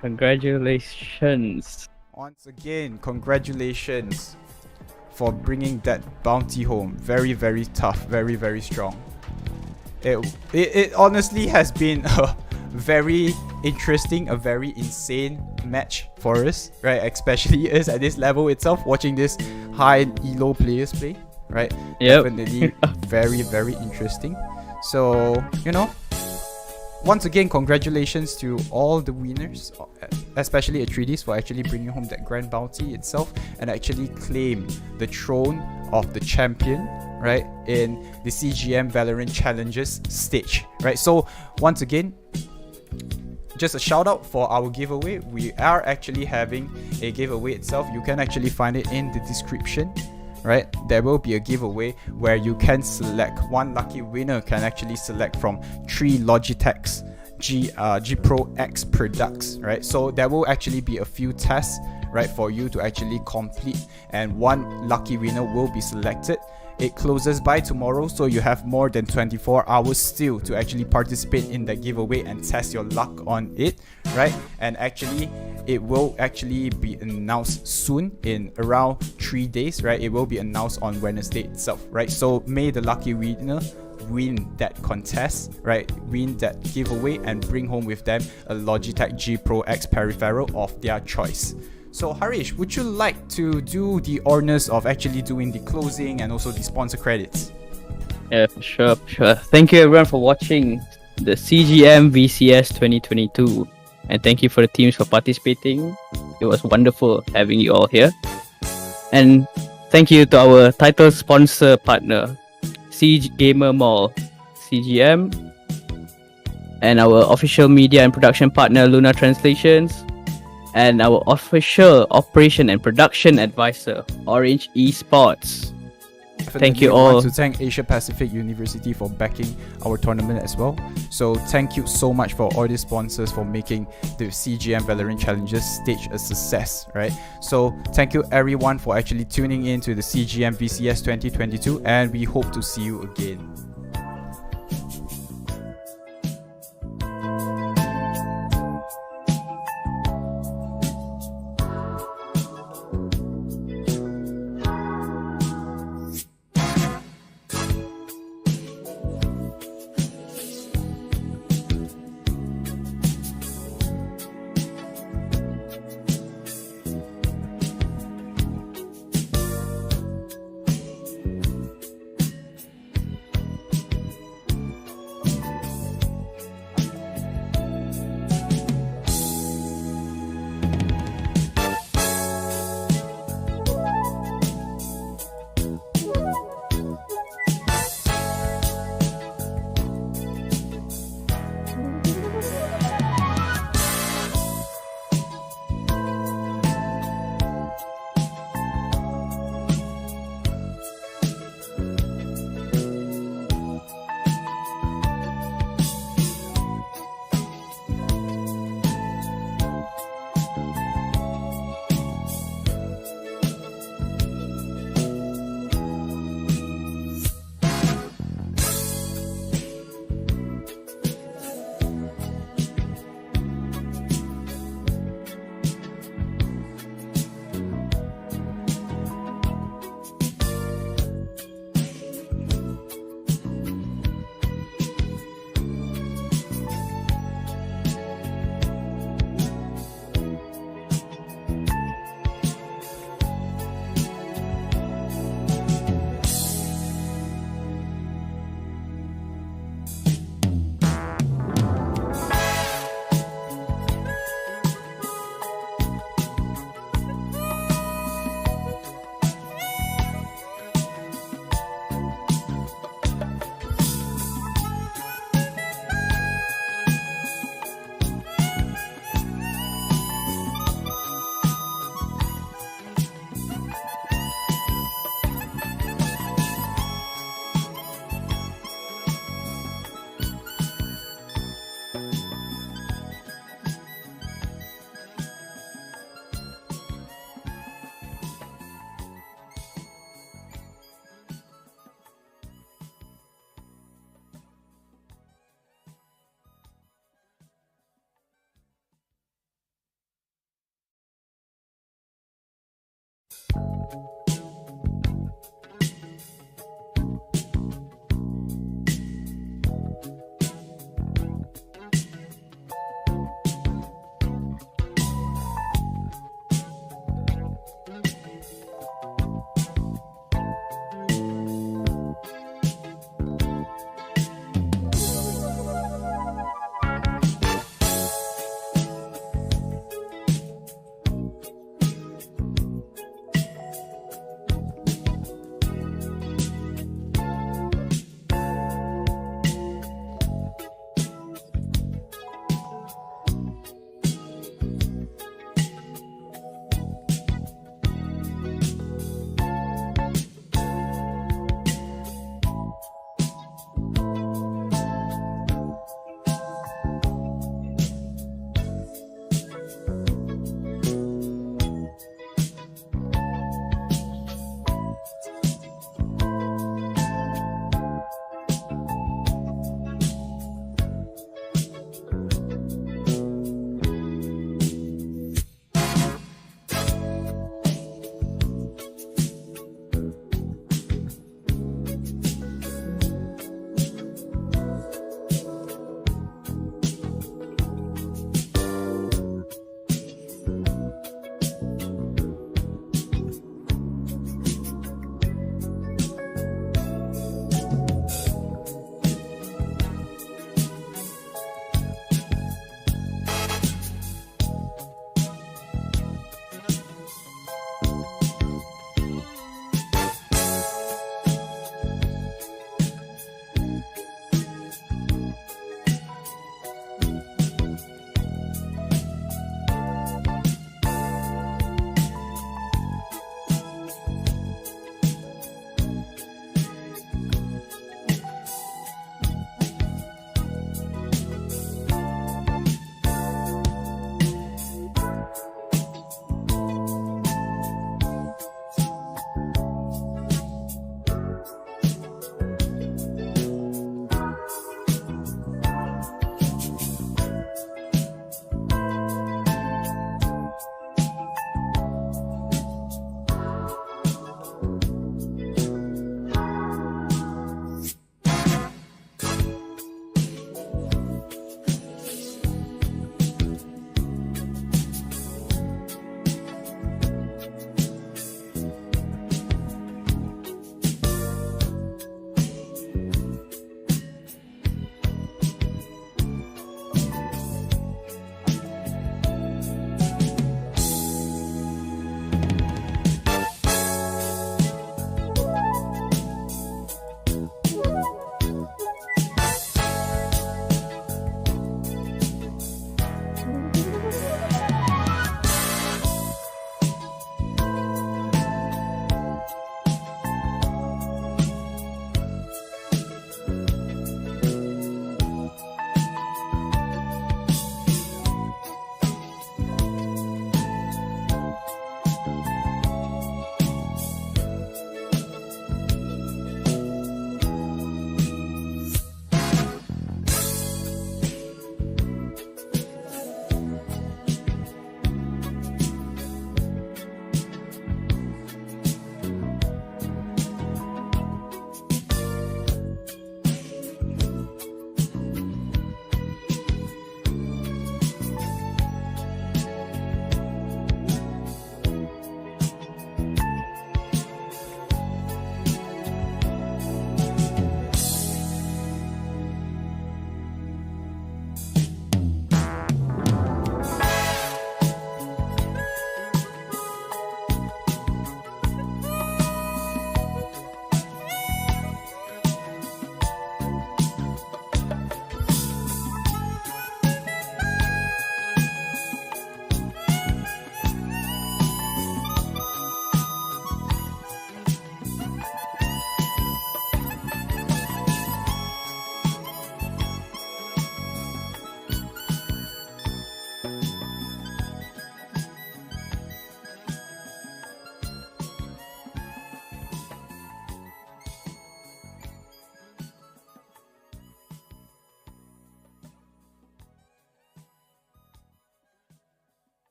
Congratulations. Once again, congratulations for bringing that bounty home. Very, very tough. Very, very strong. It honestly has been a very interesting, a very insane match for us, right? Especially us at this level itself, watching this high elo players play, right? Yep. Definitely very, very interesting. So, you know, once again, congratulations to all the winners, especially Atreides, for actually bringing home that grand bounty itself and actually claim the throne of the champion, right, in the SEAGM Valorant Challengers Stage, right? So, once again, just a shout out for our giveaway. We are actually having a giveaway itself. You can actually find it in the description, right? There will be a giveaway where you can select one lucky winner, can actually select from 3 Logitech's G Pro X products, right? So there will actually be a few tests, right, for you to actually complete, and one lucky winner will be selected. It closes by tomorrow, so you have more than 24 hours still to actually participate in the giveaway and test your luck on it, right? And actually, it will actually be announced soon, in around 3 days, right? It will be announced on Wednesday itself, right? So may the lucky winner win that contest, right? Win that giveaway and bring home with them a Logitech G Pro X peripheral of their choice. So Harish, would you like to do the honors of actually doing the closing and also the sponsor credits? Yeah, for sure. Thank you everyone for watching the SEAGM VCS 2022. And thank you for the teams for participating. It was wonderful having you all here. And thank you to our title sponsor partner, Siege Gamer Mall, SEAGM, and our official media and production partner, LUNAR Translations, and our official operation and production advisor, Orange eSports. Thank you I want all. to thank Asia Pacific University for backing our tournament as well. So thank you so much for all these sponsors for making the SEAGM Valorant Challengers Stage a success, right? So thank you everyone for actually tuning in to the SEAGM VCS 2022, and we hope to see you again.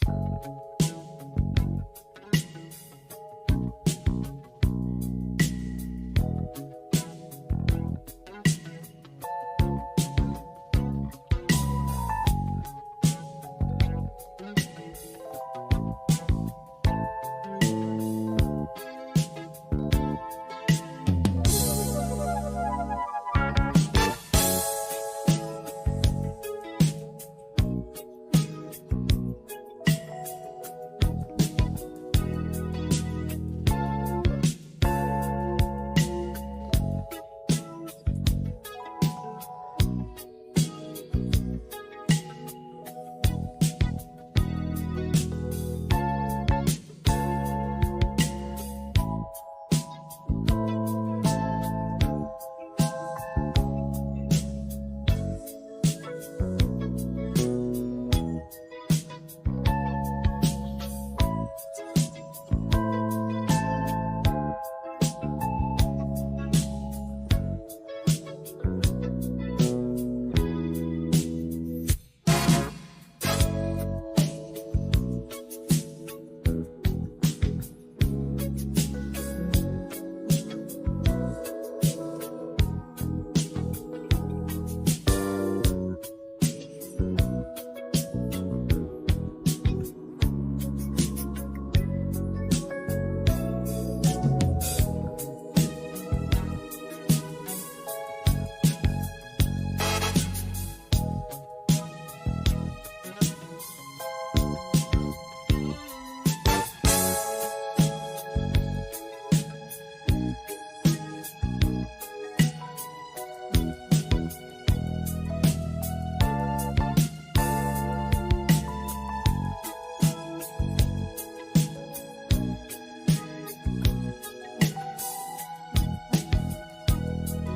you